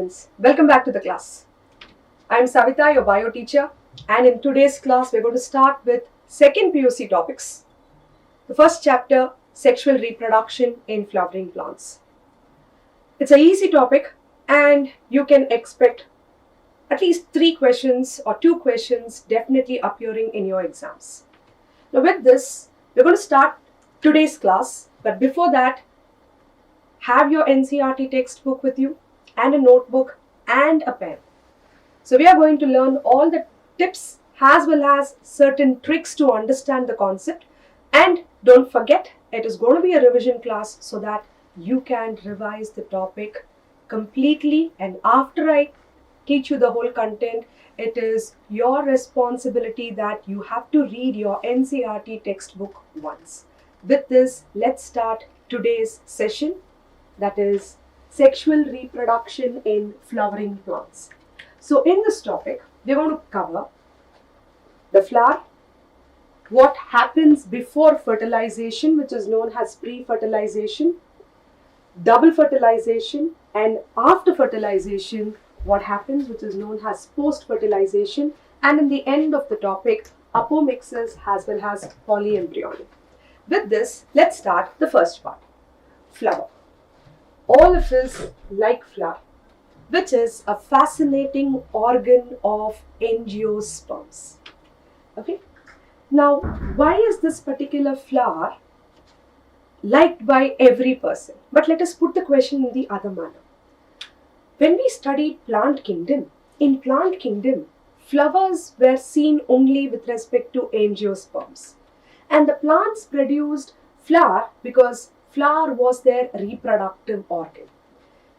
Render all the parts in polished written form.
students, welcome back to the class. I'm Savita, your bio teacher, and in today's class we're going to start with second PUC topics. The first chapter, sexual reproduction in flowering plants. It's an easy topic and you can expect at least 3 questions or 2 questions definitely appearing in your exams. Now with this, we're going to start today's class, but before that, have your NCERT textbook with you and a notebook and a pen. So we are going to learn all the tips as well as certain tricks to understand the concept. And don't forget, it is going to be a revision class so that you can revise the topic completely. And after I teach you the whole content, it is your responsibility that you have to read your NCERT textbook once. With this, let's start today's session, that is sexual reproduction in flowering plants. So in this topic, we're going to cover the flower, what happens before fertilization, which is known as pre-fertilization, double fertilization, and after fertilization, what happens, which is known as post-fertilization, and in the end of the topic, apomixis as well as polyembryony. With this, let's start the first part, flower. All of us like flower, which is a fascinating organ of angiosperms. Okay. Now, why is this particular flower liked by every person? But let us put the question in the other manner. When we studied plant kingdom, in plant kingdom, flowers were seen only with respect to angiosperms. And the plants produced flower because flower was their reproductive organ.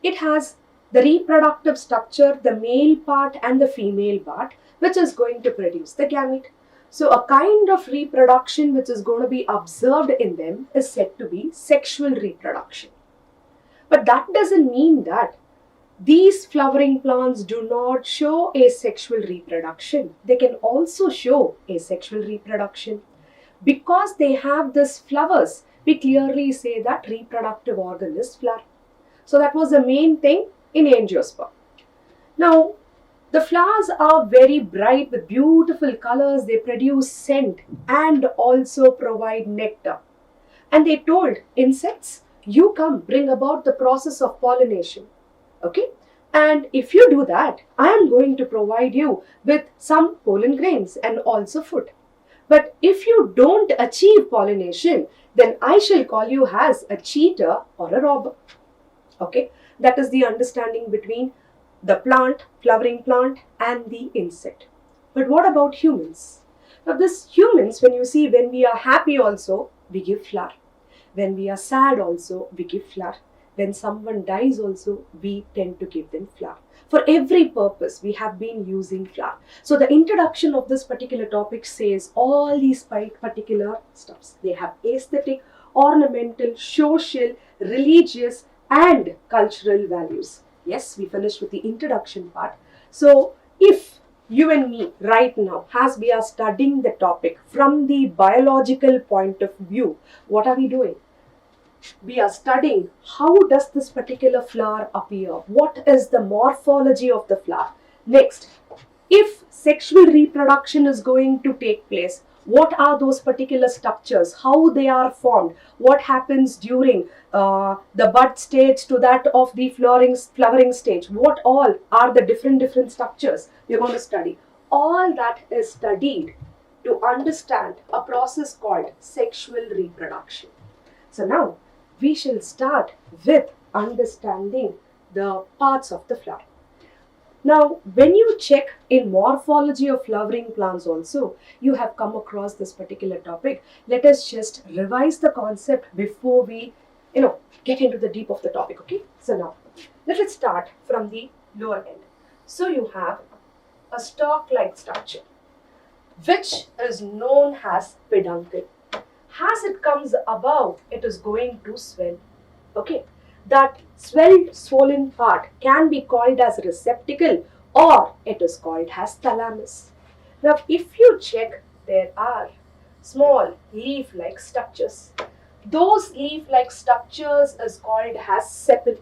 It has the reproductive structure, the male part and the female part, which is going to produce the gamete. So a kind of reproduction which is going to be observed in them is said to be sexual reproduction. But that doesn't mean that these flowering plants do not show asexual reproduction. They can also show asexual reproduction. Because they have these flowers, we clearly say that reproductive organ is flower. So that was the main thing in angiosperm. Now, the flowers are very bright with beautiful colors. They produce scent and also provide nectar. And they told insects, you come, bring about the process of pollination. Okay? And if you do that, I am going to provide you with some pollen grains and also food. But if you don't achieve pollination, then I shall call you as a cheater or a robber. Okay, that is the understanding between the plant, flowering plant, and the insect. But what about humans? Now, this humans, when you see, when we are happy also, we give flower. When we are sad also, we give flower. When someone dies also, we tend to give them flower. For every purpose, we have been using flower. So the introduction of this particular topic says all these particular stuffs. They have aesthetic, ornamental, social, religious, and cultural values. Yes, we finished with the introduction part. So if you and me right now, as we are studying the topic from the biological point of view, what are we doing? We are studying how does this particular flower appear, what is the morphology of the flower. Next, if sexual reproduction is going to take place, what are those particular structures, how they are formed, what happens during the bud stage to that of the flowering stage, what all are the different structures we are going to study. All that is studied to understand a process called sexual reproduction. So now, we shall start with understanding the parts of the flower. Now, when you check in morphology of flowering plants also, you have come across this particular topic. Let us just revise the concept before we, get into the deep of the topic, okay? So now, let us start from the lower end. So you have a stalk-like structure, which is known as peduncle. As it comes above, it is going to swell. Okay, that swollen part can be called as receptacle or it is called as thalamus. Now, if you check, there are small leaf-like structures. Those leaf-like structures is called as sepal.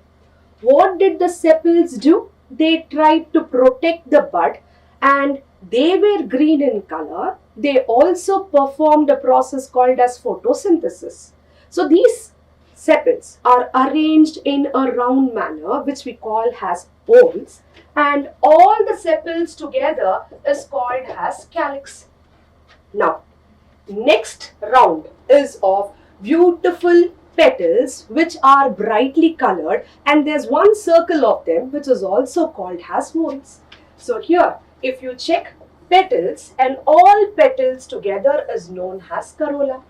What did the sepals do? they tried to protect the bud and they were green in color. They also performed a process called as photosynthesis. So these sepals are arranged in a round manner which we call as poles, and all the sepals together is called as calyx. Now, next round is of beautiful petals which are brightly colored, and there's one circle of them which is also called as whorls. So here, if you check petals, and all petals together is known as corolla.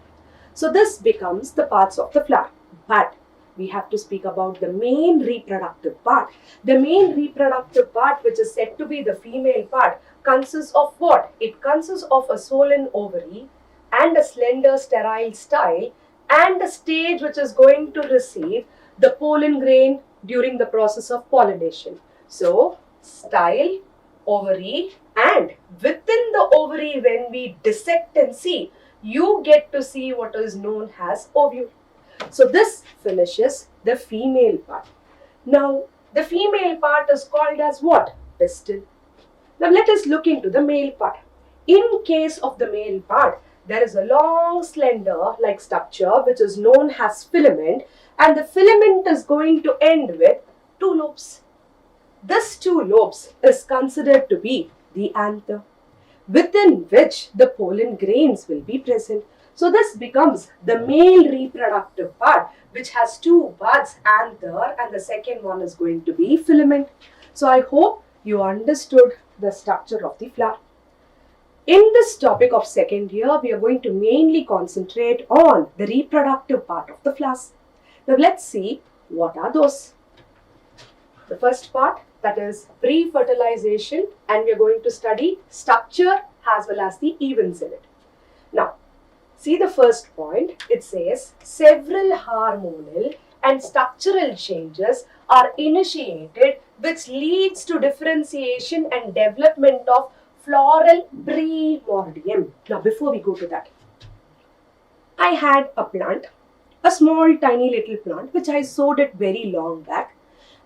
So this becomes the parts of the flower. But we have to speak about the main reproductive part. The main reproductive part, which is said to be the female part, consists of what? It consists of a swollen ovary and a slender sterile style and a stage which is going to receive the pollen grain during the process of pollination. So, style, ovary, and within the ovary, when we dissect and see, you get to see what is known as ovule. So this finishes the female part. Now, the female part is called as what? Pistil. Now let us look into the male part. In case of the male part, there is a long slender like structure which is known as filament, and the filament is going to end with two lobes. This two lobes is considered to be the anther, within which the pollen grains will be present. So this becomes the male reproductive part, which has two buds, anther, and the second one is going to be filament. So I hope you understood the structure of the flower. In this topic of second year, we are going to mainly concentrate on the reproductive part of the flowers. Now let's see what are those. The first part, that is pre-fertilization, and we are going to study structure as well as the events in it. Now, see the first point. It says several hormonal and structural changes are initiated which leads to differentiation and development of floral primordium. Now, before we go to that, I had a plant, a small tiny little plant which I sowed it very long back,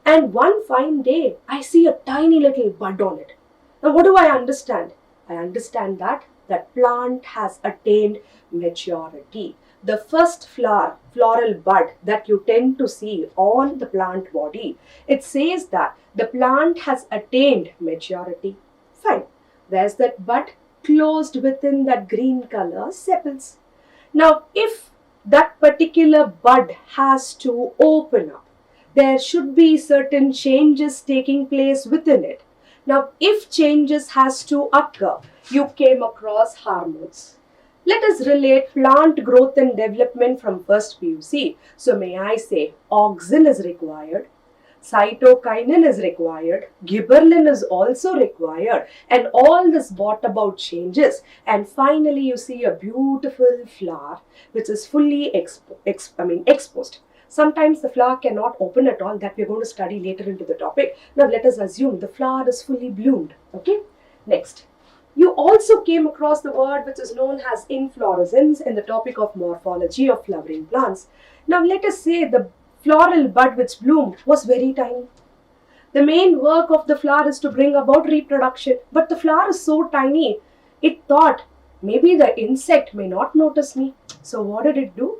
and one fine day I see a tiny little bud on it. Now, what do I understand? I understand that that plant has attained maturity. The first floral bud that you tend to see on the plant body, it says that the plant has attained maturity. Fine. There's that bud closed within that green color sepals. Now, if that particular bud has to open up, there should be certain changes taking place within it. Now, if changes has to occur, you came across hormones. Let us relate plant growth and development from first PUC. So may I say auxin is required, cytokinin is required, gibberellin is also required, and all this brought about changes, and finally you see a beautiful flower which is fully exposed. Sometimes the flower cannot open at all, that we are going to study later into the topic. Now let us assume the flower is fully bloomed. Okay. Next, you also came across the word which is known as inflorescence in the topic of morphology of flowering plants. Now let us say the floral bud which bloomed was very tiny. The main work of the flower is to bring about reproduction, but the flower is so tiny, it thought maybe the insect may not notice me. So what did it do?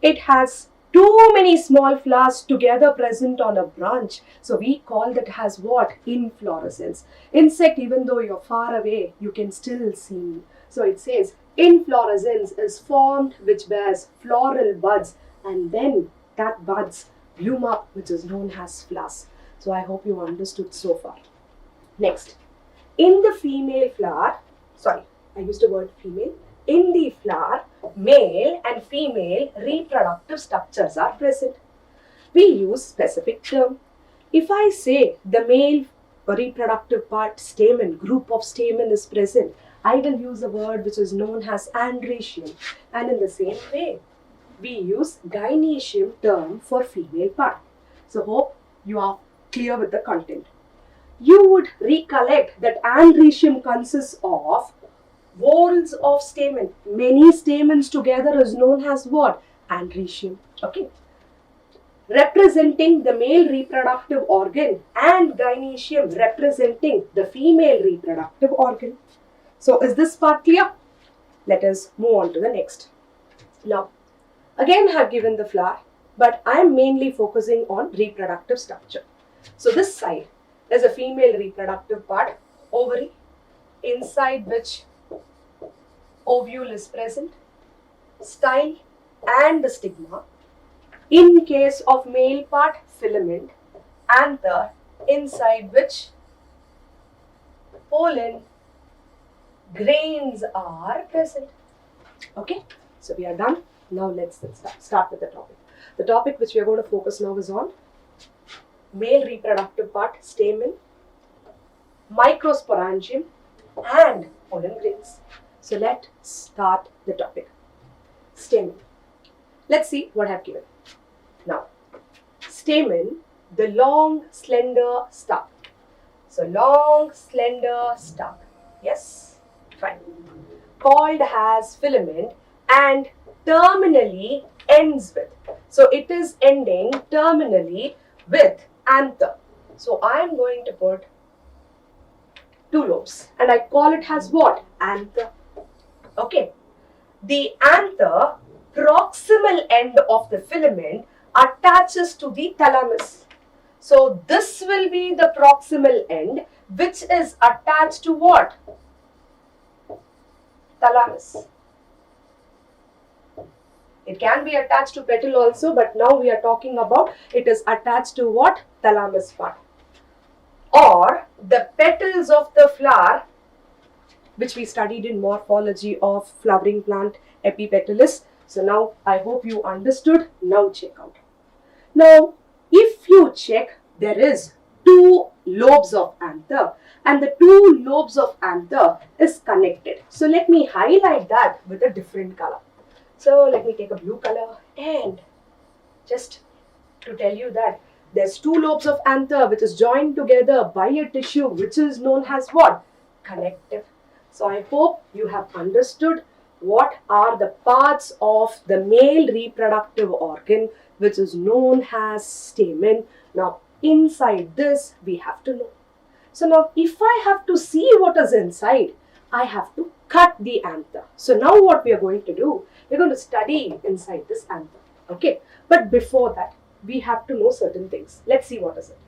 It has too many small flowers together present on a branch. So we call that as what? Inflorescence. Insect, even though you're far away, you can still see me. So it says inflorescence is formed which bears floral buds, and then that buds bloom up, which is known as flowers. So I hope you understood so far. Next, in the female flower, I used the word female. In the flower, male and female reproductive structures are present. We use specific term. If I say the male reproductive part, stamen, group of stamen is present, I will use a word which is known as androecium. And in the same way, we use gynoecium term for female part. So hope you are clear with the content. You would recollect that androecium consists of whorls of stamen. Many stamens together is known as what? Androecium. Okay. representing the male reproductive organ and gynecium representing the female reproductive organ. So is this part clear? Let us move on to the next. Now, again I have given the flower, but I am mainly focusing on reproductive structure. So this side is a female reproductive part, ovary, inside which ovule is present, style and the stigma. In case of male part, filament, anther, inside which pollen grains are present. Okay, so we are done. Now let's start with the topic. The topic which we are going to focus now is on male reproductive part, stamen, microsporangium and pollen grains. So let's start the topic. Stamen. Let's see what I have given. Now, stamen, the long slender stalk. So long slender stalk. Yes, fine. Called as filament and terminally ends with. So it is ending terminally with anther. So I am going to put two lobes and I call it as what? Anther. Okay. The anther proximal end of the filament attaches to the thalamus. So this will be the proximal end which is attached to what? Thalamus. It can be attached to petal also, but now we are talking about it is attached to what? Thalamus part. Or the petals of the flower, which we studied in morphology of flowering plant, epipetalis. So now I hope you understood. Now check out. Now if you check, there is two lobes of anther and the two lobes of anther is connected. So let me highlight that with a different color. So let me take a blue color and just to tell you that there's two lobes of anther which is joined together by a tissue which is known as what? Connective. So I hope you have understood what are the parts of the male reproductive organ which is known as stamen. Now inside this we have to know. So now if I have to see what is inside, I have to cut the anther. So now what we are going to do, we're going to study inside this anther. Okay, but before that we have to know certain things. Let's see what is it.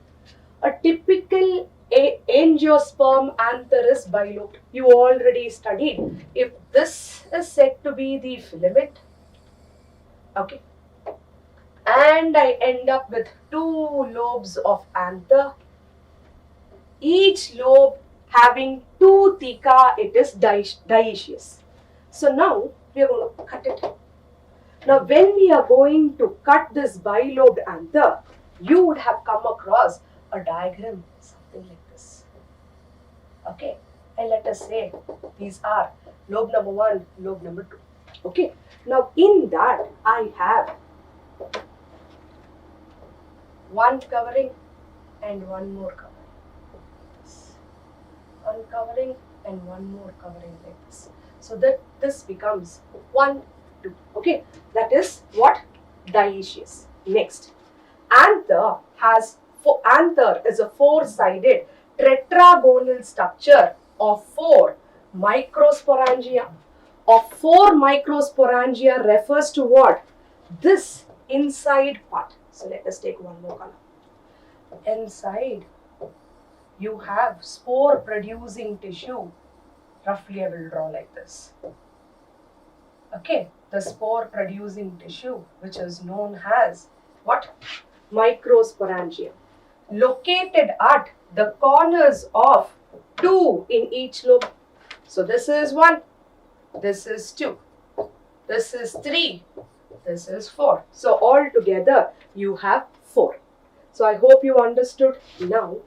A typical angiosperm anther is bilobed. You already studied. If this is said to be the filament, okay, and I end up with two lobes of anther, each lobe having two theca, it is dioecious. So now we are going to cut it. Now when we are going to cut this bilobed anther, you would have come across a diagram, something like this. Okay, and let us say these are lobe number 1, lobe number 2. Okay, now in that I have one covering and one more covering. One covering and one more covering like this. So that this becomes 1, 2. Okay, that is what? Dioecious. Next, anther is a four-sided tetragonal structure of 4 microsporangia. Of 4 microsporangia refers to what? This inside part. So let us take one more color. Inside you have spore producing tissue. Roughly I will draw like this. Okay, the spore producing tissue which is known as what? Microsporangia. Located at the corners of 2 in each lobe. So this is 1, this is 2, this is 3, this is 4. So all together you have 4. So I hope you understood. Now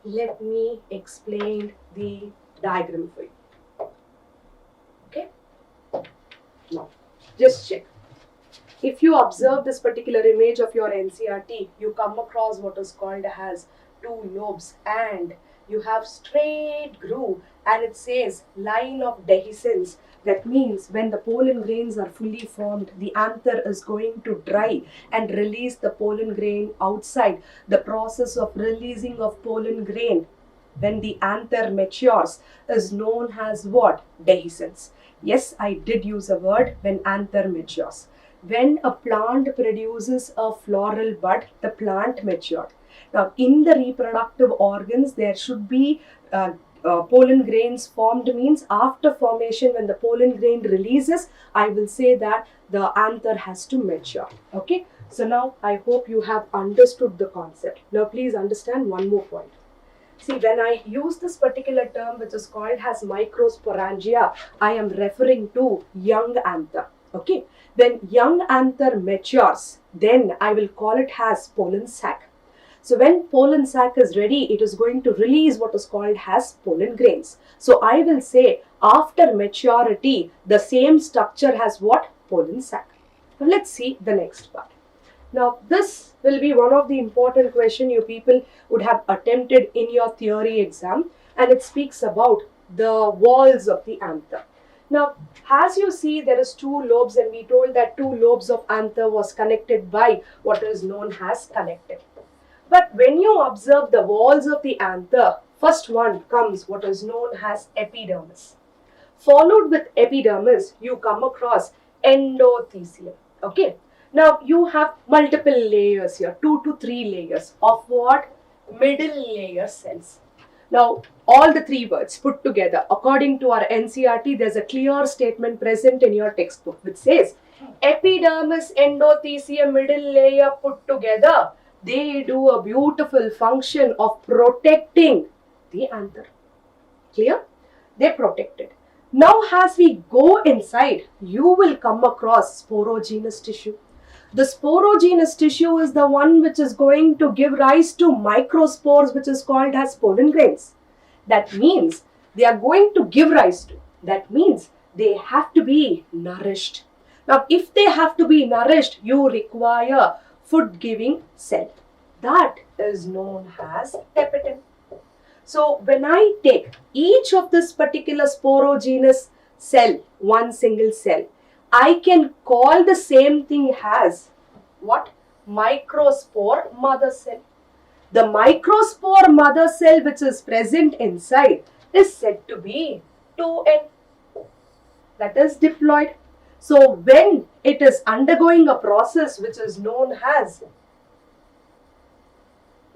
let me explain the diagram for you. Okay? Now just check. If you observe this particular image of your NCERT, you come across what is called as 2 lobes and you have straight groove and it says line of dehiscence That means when the pollen grains are fully formed, the anther is going to dry and release the pollen grain outside. The process of releasing of pollen grain when the anther matures is known as what? Dehiscence. Yes, I did use a word, when anther matures. When a plant produces a floral bud, the plant matured. Now, in the reproductive organs, there should be pollen grains formed, means after formation, when the pollen grain releases, I will say that the anther has to mature. Okay. So now I hope you have understood the concept. Now please understand one more point. See, when I use this particular term which is called as microsporangia, I am referring to young anther. Okay. When young anther matures, then I will call it as pollen sac. So when pollen sac is ready, it is going to release what is called as pollen grains. So I will say after maturity, the same structure has what? Pollen sac. Now let's see the next part. Now this will be one of the important questions you people would have attempted in your theory exam, and it speaks about the walls of the anther. Now, as you see, there is two lobes, and we told that two lobes of anther was connected by what is known as connective. But when you observe the walls of the anther, first one comes what is known as epidermis. Followed with epidermis, you come across endothelium. Okay. Now you have multiple layers here, 2 to 3 layers of what? Middle layer cells. Now all the three words put together, according to our NCERT, there's a clear statement present in your textbook which says epidermis, endothelium, middle layer put together, they do a beautiful function of protecting the anther. Clear? They protect it. Now as we go inside, you will come across sporogenous tissue. The sporogenous tissue is the one which is going to give rise to microspores, which is called as pollen grains. That means they are going to give rise to. That means they have to be nourished. Now, if they have to be nourished, you require food-giving cell. That is known as tapetum. So, when I take each of this particular sporogenous cell, one single cell, I can call the same thing as what? Microspore mother cell. The microspore mother cell which is present inside is said to be 2N. That is diploid. So when it is undergoing a process which is known as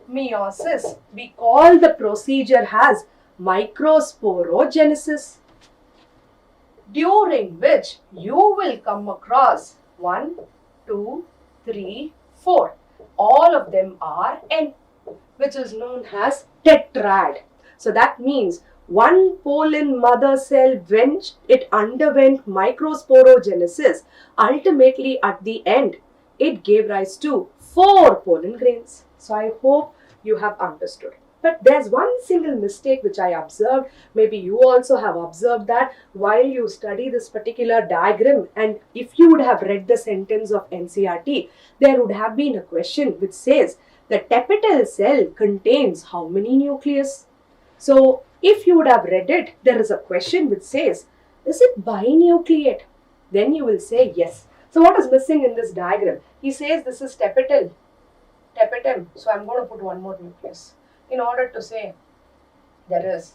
meiosis, we call the procedure as microsporogenesis, during which you will come across 1, 2, 3, 4. All of them are N, which is known as tetrad. So that means one pollen mother cell, when it underwent microsporogenesis, ultimately at the end, it gave rise to 4 pollen grains. So I hope you have understood. But there's one single mistake which I observed. Maybe you also have observed that while you study this particular diagram, and if you would have read the sentence of NCERT, there would have been a question which says the tapetal cell contains how many nucleus? So if you would have read it, there is a question which says, is it binucleate? Then you will say yes. So what is missing in this diagram? He says this is tapetum. So I'm going to put one more nucleus in order to say there is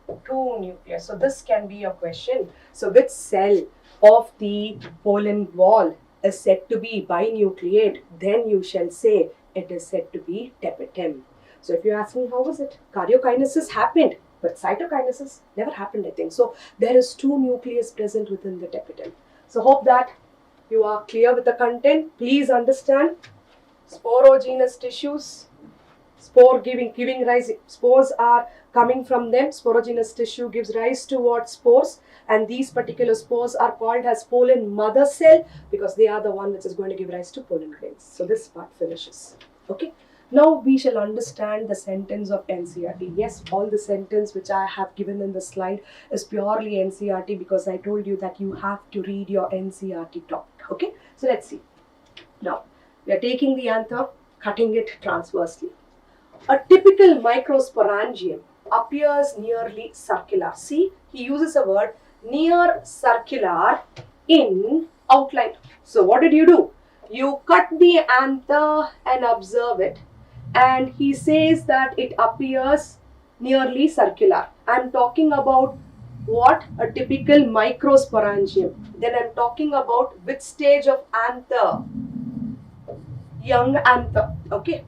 2 nucleus. So this can be a question. So which cell of the pollen wall is said to be binucleate? Then you shall say it is said to be tapetum. So if you ask me how was it? Karyokinesis happened, but cytokinesis never happened, I think. So there is 2 nucleus present within the tapetum. So hope that you are clear with the content. Please understand sporogenous tissues, spore giving rise, spores are coming from them. Sporogenous tissue gives rise to what? Spores, and these particular spores are called as pollen mother cell because they are the one which is going to give rise to pollen grains. So this part finishes. Okay. Now we shall understand the sentence of NCERT. Yes, all the sentence which I have given in the slide is purely NCERT because I told you that you have to read your NCERT topic. Okay. So let's see. Now we are taking the anther, cutting it transversely. A typical microsporangium appears nearly circular. See, he uses a word near circular in outline. So what did you do? You cut the anther and observe it, and he says that it appears nearly circular. I'm talking about what? A typical microsporangium. Then I'm talking about which stage of anther? Young anther. Okay.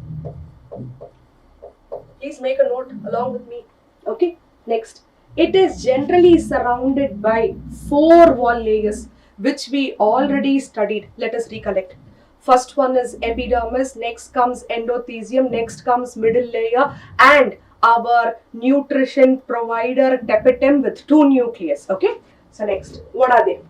Please make a note along with me. Okay. Next. It is generally surrounded by 4 wall layers, which we already studied. Let us recollect. First one is epidermis, next comes endothelium, next comes middle layer, and our nutrition provider tapetum with 2 nucleus. Okay. So next, what are they?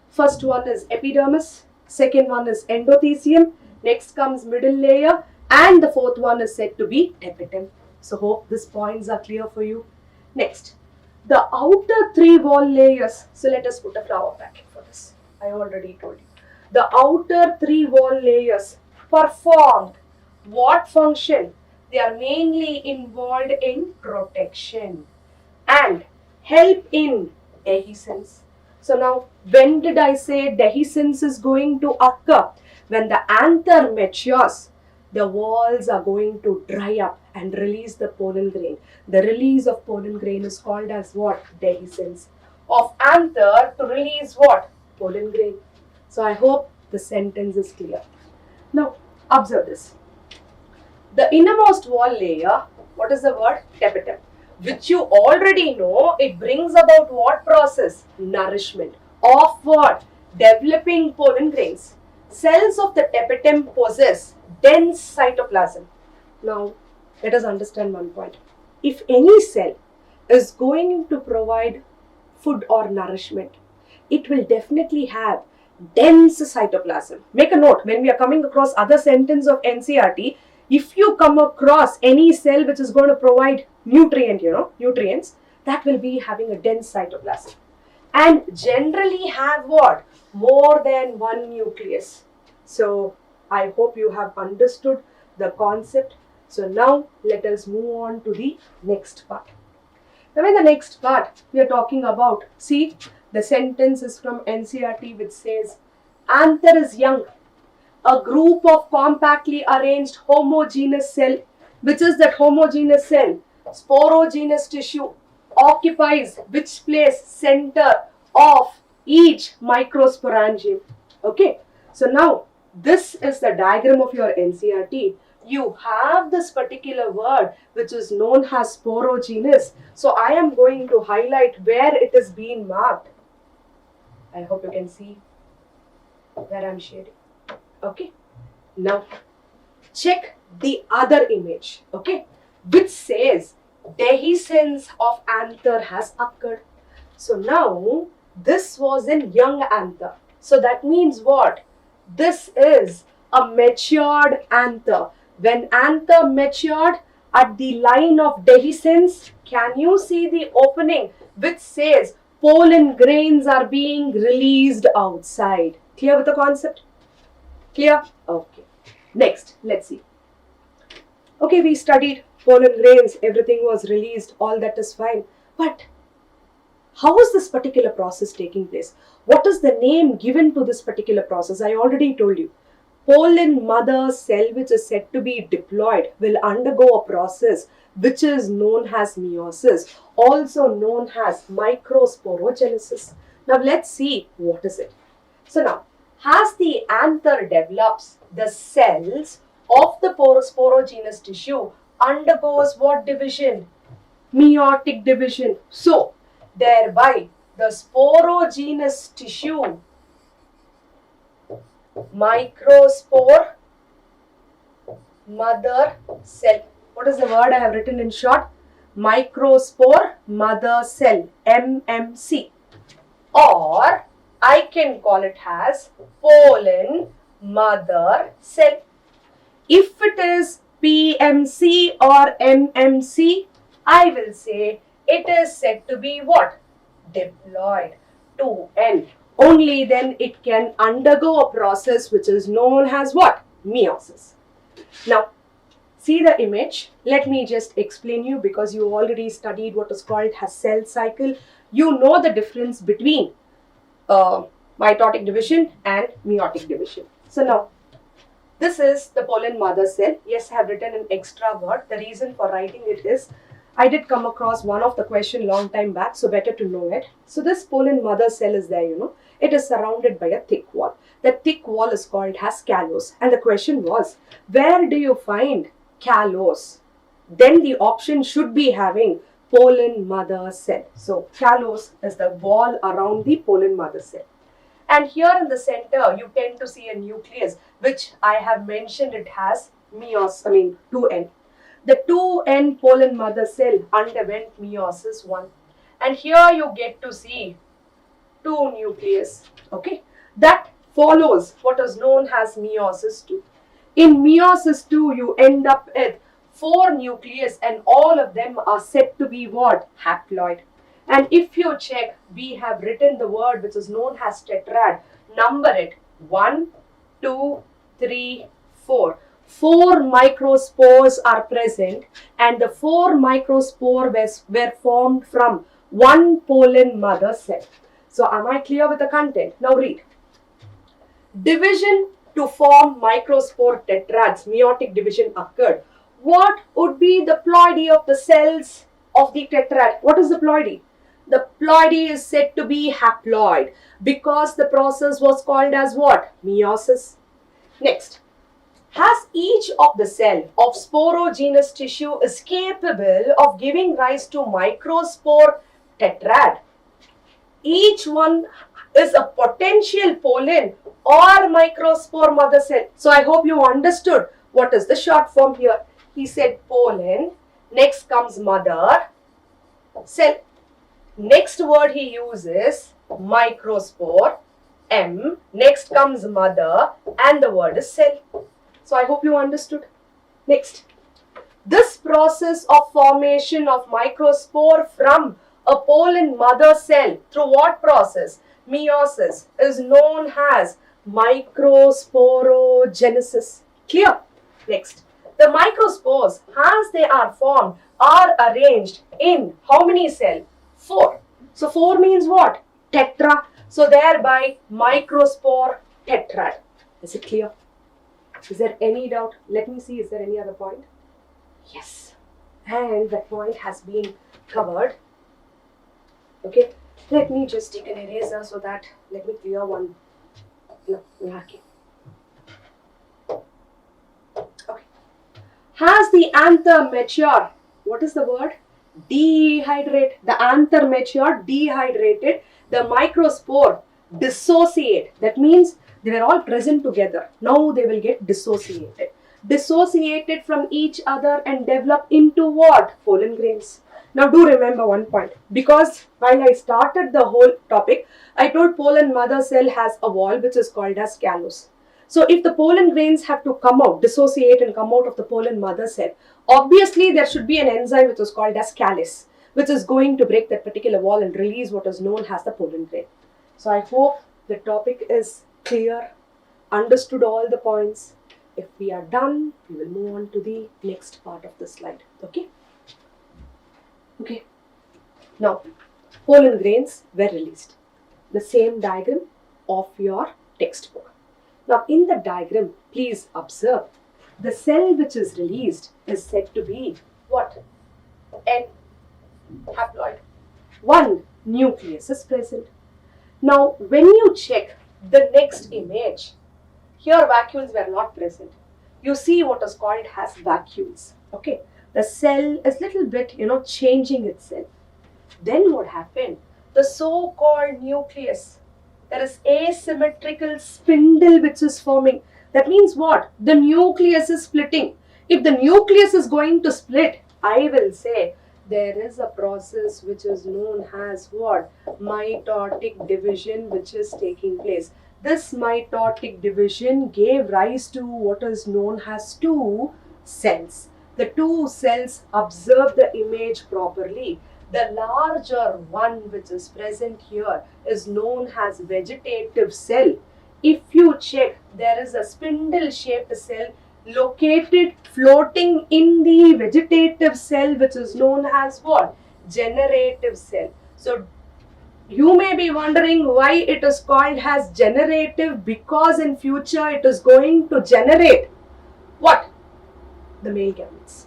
First one is epidermis, second one is endothelium, next comes middle layer, and the fourth one is said to be tapetum. So hope these points are clear for you. Next, the outer 3 wall layers. So let us put a flower packet for this. I already told you. The outer 3 wall layers performed what function? They are mainly involved in protection and help in dehiscence. So now, when did I say dehiscence is going to occur? When the anther matures, the walls are going to dry up and release the pollen grain. The release of pollen grain is called as what? Dehiscence. Of anther to release what? Pollen grain. So I hope the sentence is clear. Now observe this. The innermost wall layer, what is the word? Tapetum. Which you already know, it brings about what process? Nourishment. Of what? Developing pollen grains. Cells of the tapetum possess dense cytoplasm. Now, let us understand one point. If any cell is going to provide food or nourishment, it will definitely have dense cytoplasm. Make a note, when we are coming across other sentence of NCERT, if you come across any cell which is going to provide nutrients, that will be having a dense cytoplasm. And generally have what? More than 1 nucleus. So I hope you have understood the concept. So now let us move on to the next part. Now in the next part, we are talking about, see, the sentence is from NCERT which says, anther is young, a group of compactly arranged homogeneous cell. Which is that homogeneous cell? Sporogenous tissue occupies which place? Center of each microsporangium. Okay. So now this is the diagram of your NCERT. You have this particular word which is known as sporogenous. So I am going to highlight where it is being marked. I hope you can see where I am shading. Okay. Now check the other image. Okay. Which says dehiscence of anther has occurred. So now this was in young anther. So that means what? This is a matured anther. When anther matured, at the line of dehiscence, can you see the opening which says pollen grains are being released outside? Clear with the concept? Clear? Okay. Next, let's see. Okay, we studied pollen grains, everything was released, all that is fine. But how is this particular process taking place? What is the name given to this particular process? I already told you. Pollen mother cell which is said to be diploid will undergo a process which is known as meiosis, also known as microsporogenesis. Now let's see what is it. So now, as the anther develops, the cells of the sporogenous tissue undergoes what division? Meiotic division. So thereby the sporogenous tissue, microspore mother cell. What is the word I have written in short? Microspore mother cell, MMC. Or I can call it as pollen mother cell. If it is PMC or MMC, I will say it is said to be what? Diploid. 2N. Only then it can undergo a process which is known as what? Meiosis. Now, see the image. Let me just explain you because you already studied what is called as cell cycle. you know the difference between mitotic division and meiotic division. So now, this is the pollen mother cell. Yes, I have written an extra word. The reason for writing it is, I did come across one of the question long time back, so better to know it. So this pollen mother cell is there, It is surrounded by a thick wall. That thick wall is called as callus. And the question was, where do you find callus? Then the option should be having pollen mother cell. So callus is the wall around the pollen mother cell. And here in the center, you tend to see a nucleus, which I have mentioned it has 2N. The 2N pollen mother cell underwent meiosis 1. And here you get to see 2 nucleus. Okay. That follows what is known as meiosis 2. In meiosis 2, you end up with 4 nucleus and all of them are said to be what? Haploid. And if you check, we have written the word which is known as tetrad. Number it. 1, 2, 3, 4. 4 microspores are present and the 4 microspores were formed from one pollen mother cell. So am I clear with the content? Now read. Division to form microspore tetrads, meiotic division occurred. What would be the ploidy of the cells of the tetrad? What is the ploidy? The ploidy is said to be haploid because the process was called as what? Meiosis. Next. Has each of the cell of sporogenous tissue is capable of giving rise to microspore tetrad? Each one is a potential pollen or microspore mother cell. So I hope you understood what is the short form here. He said pollen, next comes mother cell. Next word he uses microspore, M, next comes mother and the word is cell. So I hope you understood. Next, this process of formation of microspore from a pollen mother cell through what process? Meiosis is known as microsporogenesis. Clear? Next, the microspores as they are formed are arranged in how many cells? 4. So 4 means what? Tetra. So thereby microspore tetrad. Is it clear? Is there any doubt? Let me see, is there any other point? Yes. And that point has been covered. Okay. Let me just take an eraser so that, let me clear one. No, okay. Okay. Has the anther matured? What is the word? Dehydrate. The anther matured, dehydrated. The microspore dissociate. That means they were all present together. Now they will get dissociated. Dissociated from each other and develop into what? Pollen grains. Now do remember one point. Because while I started the whole topic, I told pollen mother cell has a wall which is called as callus. So if the pollen grains have to come out, dissociate and come out of the pollen mother cell, obviously there should be an enzyme which is called as callus, which is going to break that particular wall and release what is known as the pollen grain. So I hope the topic is clear, understood all the points. If we are done, we will move on to the next part of the slide. Okay? Okay. Now, pollen grains were released. The same diagram of your textbook. Now, in the diagram, please observe, the cell which is released is said to be what? N, haploid. 1 nucleus is present. Now, when you check the next image, here vacuoles were not present. You see what is called as vacuoles. Okay. The cell is little bit, changing itself. Then what happened? The so-called nucleus. There is asymmetrical spindle which is forming. That means what? The nucleus is splitting. If the nucleus is going to split, I will say there is a process which is known as what? Mitotic division which is taking place. This mitotic division gave rise to what is known as 2 cells. The 2 cells observe the image properly. The larger one which is present here is known as vegetative cell. If you check, there is a spindle shaped cell located floating in the vegetative cell which is known as what? Generative cell. So You may be wondering why it is called as generative, because in future it is going to generate what? The male gametes.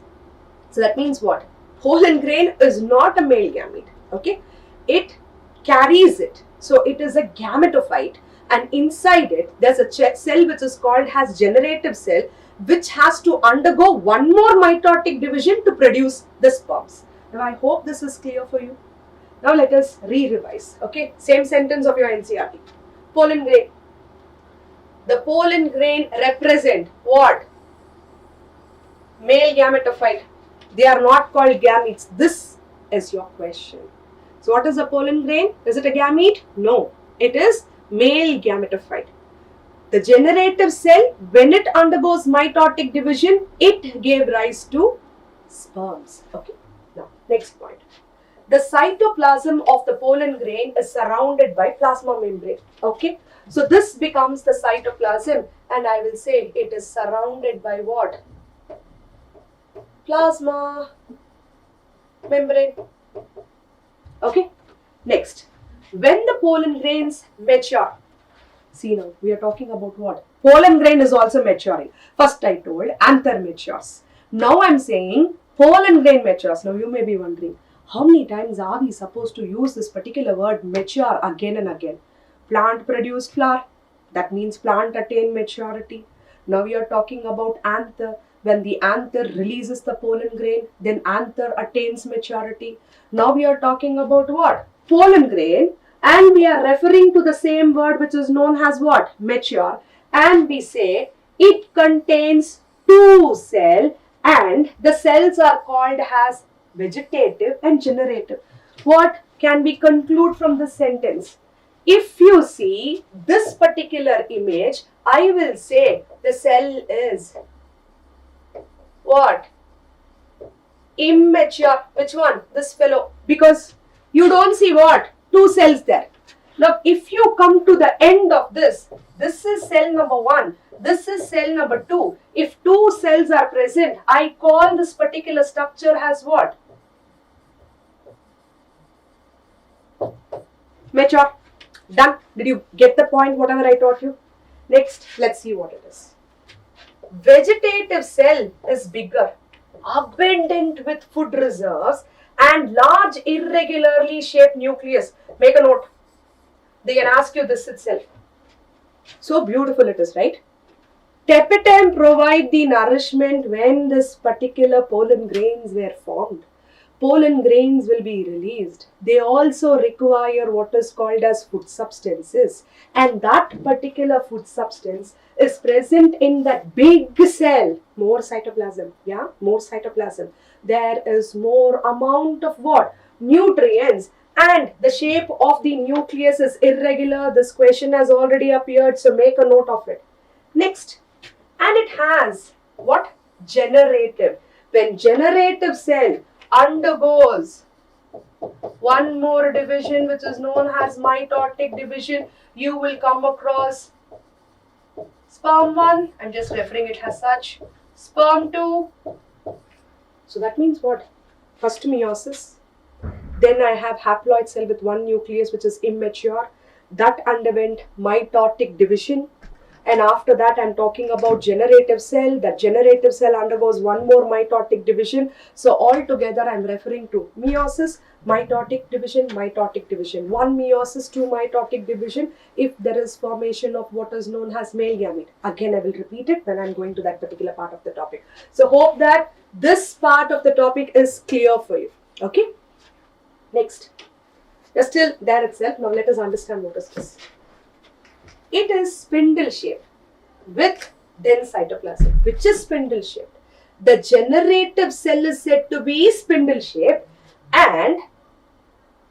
So that means what? Pollen grain is not a male gamete. Okay, it carries it. So it is a gametophyte, and inside it there's a cell which is called as generative cell, which has to undergo one more mitotic division to produce the sperms. Now I hope this is clear for you. Now let us re-revise. Okay, same sentence of your NCERT. Pollen grain. The pollen grain represent what? Male gametophyte. They are not called gametes. This is your question. So what is a pollen grain? Is it a gamete? No. It is male gametophyte. The generative cell, when it undergoes mitotic division, it gave rise to sperms. Okay. Now, next point. The cytoplasm of the pollen grain is surrounded by plasma membrane. Okay. So this becomes the cytoplasm, and I will say it is surrounded by what? Plasma membrane. Okay. Next, when the pollen grains mature, see now we are talking about what? Pollen grain is also maturing. First I told anther matures. Now I am saying pollen grain matures. Now you may be wondering, how many times are we supposed to use this particular word mature again and again? Plant produced flower, that means plant attain maturity. Now we are talking about anther. When the anther releases the pollen grain, then anther attains maturity. Now we are talking about what? Pollen grain, and we are referring to the same word which is known as what? Mature. And we say it contains two cells, and the cells are called as vegetative and generative. What can we conclude from this sentence? If you see this particular image, I will say the cell is what? Immature. Which one? This fellow. Because you don't see what? Two cells there. Now, if you come to the end of this is cell number 1. This is cell number 2. If two cells are present, I call this particular structure as what? Mature. Done. Did you get the point, whatever I taught you? Next, let's see what it is. Vegetative cell is bigger, abundant with food reserves, and large irregularly shaped nucleus. Make a note. They can ask you this itself. So beautiful it is, right? Tapetum provide the nourishment when this particular pollen grains were formed. Pollen grains will be released. They also require what is called as food substances, and that particular food substance is present in that big cell. More cytoplasm, yeah, more cytoplasm. There is more amount of what? Nutrients, and the shape of the nucleus is irregular. This question has already appeared, so make a note of it. Next, and it has what? Generative. When generative cell undergoes one more division which is known as mitotic division, you will come across sperm 1, I'm just referring it as such, sperm 2. So that means what? First meiosis, then I have haploid cell with one nucleus which is immature, that underwent mitotic division. And after that, I'm talking about generative cell. That generative cell undergoes one more mitotic division. So altogether, I'm referring to meiosis, mitotic division, mitotic division. One meiosis, two mitotic division if there is formation of what is known as male gamete. Again, I will repeat it when I'm going to that particular part of the topic. So hope that this part of the topic is clear for you. Okay? Next. You're still there itself. Now let us understand what is this. It is spindle shaped with dense cytoplasm, which is spindle shaped. The generative cell is said to be spindle shaped, and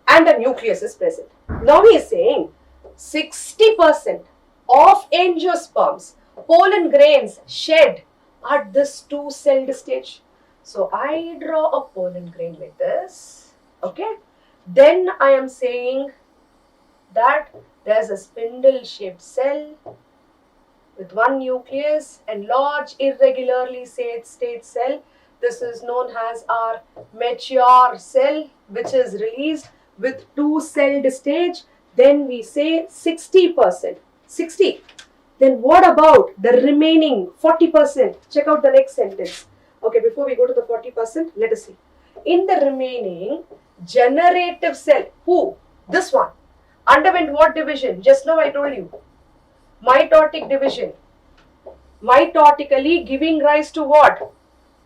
a nucleus is present. Now he is saying 60% of angiosperms, pollen grains shed at this two-celled stage. So I draw a pollen grain like this. Okay. Then I am saying that there's a spindle shaped cell with one nucleus and large irregularly shaped cell. This is known as our mature cell, which is released. with two-celled stage, then we say 60%. 60. Then what about the remaining 40%? Check out the next sentence. Okay, before we go to the 40%, let us see. In the remaining generative cell, who? This one. Underwent what division? Just now I told you. Mitotic division. Mitotically giving rise to what?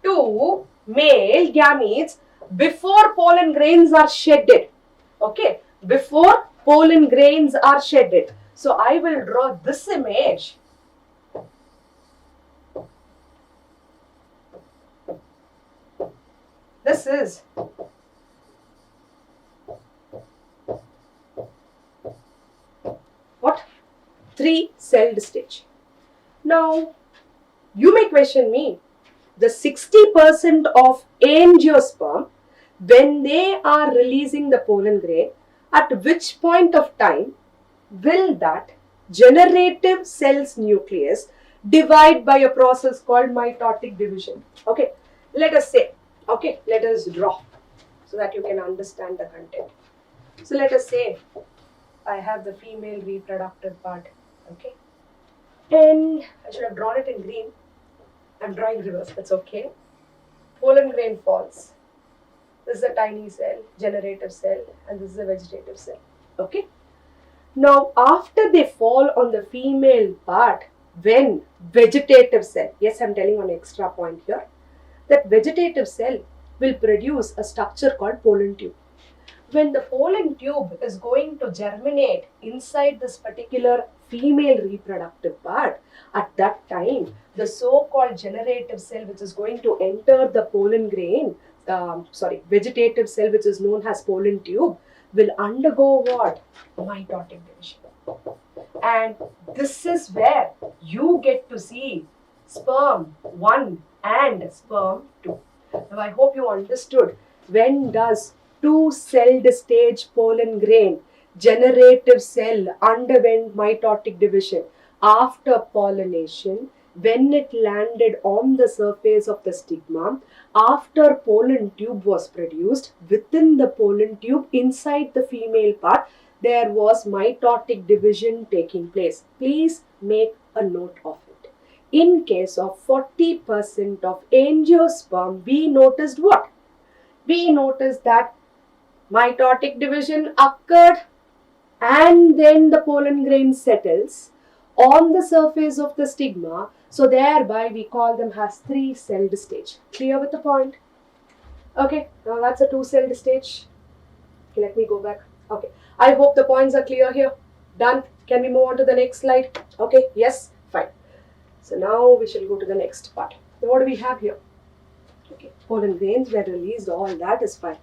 To male gametes before pollen grains are shedded. Okay, before pollen grains are shedded. So I will draw this image. This is what? Three-celled stage. Now, you may question me, the 60% of angiosperm, when they are releasing the pollen grain, at which point of time will that generative cell's nucleus divide by a process called mitotic division? Okay, let us say, okay, let us draw so that you can understand the content. So let us say I have the female reproductive part, okay, and I should have drawn it in green. I'm drawing reverse, that's okay. Pollen grain falls. This is a tiny cell, generative cell, and this is a vegetative cell. Okay. Now, after they fall on the female part, when vegetative cell, yes, I'm telling one extra point here, that vegetative cell will produce a structure called pollen tube. When the pollen tube is going to germinate inside this particular female reproductive part, at that time, the so-called generative cell which is going to enter the pollen grain, vegetative cell which is known as pollen tube, will undergo what? Mitotic division. And this is where you get to see sperm 1 and sperm 2. Now I hope you understood, when does two-celled stage pollen grain generative cell underwent mitotic division? After pollination, when it landed on the surface of the stigma, after pollen tube was produced, within the pollen tube inside the female part, there was mitotic division taking place. Please make a note of it. In case of 40% of angiosperm, we noticed what? We noticed that mitotic division occurred and then the pollen grain settles on the surface of the stigma. So thereby we call them as three-celled stage. Clear with the point? Okay, now that's a two-celled stage. Okay, let me go back. Okay, I hope the points are clear here. Done. Can we move on to the next slide? Okay, yes, fine. So now we shall go to the next part. Now what do we have here? Okay, pollen grains were released, all that is fine.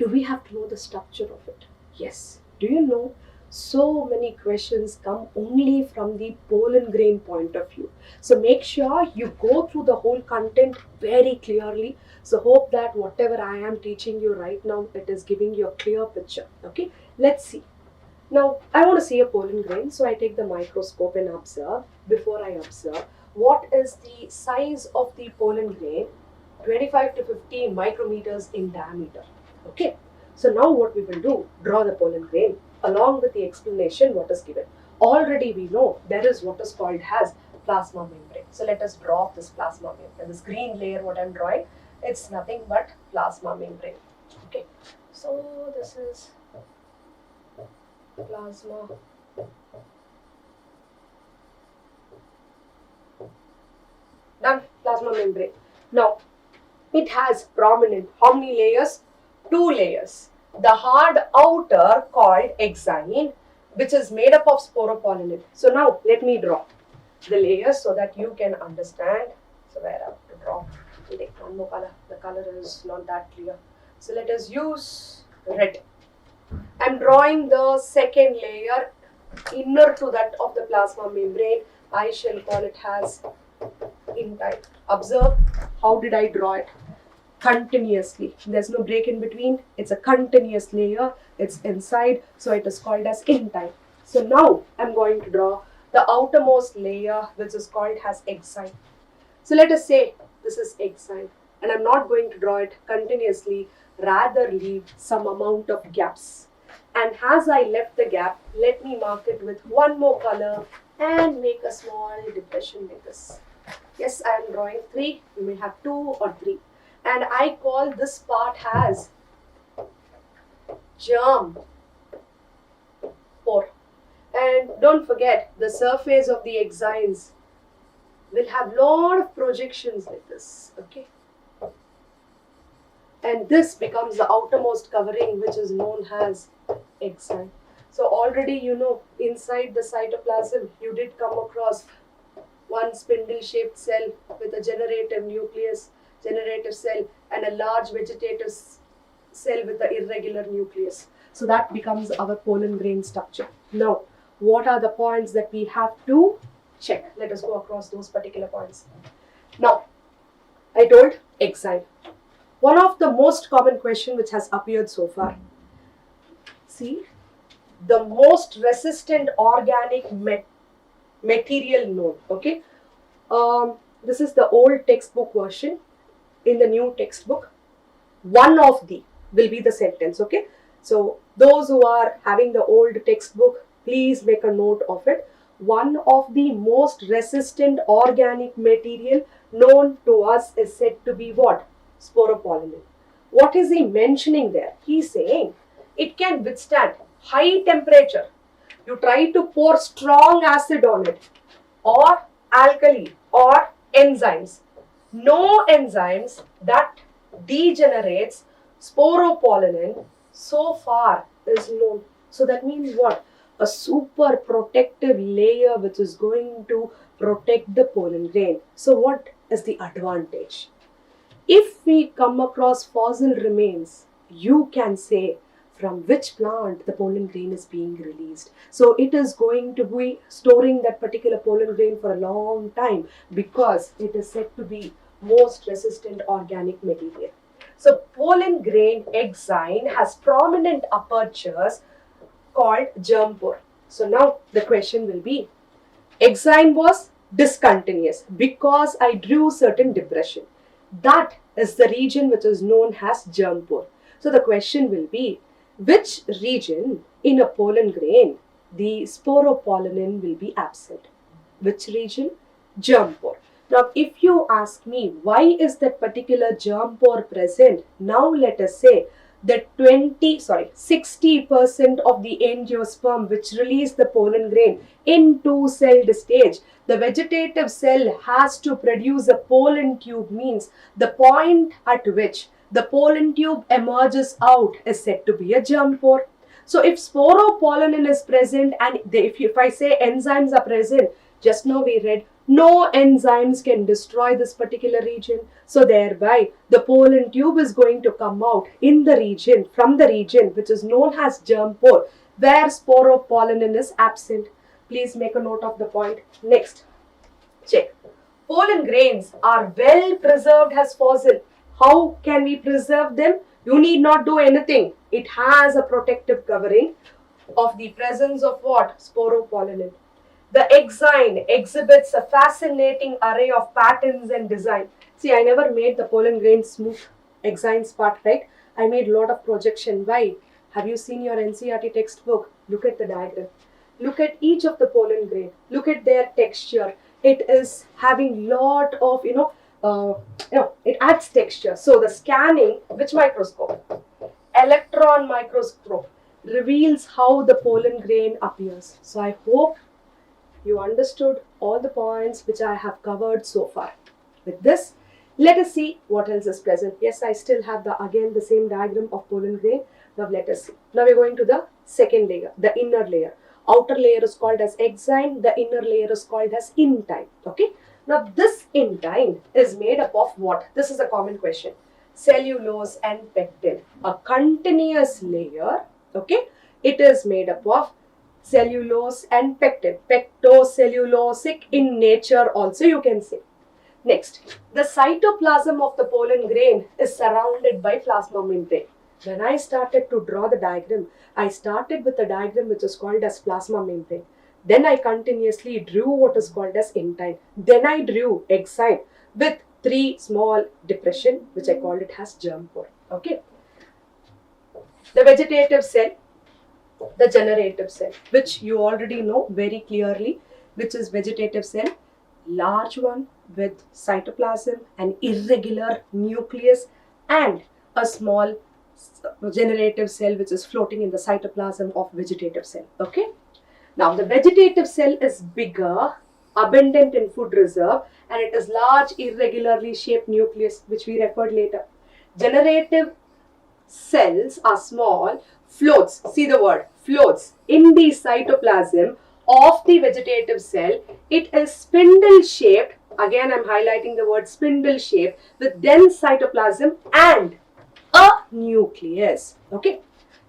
Do we have to know the structure of it? Yes. Do you know, so many questions come only from the pollen grain point of view. So make sure you go through the whole content very clearly. So hope that whatever I am teaching you right now, it is giving you a clear picture. Okay, let's see. Now, I want to see a pollen grain. So I take the microscope and observe. Before I observe, what is the size of the pollen grain? 25 to 50 micrometers in diameter. Okay, so now what we will do, draw the pollen grain along with the explanation what is given. Already we know there is what is called as plasma membrane. So let us draw this plasma membrane. This green layer what I am drawing, it's nothing but plasma membrane. Okay, so this is plasma. Done, plasma membrane. Now, it has prominent, how many layers? 2 layers. The hard outer called exine, which is made up of sporopollenin. So now let me draw the layers so that you can understand. So where I have to draw, we'll take one more color. The color is not that clear. So let us use red. I'm drawing the second layer inner to that of the plasma membrane. I shall call it as intine. Observe how did I draw it? Continuously. There's no break in between. It's a continuous layer. It's inside. So it is called as intine. So now I'm going to draw the outermost layer which is called as exine. So let us say this is exine. And I'm not going to draw it continuously. rather leave some amount of gaps. And as I left the gap, let me mark it with one more color and make a small depression like this. Yes, I am drawing 3. You may have 2 or 3. And I call this part as germ pore. And don't forget, the surface of the exines will have lot of projections like this. Okay. And this becomes the outermost covering, which is known as exine. So already you know, inside the cytoplasm, you did come across one spindle-shaped cell with a generative nucleus, generative cell, and a large vegetative cell with an irregular nucleus. So that becomes our pollen grain structure. Now, what are the points that we have to check? Let us go across those particular points. Now, I told exine. One of the most common question which has appeared so far. See, the most resistant organic material known. Okay, this is the old textbook version. In the new textbook, one of the will be the sentence. Okay, so those who are having the old textbook, please make a note of it. One of the most resistant organic material known to us is said to be what? Sporopollenin. What is he mentioning there? He's saying it can withstand high temperature. You try to pour strong acid on it, or alkali, or enzymes. No enzymes that degenerates sporopollenin so far is known. So that means what? A super protective layer which is going to protect the pollen grain. So what is the advantage? If we come across fossil remains, you can say from which plant the pollen grain is being released. So it is going to be storing that particular pollen grain for a long time because it is said to be most resistant organic material. So pollen grain exine has prominent apertures called germ pore. So now the question will be, exine was discontinuous because I drew certain depression. That is the region which is known as germ pore. So the question will be, which region in a pollen grain the sporopollenin will be absent? Which region? Germ pore. Now if you ask me why is that particular germ pore present, now let us say that 60% of the angiosperm which release the pollen grain in two-celled stage, the vegetative cell has to produce a pollen tube, means the point at which the pollen tube emerges out is said to be a germ pore. So if sporopollenin is present and if I say enzymes are present, just now we read no enzymes can destroy this particular region. So thereby the pollen tube is going to come out in the region, from the region which is known as germ pore, where sporopollenin is absent. Please make a note of the point. Next, check. Pollen grains are well preserved as fossil. How can we preserve them? You need not do anything. It has a protective covering of the presence of what? Sporopollenin. The exine exhibits a fascinating array of patterns and design. See, I never made the pollen grain smooth exines part, right? I made a lot of projection. Why? Have you seen your NCERT textbook? Look at the diagram. Look at each of the pollen grain. Look at their texture. It is having lot of, it adds texture. So the scanning, which microscope? Electron microscope reveals how the pollen grain appears. So I hope you understood all the points which I have covered so far. With this, let us see what else is present. Yes, I still have again the same diagram of pollen grain. Now let us see. Now we're going to the second layer, the inner layer. Outer layer is called as exine, the inner layer is called as intine. Okay. Now this intine is made up of what? This is a common question. Cellulose and pectin. A continuous layer. Okay. It is made up of cellulose and pectin. Pectocellulosic in nature also you can say. Next, the cytoplasm of the pollen grain is surrounded by plasma membrane. When I started to draw the diagram, I started with a diagram which is called as plasma membrane. Then I continuously drew what is called as intine. Then I drew exine with 3 small depression which I called it as germ pore. Okay. The vegetative cell, the generative cell, which you already know very clearly, which is vegetative cell, large one with cytoplasm, an irregular nucleus, and a small generative cell which is floating in the cytoplasm of vegetative cell. Okay. Now the vegetative cell is bigger, abundant in food reserve, and it is large, irregularly shaped nucleus, which we referred later. Generative cells are small, floats, see the word, floats in the cytoplasm of the vegetative cell. It is spindle shaped, again I'm highlighting the word spindle shaped, with dense cytoplasm and a nucleus. Okay,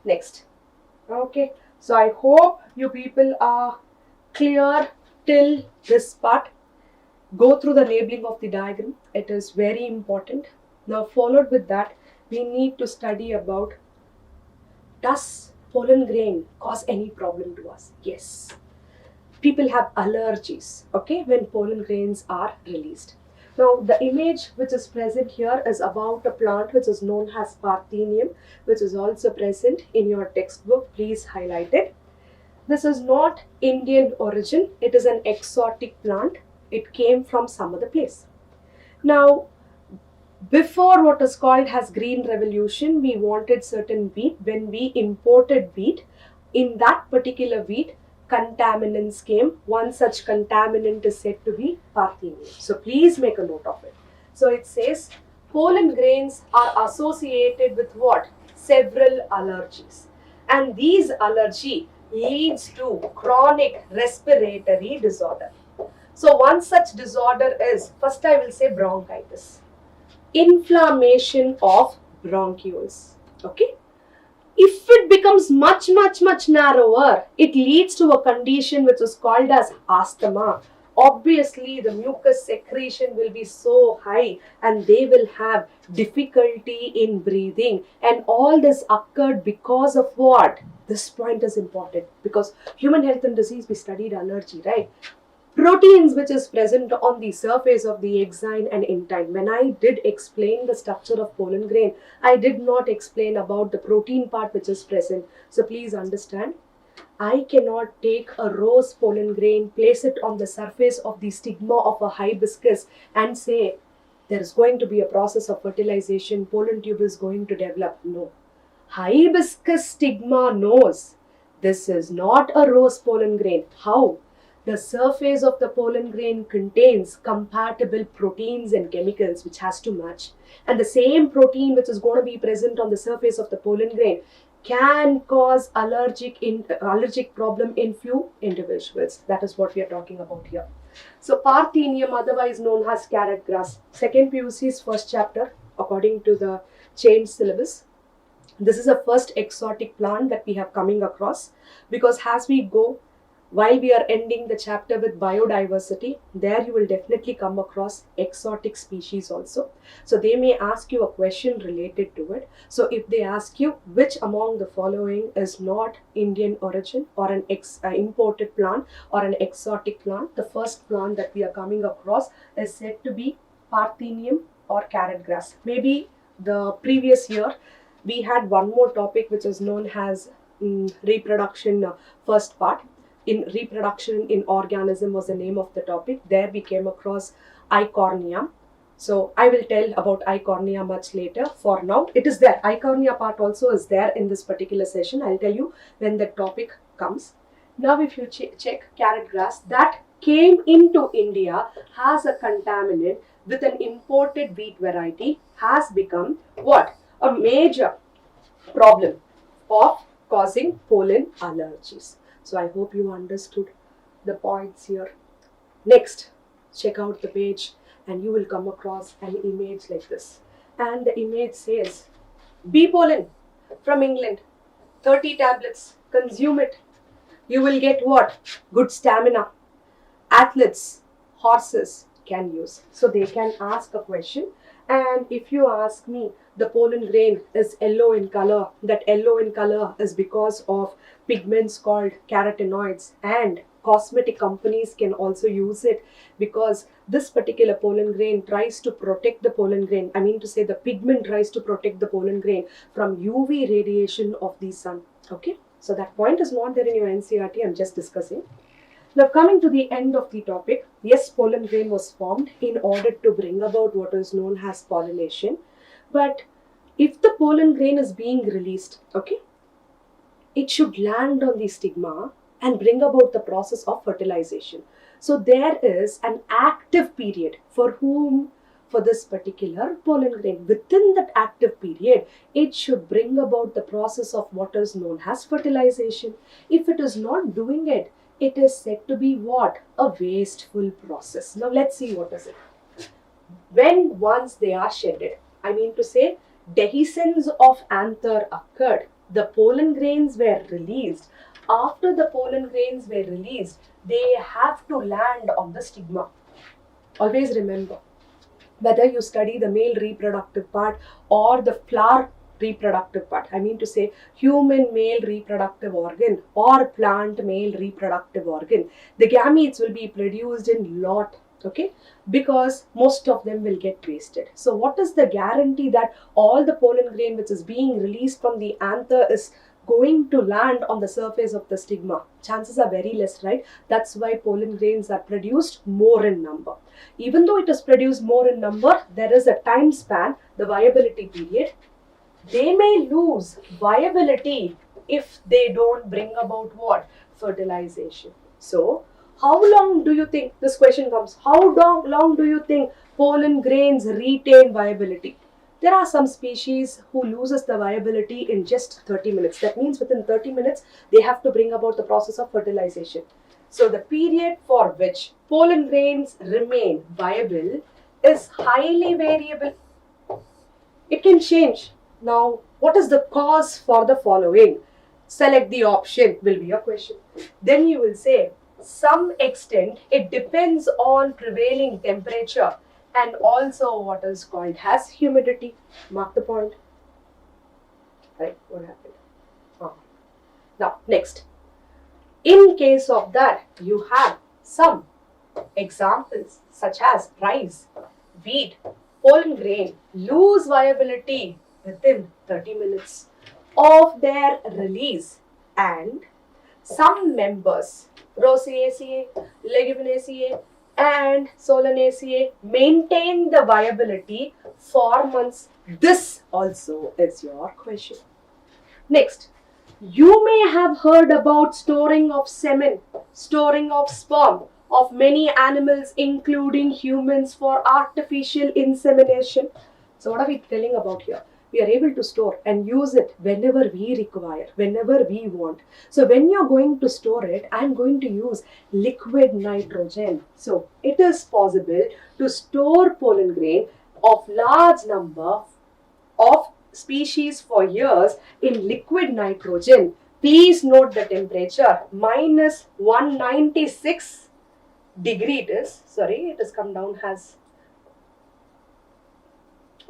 next. Okay, so I hope you people are clear till this part. Go through the labeling of the diagram, it is very important. Now followed with that, we need to study about, does pollen grain cause any problem to us? Yes. People have allergies, okay, when pollen grains are released. Now the image which is present here is about a plant which is known as Parthenium, which is also present in your textbook. Please highlight it. This is not Indian origin, it is an exotic plant. It came from some other place. Now, before what is called as Green Revolution, we wanted certain wheat. When we imported wheat, in that particular wheat, contaminants came. One such contaminant is said to be Parthenium. So please make a note of it. So it says pollen grains are associated with what? Several allergies. And these allergy leads to chronic respiratory disorder. So one such disorder is, first I will say bronchitis. Inflammation of bronchioles. Okay. If it becomes much narrower, it leads to a condition which is called as asthma. Obviously, the mucus secretion will be so high and they will have difficulty in breathing. And all this occurred because of what? This point is important because human health and disease, we studied allergy, right? Proteins which is present on the surface of the exine and intine. When I did explain the structure of pollen grain, I did not explain about the protein part which is present. So please understand, I cannot take a rose pollen grain, place it on the surface of the stigma of a hibiscus and say there is going to be a process of fertilization, pollen tube is going to develop. No. Hibiscus stigma knows this is not a rose pollen grain. How? The surface of the pollen grain contains compatible proteins and chemicals which has to match. And the same protein which is going to be present on the surface of the pollen grain can cause allergic problem in few individuals. That is what we are talking about here. So Parthenium, otherwise known as carrot grass, second PUC's first chapter according to the changed syllabus. This is the first exotic plant that we have coming across, because as we go, while we are ending the chapter with biodiversity, there you will definitely come across exotic species also. So they may ask you a question related to it. So if they ask you which among the following is not Indian origin or an imported plant or an exotic plant, the first plant that we are coming across is said to be Parthenium or carrot grass. Maybe the previous year we had one more topic which is known as reproduction first part. In reproduction in organism was the name of the topic. There we came across Eichhornia. So I will tell about Eichhornia much later. For now, it is there. Eichhornia part also is there in this particular session. I'll tell you when the topic comes. Now if you check carrot grass, that came into India as a contaminant with an imported wheat variety, has become what? A major problem of causing pollen allergies. So I hope you understood the points here. Next, check out the page and you will come across an image like this. And the image says, bee pollen from England, 30 tablets, consume it. You will get what? Good stamina. Athletes, horses can use. So they can ask a question And if you ask me, the pollen grain is yellow in color. That yellow in color is because of pigments called carotenoids, and cosmetic companies can also use it because this particular pollen grain tries to protect the pollen grain. I mean to say the pigment tries to protect the pollen grain from UV radiation of the sun. Okay, so that point is not there in your NCERT. I'm just discussing. Now, coming to the end of the topic, yes, pollen grain was formed in order to bring about what is known as pollination. But if the pollen grain is being released, okay, it should land on the stigma and bring about the process of fertilization. So there is an active period for this particular pollen grain. Within that active period, it should bring about the process of what is known as fertilization. If it is not doing it, it is said to be what? A wasteful process. Now let's see what is it. When once they are shedded, I mean to say dehiscence of anther occurred, the pollen grains were released. After the pollen grains were released, they have to land on the stigma. Always remember, whether you study the male reproductive part or the flower reproductive part, I mean to say human male reproductive organ or plant male reproductive organ, the gametes will be produced in lot, okay, because most of them will get wasted. So what is the guarantee that all the pollen grain which is being released from the anther is going to land on the surface of the stigma? Chances are very less, right? That's why pollen grains are produced more in number. Even though it is produced more in number, there is a time span, the viability period. They may lose viability if they don't bring about what? Fertilization. So, how long do you think, this question comes, how long do you think pollen grains retain viability? There are some species who loses the viability in just 30 minutes. That means within 30 minutes, they have to bring about the process of fertilization. So the period for which pollen grains remain viable is highly variable. It can change. Now, what is the cause for the following? Select the option will be your question. Then you will say, some extent it depends on prevailing temperature and also what is called as humidity. Mark the point. Right, what happened? Now, next. In case of that, you have some examples such as rice, wheat, pollen grain lose viability within 30 minutes of their release, and some members, Rosaceae, Leguminosae and Solanaceae, maintain the viability for months. This also is your question. Next, you may have heard about storing of semen, storing of sperm of many animals including humans for artificial insemination. So what are we telling about here? We are able to store and use it whenever we require, whenever we want. So when you're going to store it, I'm going to use liquid nitrogen. So it is possible to store pollen grain of large number of species for years in liquid nitrogen. Please note the temperature, minus 196 degree it is. Sorry, it has come down as,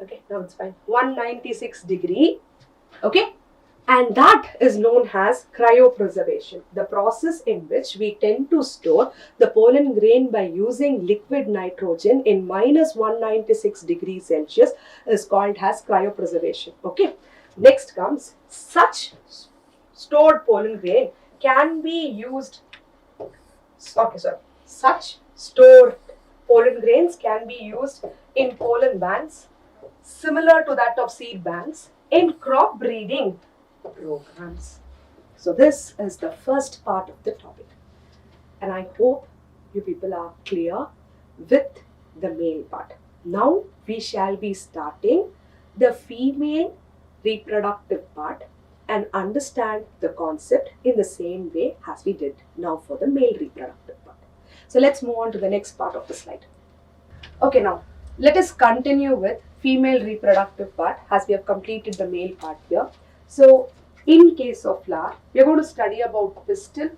okay, now it's fine, 196 degree, okay, and that is known as cryopreservation, the process in which we tend to store the pollen grain by using liquid nitrogen in minus 196 degrees Celsius is called as cryopreservation, okay. Next comes, such stored pollen grain can be used, such stored pollen grains can be used in pollen banks similar to that of seed banks in crop breeding programs. So this is the first part of the topic, and I hope you people are clear with the male part. Now we shall be starting the female reproductive part and understand the concept in the same way as we did now for the male reproductive part. So let's move on to the next part of the slide. Okay, now let us continue with female reproductive part as we have completed the male part here. So in case of flower, we are going to study about pistil,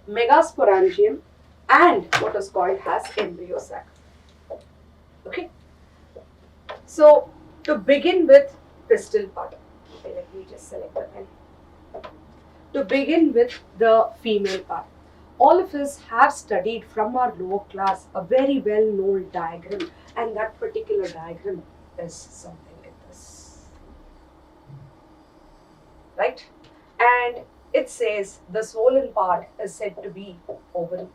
megasporangium and what is called as embryo sac. Okay. So to begin with pistil part, okay, let me just select the pen. To begin with the female part, all of us have studied from our lower class a very well known diagram, and that particular diagram is something like this, right? And it says the swollen part is said to be ovary.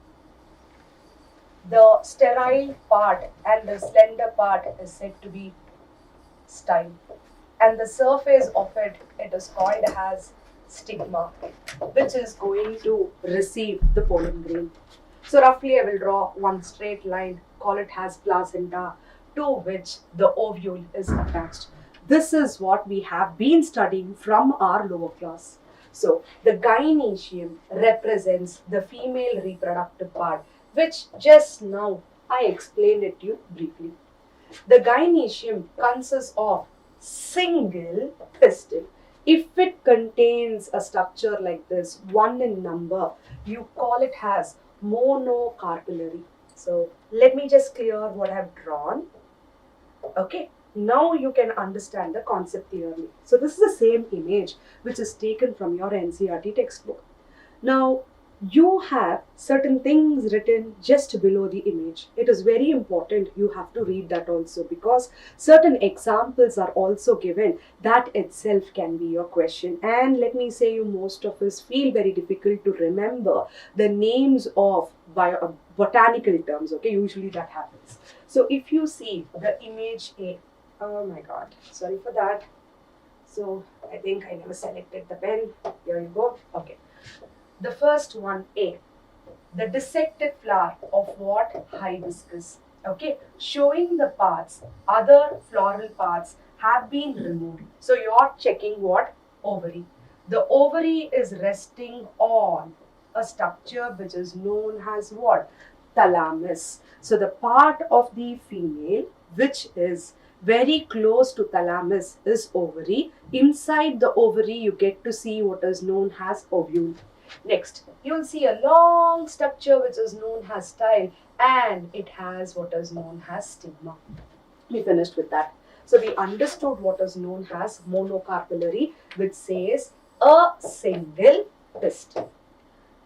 The sterile part and the slender part is said to be style, and the surface of it is called as stigma, which is going to receive the pollen grain. So roughly I will draw one straight line, call it as placenta, to which the ovule is attached. This is what we have been studying from our lower class. So the gynoecium represents the female reproductive part, which just now I explained it to you briefly. The gynoecium consists of single pistil. If it contains a structure like this, one in number, you call it as monocarpellary. So let me just clear what I have drawn. Okay, now you can understand the concept clearly. So this is the same image which is taken from your NCERT textbook. Now you have certain things written just below the image. It is very important you have to read that also, because certain examples are also given. That itself can be your question. And let me say you, most of us feel very difficult to remember the names of botanical terms. Okay, usually that happens. So if you see the image A, oh my god, sorry for that. So I think I never selected the pen. Here you go. Okay. The first one, A, the dissected flower of what? Hibiscus. Okay, showing the parts, other floral parts have been removed. So you're checking what? Ovary. The ovary is resting on a structure which is known as what? Thalamus. So the part of the female which is very close to thalamus is ovary. Inside the ovary you get to see what is known as ovule. Next, you will see a long structure which is known as style, and it has what is known as stigma. We finished with that. So we understood what is known as monocarpellary, which says a single pistil.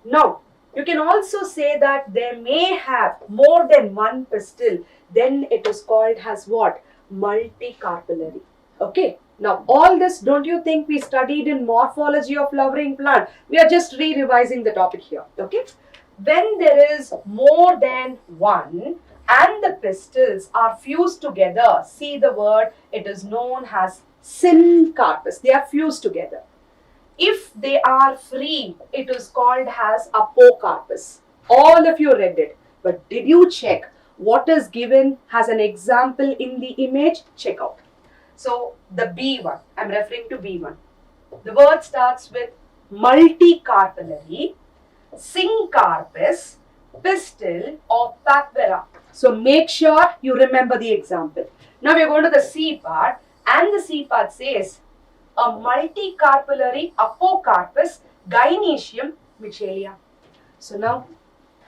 Now, you can also say that there may have more than one pistil, then it is called as what? Multicarpellary. Okay. Now, all this, don't you think we studied in morphology of flowering plant? We are just re-revising the topic here. Okay. When there is more than one and the pistils are fused together, see the word, it is known as syncarpus. They are fused together. If they are free, it is called as apocarpus. All of you read it. But did you check what is given as an example in the image? Check out. So the B1, I'm referring to B1. The word starts with multicarpellary, syncarpus, pistil of papera. So make sure you remember the example. Now we are going to the C part, and the C part says a multicarpellary apocarpus gynoecium michelia. So now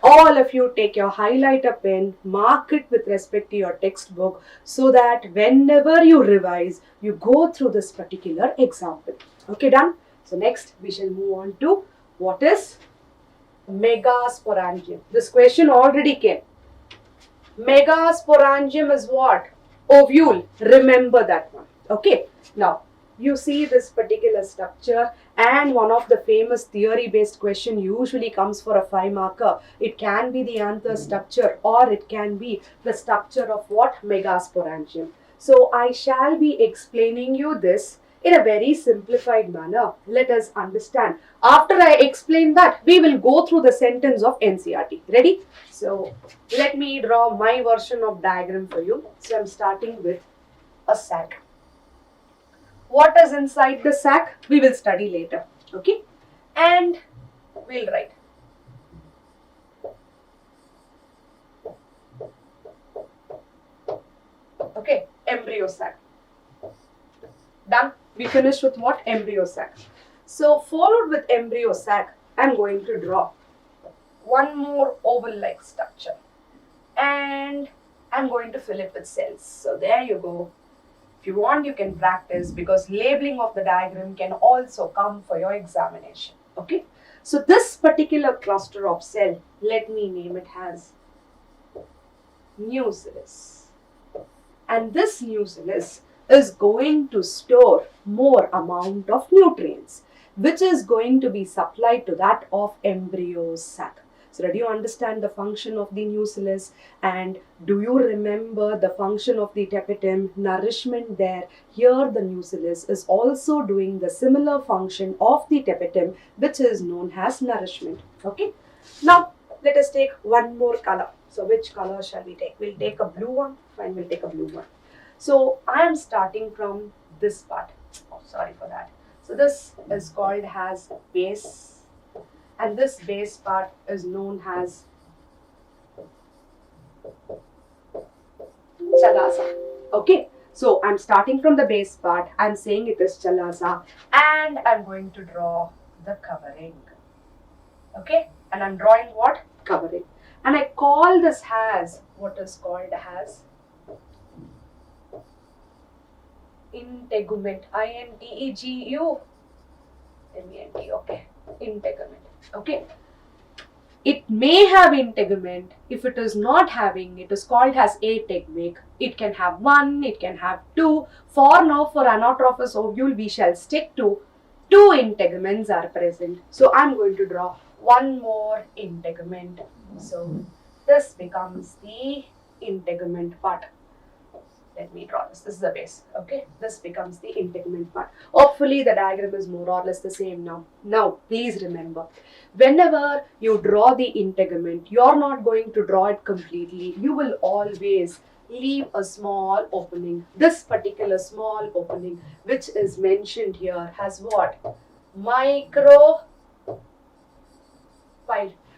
all of you take your highlighter pen, mark it with respect to your textbook, so that whenever you revise, you go through this particular example. Okay, done? So next we shall move on to what is megasporangium. This question already came. Megasporangium is what? Ovule. Remember that one. Okay. Now, you see this particular structure, and one of the famous theory based question usually comes for a 5 marker. It can be the anther structure, or it can be the structure of what? Megasporangium. So I shall be explaining you this in a very simplified manner. Let us understand. After I explain that, we will go through the sentence of NCERT. Ready? So let me draw my version of diagram for you. So I'm starting with a sac. What is inside the sac? We will study later. Okay? And we'll write. Okay, embryo sac. Done. We finished with what? Embryo sac. So followed with embryo sac, I'm going to draw one more oval-like structure. And I'm going to fill it with cells. So there you go. If you want, you can practice, because labeling of the diagram can also come for your examination. Okay. So this particular cluster of cell, let me name it as nucleus. And this nucleus is going to store more amount of nutrients, which is going to be supplied to that of embryo sac. So did you understand the function of the nucleus, and do you remember the function of the tapetum, nourishment there? Here the nucleus is also doing the similar function of the tapetum, which is known as nourishment. Okay. Now let us take one more color. So which color shall we take? We'll take a blue one. Fine, we'll take a blue one. So I am starting from this part. Oh, sorry for that. So this is called as base, and this base part is known as chalaza. Okay. So I'm starting from the base part. I'm saying it is chalaza, and I'm going to draw the covering. Okay. And I'm drawing what? Covering. And I call this as what is called as integument. I-N-T-E-G-U-M-E-N-T. Okay. Integument. Okay. It may have integument. If it is not having, it is called as ategumic. It can have one, it can have two. For now, for anatrophous ovule, we shall stick to two integuments are present. So I'm going to draw one more integument. So this becomes the integument part. Let me draw this. This is the base. Okay. This becomes the integument part. Hopefully the diagram is more or less the same now. Now, please remember, whenever you draw the integument, you're not going to draw it completely. You will always leave a small opening. This particular small opening, which is mentioned here, has what? Micropyle.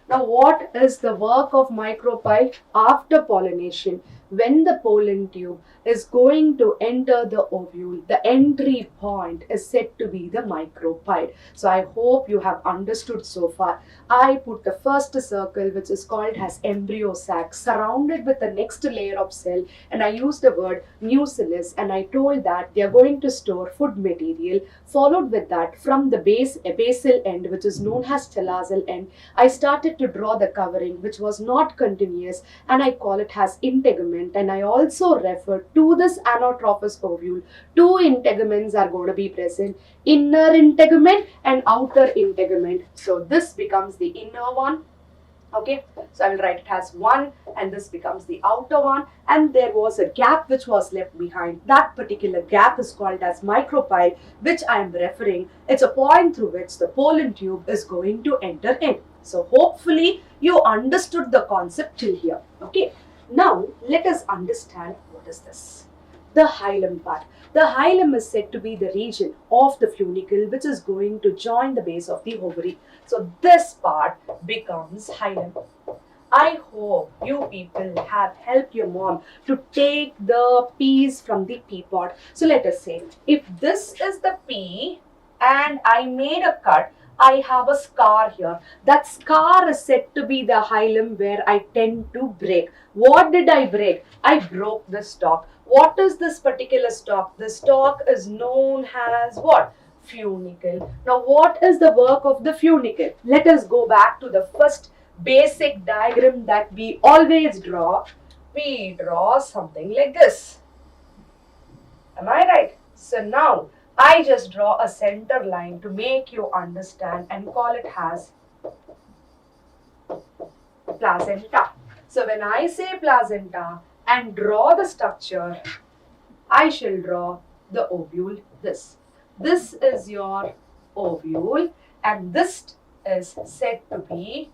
Now, what is the work of micropyle? After pollination, when the pollen tube is going to enter the ovule, the entry point is said to be the micropyle. So I hope you have understood so far. I put the first circle, which is called as embryo sac, surrounded with the next layer of cell, and I used the word nucleus, and I told that they are going to store food material. Followed with that, from the base, a basal end, which is known as chalazal end, I started to draw the covering, which was not continuous, and I call it as integument. And I also refer to this anatrophous ovule. Two integuments are going to be present, inner integument and outer integument. So this becomes the inner one. Okay, so I will write it as one, and this becomes the outer one, and there was a gap which was left behind. That particular gap is called as micropyle, which I am referring. It's a point through which the pollen tube is going to enter in. So hopefully you understood the concept till here. Okay. Now, let us understand what is this. The hilum part. The hilum is said to be the region of the funicle which is going to join the base of the ovary. So, this part becomes hilum. I hope you people have helped your mom to take the peas from the pea pod. So, let us say, if this is the pea and I made a cut, I have a scar here. That scar is said to be the hilum where I tend to break. What did I break? I broke the stalk. What is this particular stalk? The stalk is known as what? Funicle. Now, what is the work of the funicle? Let us go back to the first basic diagram that we always draw. We draw something like this. Am I right? So now, I just draw a center line to make you understand and call it as placenta. So when I say placenta and draw the structure, I shall draw the ovule this. This is your ovule, and this is said to be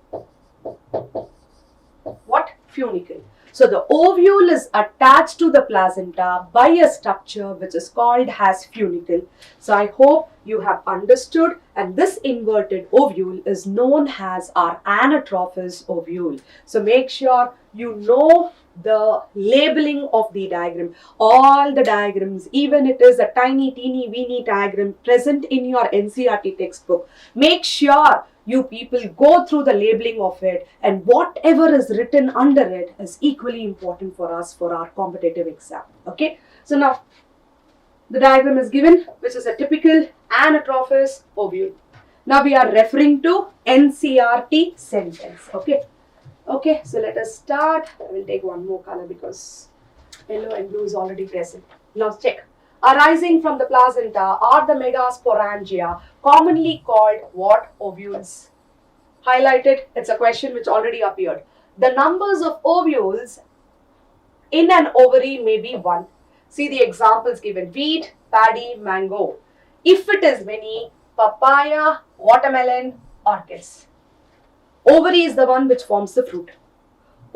what? Funicle. So the ovule is attached to the placenta by a structure which is called as funicle. So I hope you have understood, and this inverted ovule is known as our anatrophous ovule. So make sure you know the labeling of the diagram. All the diagrams, even it is a tiny teeny weeny diagram present in your NCERT textbook, make sure you people go through the labeling of it, and whatever is written under it is equally important for us for our competitive exam. Okay, so now The diagram is given, which is a typical anatrophous ovule. Now we are referring to NCERT sentence. Okay. Okay, so let us start. I will take one more color because yellow and blue is already present. Now check. Arising from the placenta are the megasporangia, commonly called what ovules? Highlighted, it's a question which already appeared. The numbers of ovules in an ovary may be 1. See the examples given: wheat, paddy, mango. If it is many, papaya, watermelon, orchids. Ovary is the one which forms the fruit.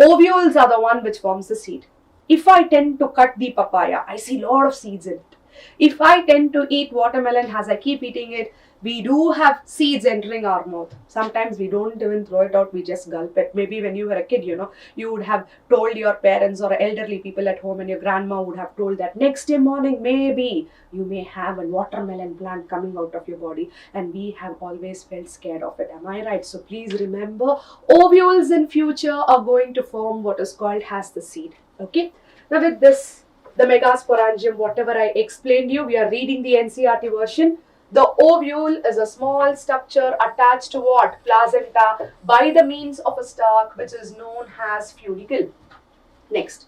Ovules are the one which forms the seed. If I tend to cut the papaya, I see a lot of seeds in it. If I tend to eat watermelon, as I keep eating it, we do have seeds entering our mouth. Sometimes we don't even throw it out, we just gulp it. Maybe when you were a kid, you would have told your parents or elderly people at home, and your grandma would have told that next day morning, maybe you may have a watermelon plant coming out of your body, and we have always felt scared of it. Am I right? So please remember, ovules in future are going to form what is called as the seed. Okay. Now with this, the megasporangium, whatever I explained you, we are reading the NCERT version. The ovule is a small structure attached to what? Placenta by the means of a stalk which is known as funicle. Next,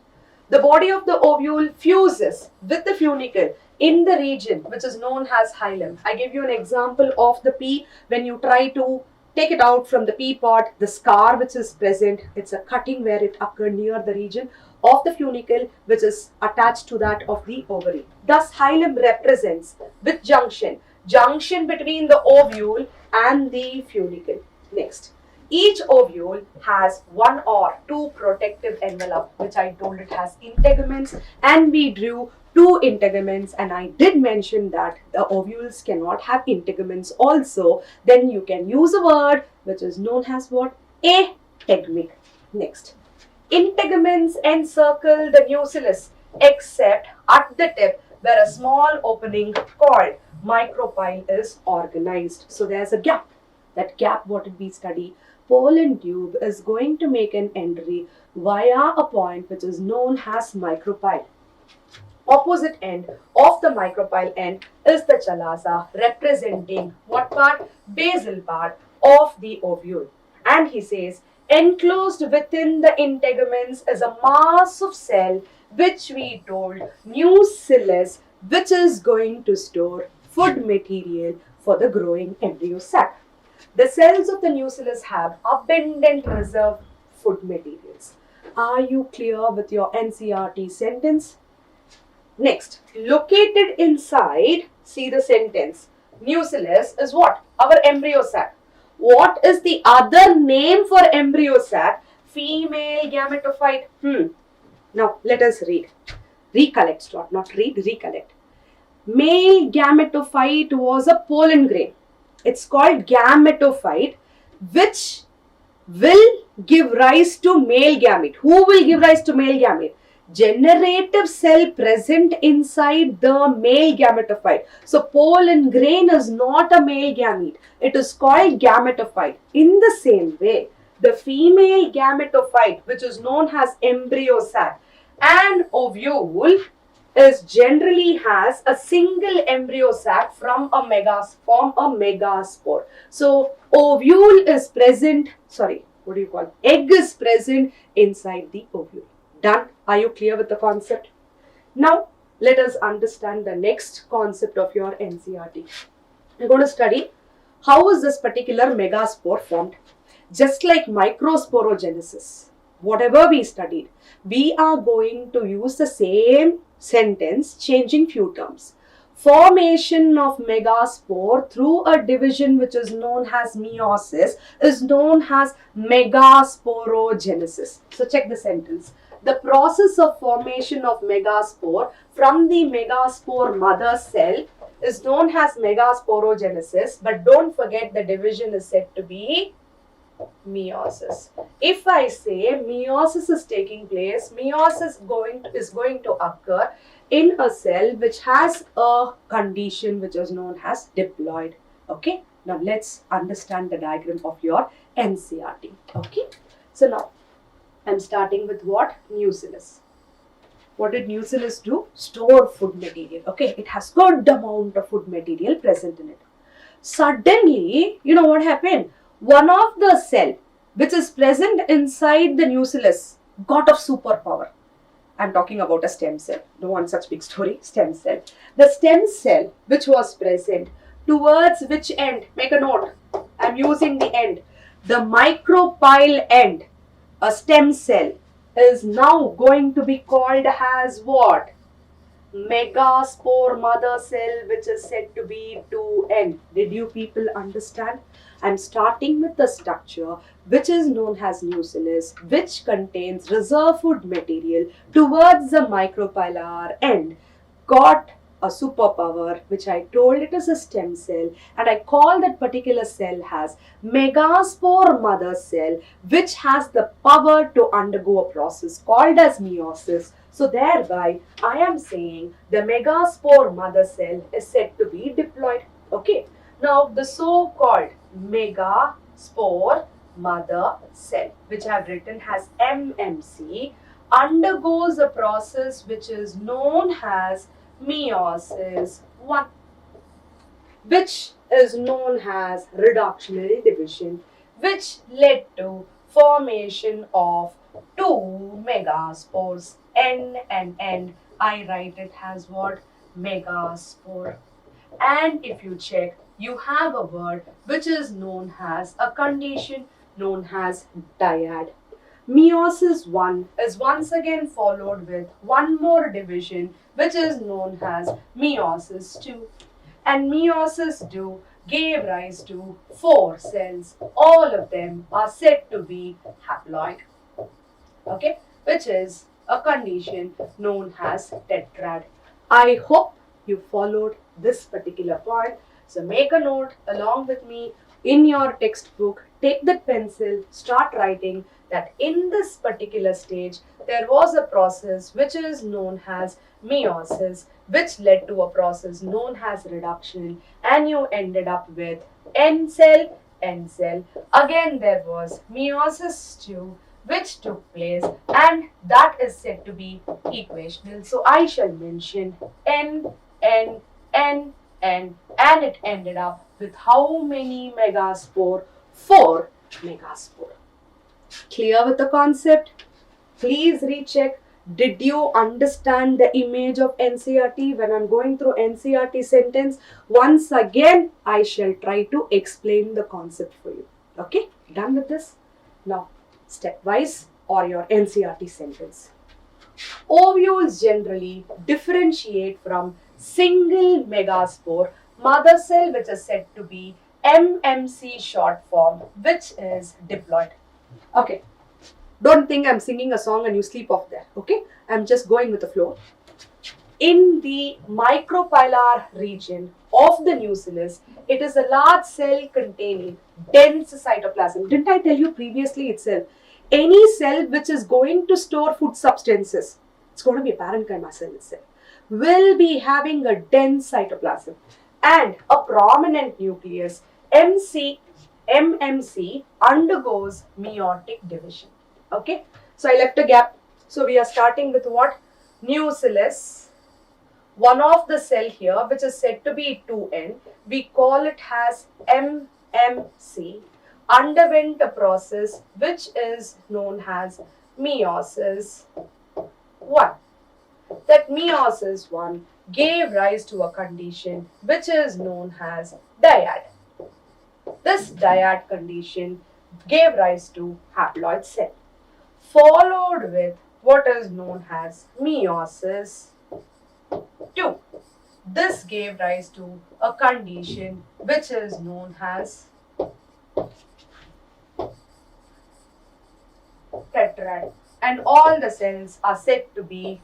the body of the ovule fuses with the funicle in the region which is known as hilum. I give you an example of the pea. When you try to take it out from the pea pod, the scar which is present, it's a cutting where it occurred near the region of the funicle which is attached to that of the ovary. Thus, hilum represents with junction between the ovule and the funicle. Next, each ovule has 1 or 2 protective envelope, which I told it has integuments, and we drew 2 integuments, and I did mention that the ovules cannot have integuments also. Then you can use a word which is known as what? Ategmic. Next, integuments encircle the nucellus except at the tip where a small opening called micropyle is organized. So there's a gap. That gap, what did we study? Pollen tube is going to make an entry via a point which is known as micropyle. Opposite end of the micropyle end is the chalaza, representing what part? Basal part of the ovule. And he says, enclosed within the integuments is a mass of cell which we told nucellus, which is going to store food material for the growing embryo sac. The cells of the nucellus have abundant reserve food materials. Are you clear with your NCERT sentence? Next, located inside, see the sentence. Nucellus is what? Our embryo sac. What is the other name for embryo sac? Female gametophyte. Now let us read. Recollect, Stuart, not read, recollect. Male gametophyte was a pollen grain. It's called gametophyte, which will give rise to male gamete. Who will give rise to male gamete? Generative cell present inside the male gametophyte. So pollen grain is not a male gamete. It is called gametophyte. In the same way, the female gametophyte, which is known as embryo sac, and ovule is generally has a single embryo sac from a megaspore. So ovule is present, egg is present inside the ovule. Done? Are you clear with the concept? Now let us understand the next concept of your NCERT. We're going to study how is this particular megaspore formed. Just like microsporogenesis, whatever we studied, we are going to use the same sentence, changing few terms. Formation of megaspore through a division which is known as meiosis is known as megasporogenesis. So check the sentence. The process of formation of megaspore from the megaspore mother cell is known as megasporogenesis, but don't forget the division is said to be meiosis. If I say meiosis is taking place, meiosis is going to occur in a cell which has a condition which is known as diploid. Okay, now let's understand the diagram of your NCERT. Okay, so now I'm starting with what? Nucellus. What did nucellus do? Store food material. Okay, it has good amount of food material present in it. Suddenly, you know what happened? One of the cell which is present inside the nucellus got of superpower. I'm talking about a stem cell. No one such big story. Stem cell. The stem cell which was present, towards which end? Make a note. I'm using the end. The micropyle end, a stem cell, is now going to be called as what? Megaspore mother cell, which is said to be 2N. Did you people understand? I'm starting with the structure which is known as nucellus, which contains reserve food material towards the micropylar end, got a superpower, which I told it is a stem cell, and I call that particular cell as megaspore mother cell, which has the power to undergo a process called as meiosis. So thereby I am saying the megaspore mother cell is said to be diploid. Okay. Now the so-called megaspore mother cell, which I have written as MMC, undergoes a process which is known as meiosis 1, which is known as reductionary division, which led to formation of 2 megaspores, N and N. I write it as what? Megaspore. And if you check, you have a word which is known as a condition known as dyad. Meiosis 1 is once again followed with one more division which is known as meiosis 2. And meiosis 2 gave rise to 4 cells. All of them are said to be haploid. Okay, which is a condition known as tetrad. I hope you followed this particular point. So make a note along with me in your textbook. Take that pencil, start writing that in this particular stage there was a process which is known as meiosis, which led to a process known as reduction, and you ended up with N cell, N cell. Again there was meiosis 2 which took place, and that is said to be equational. So I shall mention N, N, N, N, and it ended up with how many megaspore? 4 megaspore. Clear with the concept? Please recheck. Did you understand the image of NCERT? When I'm going through NCERT sentence, once again I shall try to explain the concept for you. Okay? Done with this? Now, stepwise or your NCERT sentence. Ovules generally differentiate from single megaspore mother cell, which is said to be MMC short form, which is diploid. Okay, don't think I'm singing a song and you sleep off there. Okay, I'm just going with the flow. In the micropylar region of the nucellus, it is a large cell containing dense cytoplasm. Didn't I tell you previously itself? Any cell which is going to store food substances, it's going to be a parenchyma cell itself, will be having a dense cytoplasm and a prominent nucleus. MMC undergoes meiotic division. Okay, so I left a gap. So we are starting with what? Nucellus. One of the cell here, which is said to be 2N, we call it as MMC, underwent a process which is known as meiosis 1. That meiosis 1 gave rise to a condition which is known as dyad. This dyad condition gave rise to haploid cell, followed with what is known as meiosis 2. This gave rise to a condition which is known as tetrad, and all the cells are said to be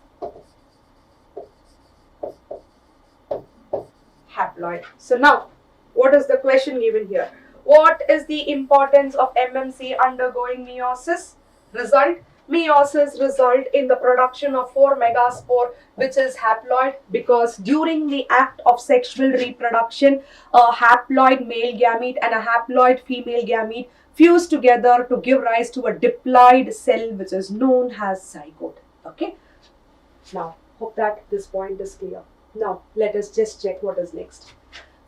haploid. So now, what is the question given here? What is the importance of MMC undergoing meiosis? Result: meiosis result in the production of 4 megaspore, which is haploid, because during the act of sexual reproduction, a haploid male gamete and a haploid female gamete fuse together to give rise to a diploid cell which is known as zygote. Okay. Now, hope that this point is clear. Now, let us just check what is next.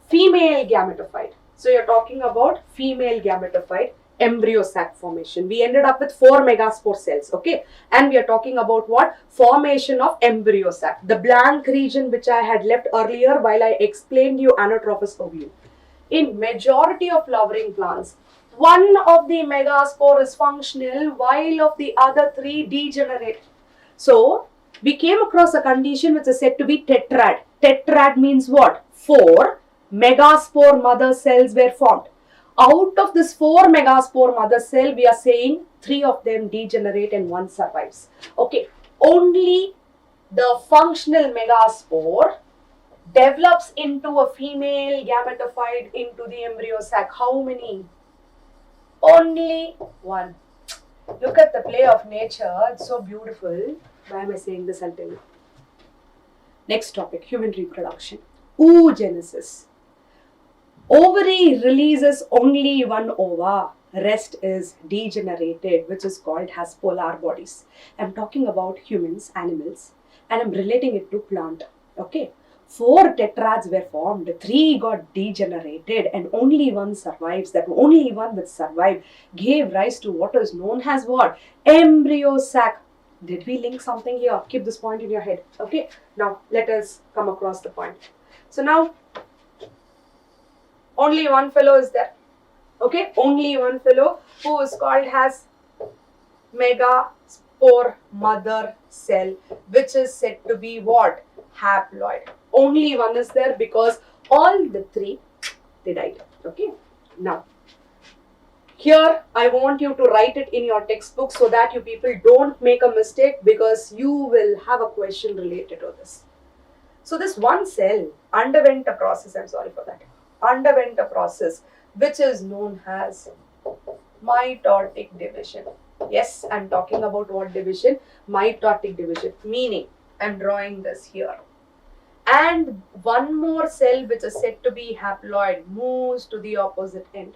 Female gametophyte. So, you're talking about female gametophyte embryo sac formation. We ended up with 4 megaspore cells, okay? And we are talking about what? Formation of embryo sac. The blank region which I had left earlier while I explained you anatrophous ovule. In majority of flowering plants, one of the megaspore is functional while of the other 3 degenerate. So, we came across a condition which is said to be tetrad. Tetrad means what? 4 megaspore mother cells were formed. Out of this 4 megaspore mother cell, we are saying 3 of them degenerate and 1 survives. Okay, only the functional megaspore develops into a female gametophyte into the embryo sac. How many? Only 1. Look at the play of nature. It's so beautiful. Why am I saying this? I'll tell you. Next topic, human reproduction. Oogenesis. Ovary releases only 1 ova. Rest is degenerated, which is called as polar bodies. I'm talking about humans, animals, and I'm relating it to plant. Okay. 4 tetrads were formed, 3 got degenerated, and only 1 survives. That only one which survived gave rise to what is known as what? Embryo sac. Did we link something here? Keep this point in your head. Okay. Now, let us come across the point. So now, only 1 fellow is there. Okay. Only 1 fellow who is called as megaspore mother cell, which is said to be what? Haploid. Only 1 is there because all the 3, they died. Okay. Now, here I want you to write it in your textbook so that you people don't make a mistake, because you will have a question related to this. So this 1 cell underwent a process, underwent a process which is known as mitotic division. Yes, I'm talking about what division? Mitotic division. Meaning, I'm drawing this here. And 1 more cell which is said to be haploid moves to the opposite end.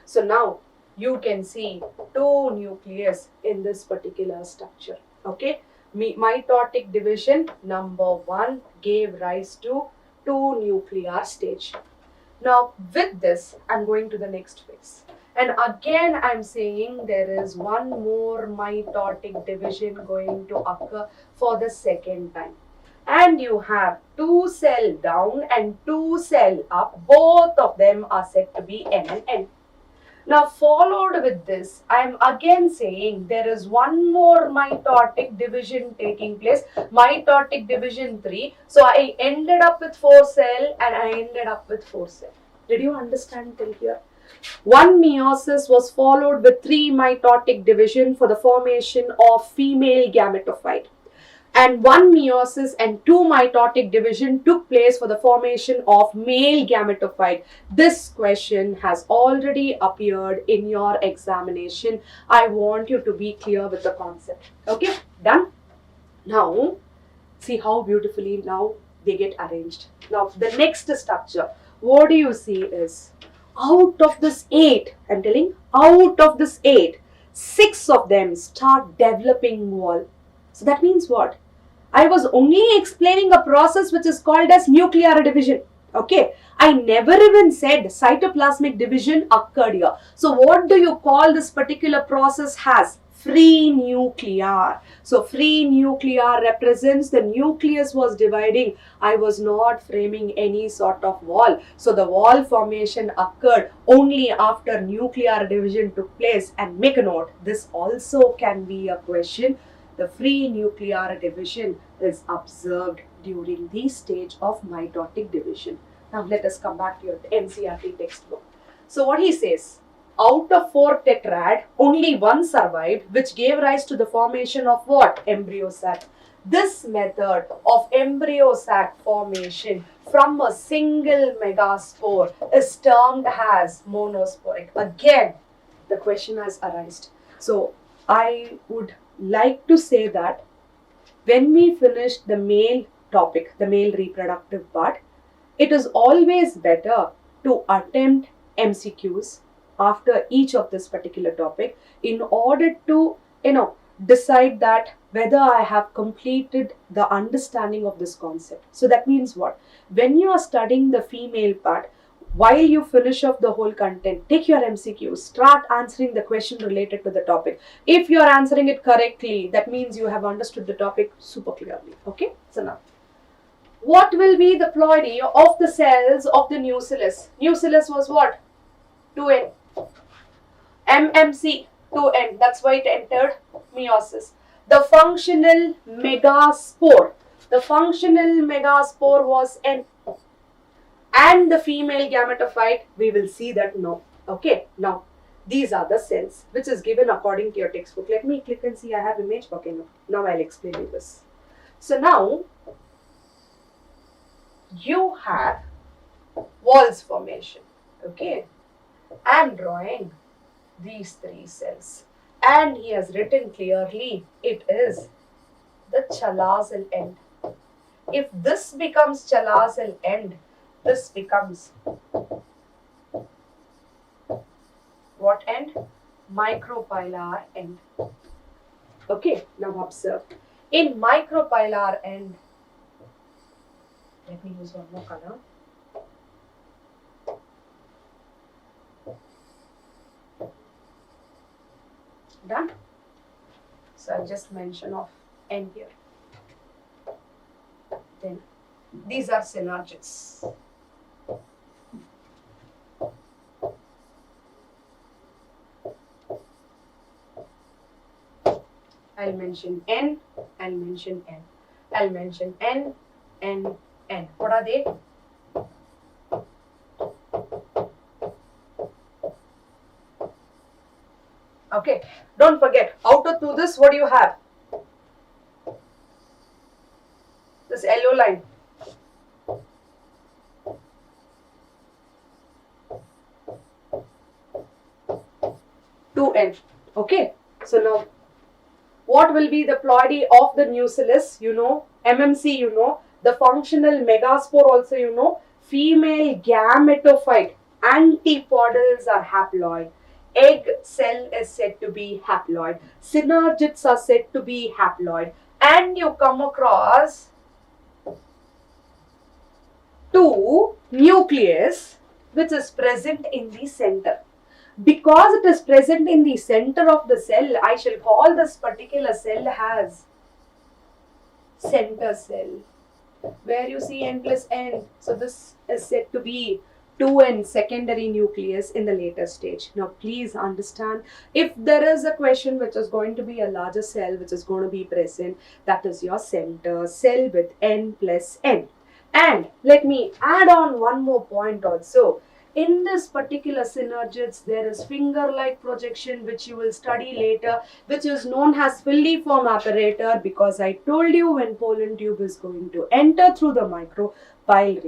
So now you can see 2 nucleus in this particular structure. Okay. Mitotic division number 1 gave rise to 2 nuclear stage. Now with this, I'm going to the next phase. And again, I'm saying there is 1 more mitotic division going to occur for the second time. And you have 2 cell down and 2 cell up. Both of them are said to be N and N. Now followed with this, I am again saying there is 1 more mitotic division taking place. Mitotic division 3. So I ended up with 4 cell and I ended up with 4 cell. Did you understand till here? 1 meiosis was followed with 3 mitotic division for the formation of female gametophyte. And 1 meiosis and 2 mitotic division took place for the formation of male gametophyte. This question has already appeared in your examination. I want you to be clear with the concept. Okay, done? Now, see how beautifully now they get arranged. Now, the next structure, what do you see is, out of this 8, I'm telling, out of this 8, 6 of them start developing wall. So that means what? I was only explaining a process which is called as nuclear division. Okay. I never even said cytoplasmic division occurred here. So what do you call this particular process as? Free nuclear. So free nuclear represents the nucleus was dividing. I was not framing any sort of wall. So the wall formation occurred only after nuclear division took place. And make a note, this also can be a question. The free nuclear division is observed during the stage of mitotic division. Now let us come back to your NCERT textbook. So what he says, out of 4 tetrad, only 1 survived, which gave rise to the formation of what? Embryo sac. This method of embryo sac formation from a single megaspore is termed as monosporic. Again, the question has arisen. So I would like to say that when we finish the male topic, the male reproductive part, it is always better to attempt MCQs after each of this particular topic in order to, decide that whether I have completed the understanding of this concept. So that means what? When you are studying the female part, while you finish off the whole content, take your MCQs, start answering the question related to the topic. If you are answering it correctly, that means you have understood the topic super clearly. Okay, so now, what will be the ploidy of the cells of the nucellus? Nucellus was what? 2N. MMC, 2N. That's why it entered meiosis. The functional megaspore. The functional megaspore was N. And the female gametophyte, we will see that no. Okay, now these are the cells which is given according to your textbook. Let me click and see. I have image. Okay, no. Now I'll explain you this. So now you have walls formation. Okay, I'm drawing these three cells, and he has written clearly it is the chalazal end. If this becomes chalazal end, this becomes what end? Micropylar end. Okay, now observe. In micropylar end, let me use one more color. Done? So I'll just mention of N here. Then these are synergids. I'll mention N, I'll mention N. I'll mention N, N, N. What are they? Okay, don't forget, outer to this, what do you have? This yellow line. Two N. Okay, so now what will be the ploidy of the nucellus? You know, MMC, you know, the functional megaspore also, you know, female gametophyte, antipodals are haploid. Egg cell is said to be haploid. Synergids are said to be haploid. And you come across two nucleus which is present in the center. Because it is present in the center of the cell, I shall call this particular cell as center cell. Where you see N plus N. So this is said to be 2N secondary nucleus in the later stage. Now please understand, if there is a question which is going to be a larger cell which is going to be present, that is your center cell with N plus N. And let me add on one more point also. In this particular synergids, there is finger-like projection which you will study later, which is known as filiform apparatus, because I told you when pollen tube is going to enter through the micropylar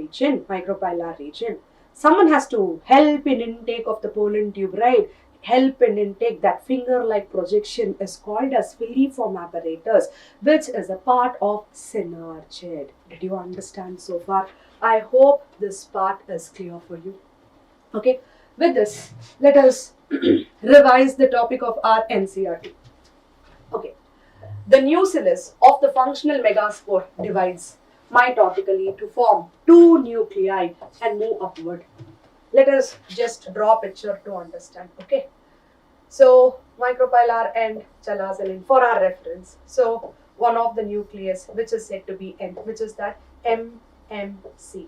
region, someone has to help in intake of the pollen tube, right? Help in intake. That finger-like projection is called as filiform apparatus, which is a part of synergid. Did you understand so far? I hope this part is clear for you. Okay, with this, let us revise the topic of our NCERT. Okay, the nucellus of the functional megaspore divides mitotically to form two nuclei and move upward. Let us just draw a picture to understand. Okay, so micropylar and chalazal end for our reference. So one of the nucleus which is said to be N, which is that MMC.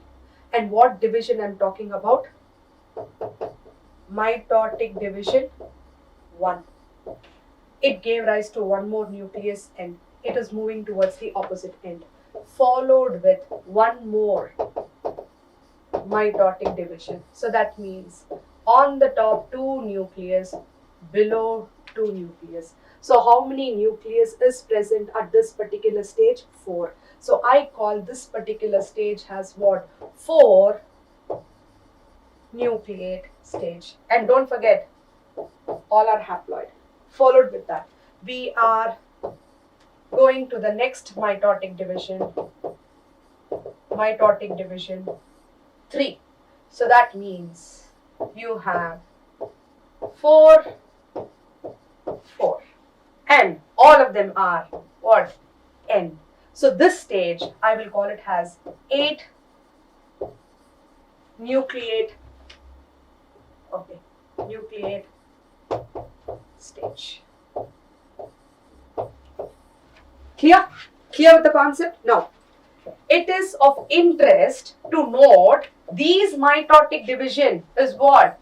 And what division I'm talking about? Mitotic division 1. It gave rise to one more nucleus and it is moving towards the opposite end, followed with one more mitotic division. So that means on the top 2 nucleus, below 2 nucleus. So how many nucleus is present at this particular stage? 4. So I call this particular stage as what? 4 nucleate stage. And don't forget, all are haploid. Followed with that, we are going to the next mitotic division 3. So that means you have 4, 4. And All of them are what? N. So this stage, I will call it as 8 nucleate, okay, nucleate stage. Clear? Clear with the concept? Now, it is of interest to note these mitotic division is what?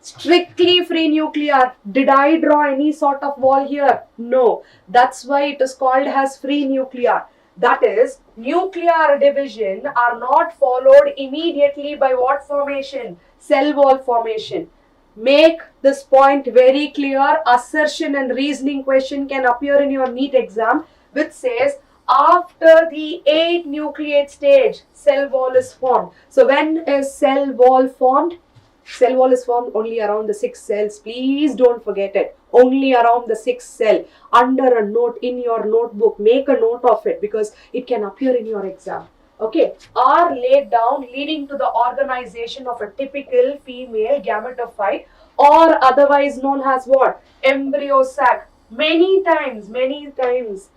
Strictly free nuclear. Did I draw any sort of wall here? No. That's why it is called as free nuclear. That is, nuclear division are not followed immediately by what formation? Cell wall formation. Make this point very clear. Assertion and reasoning question can appear in your NEET exam, which says after the 8 nucleate stage, cell wall is formed. So when is cell wall formed? Cell wall is formed only around the 6 cells. Please don't forget it. Only around the 6th cell. Under a note in your notebook. Make a note of it because it can appear in your exam. Okay. Are laid down leading to the organization of a typical female gametophyte, or otherwise known as what? Embryo sac. Many times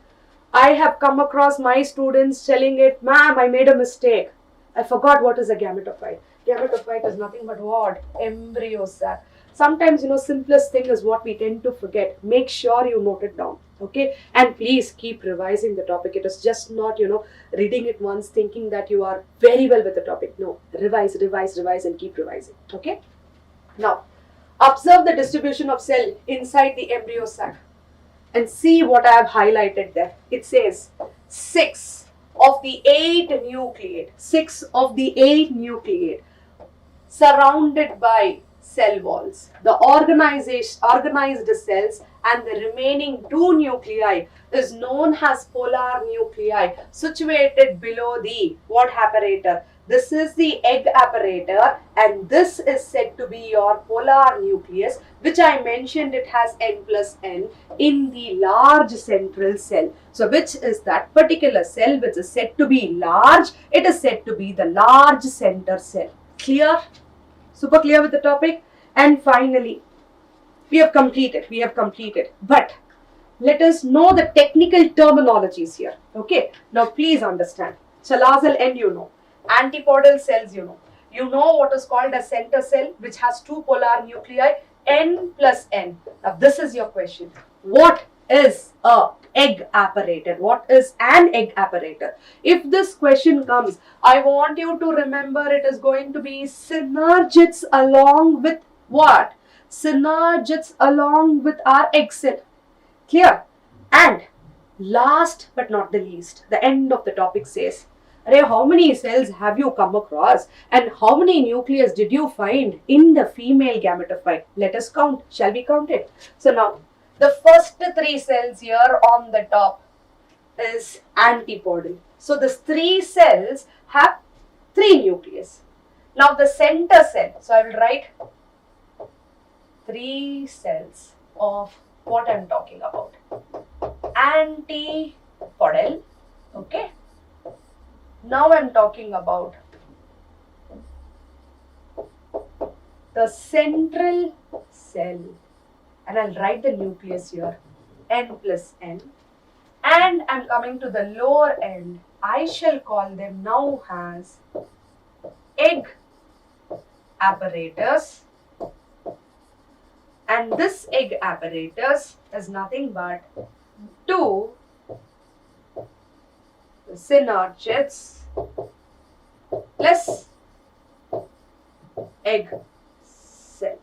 I have come across my students telling it, ma'am, I made a mistake. I forgot what is a gametophyte. Gametophyte is nothing but what? Embryo sac. Sometimes, simplest thing is what we tend to forget. Make sure you note it down. Okay. And please keep revising the topic. It is just not, reading it once thinking that you are very well with the topic. No. Revise and keep revising. Okay. Now, observe the distribution of cell inside the embryo sac and see what I have highlighted there. It says 6 of the 8 nucleate surrounded by cell walls. The organized cells and the remaining 2 nuclei is known as polar nuclei, situated below the what apparator? This is the egg apparator, and this is said to be your polar nucleus, which I mentioned it has N plus N in the large central cell. So which is that particular cell which is said to be large? It is said to be the large center cell. Clear? Super clear with the topic? And finally, we have completed. But let us know the technical terminologies here. Okay. Now please understand. Chalazal end you know. Antipodal cells you know. You know what is called a center cell which has 2 polar nuclei, N plus N. Now this is your question. What is a egg apparator? What is an egg apparator? If this question comes, I want you to remember it is going to be synergids along with what? Synergids along with our egg cell. Clear? And last but not the least, the end of the topic says, how many cells have you come across and how many nucleus did you find in the female gametophyte? Let us count. Shall we count it? So now, the first 3 cells here on the top is antipodal. So these 3 cells have 3 nucleus. Now the center cell, so I will write 3 cells of what I am talking about. Antipodal, okay. Now I am talking about the central cell, and I'll write the nucleus here, N plus N, and I'm coming to the lower end. I shall call them now as egg apparatus, and this egg apparatus is nothing but 2 synergids plus egg cell.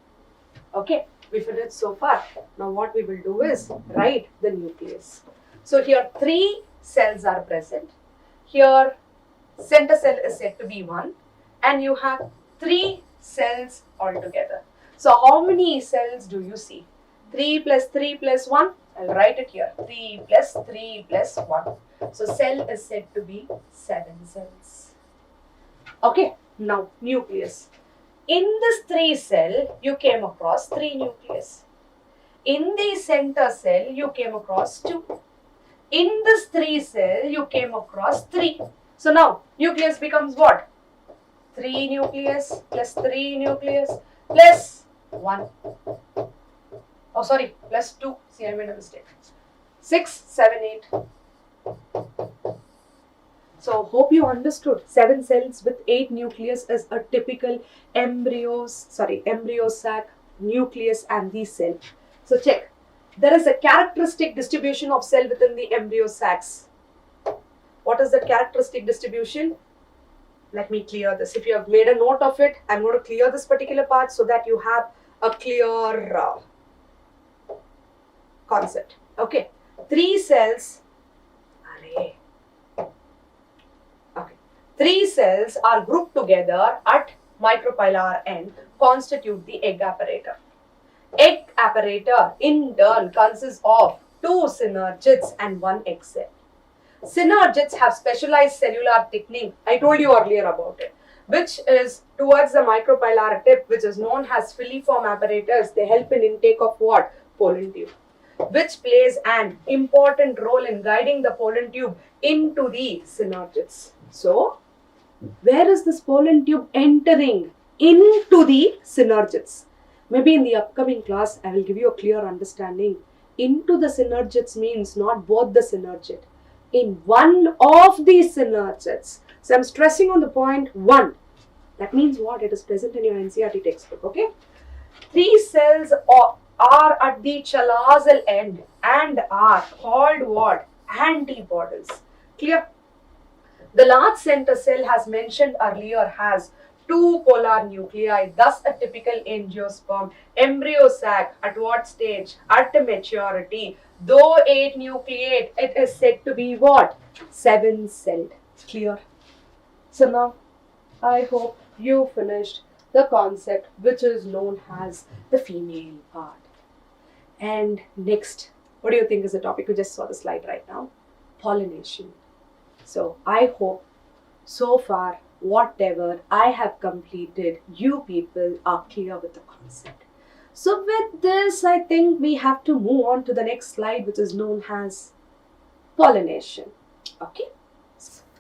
Okay, we finished so far. Now what we will do is write the nucleus. So here 3 cells are present. Here center cell is said to be 1, and you have 3 cells altogether. So how many cells do you see? 3 plus 3 plus 1. I'll write it here. 3 plus 3 plus 1. So cell is said to be 7 cells. Okay, now nucleus. In this 3 cell, you came across 3 nucleus. In the center cell, you came across 2. In this 3 cell, you came across 3. So now, nucleus becomes what? 3 nucleus plus 3 nucleus plus 1. Oh, sorry, plus 2. See, I made a mistake. 6, 7, 8. So hope you understood 7 cells with 8 nucleus is a typical embryo sac, nucleus and the cell. So check. There is a characteristic distribution of cell within the embryo sacs. What is the characteristic distribution? Let me clear this. If you have made a note of it, I'm going to clear this particular part so that you have a clear concept. Okay. 3 cells. Okay. 3 cells are grouped together at micropylar end constitute the egg apparatus. Egg apparatus in turn consists of 2 synergids and 1 egg cell. Synergids have specialized cellular technique, I told you earlier about it, which is towards the micropylar tip, which is known as filiform apparatus. They help in intake of what? Pollen tube, which plays an important role in guiding the pollen tube into the synergids. So, where is this pollen tube entering? Into the synergids. Maybe in the upcoming class, I will give you a clear understanding. Into the synergids means not both the synergid. In one of these synergids. So I'm stressing on the point 1. That means what? It is present in your NCERT textbook. Okay. 3 cells are at the chalazal end and are called what? Antibodies. Clear? The large center cell, as mentioned earlier, has 2 polar nuclei, thus a typical angiosperm. Embryo sac at what stage? At maturity. Though 8 nucleate, it is said to be what? 7 celled. Clear? So now, I hope you finished the concept which is known as the female part. And next, what do you think is the topic? We just saw the slide right now. Pollination. So I hope so far whatever I have completed, you people are clear with the concept. So with this, I think we have to move on to the next slide, which is known as pollination. Okay.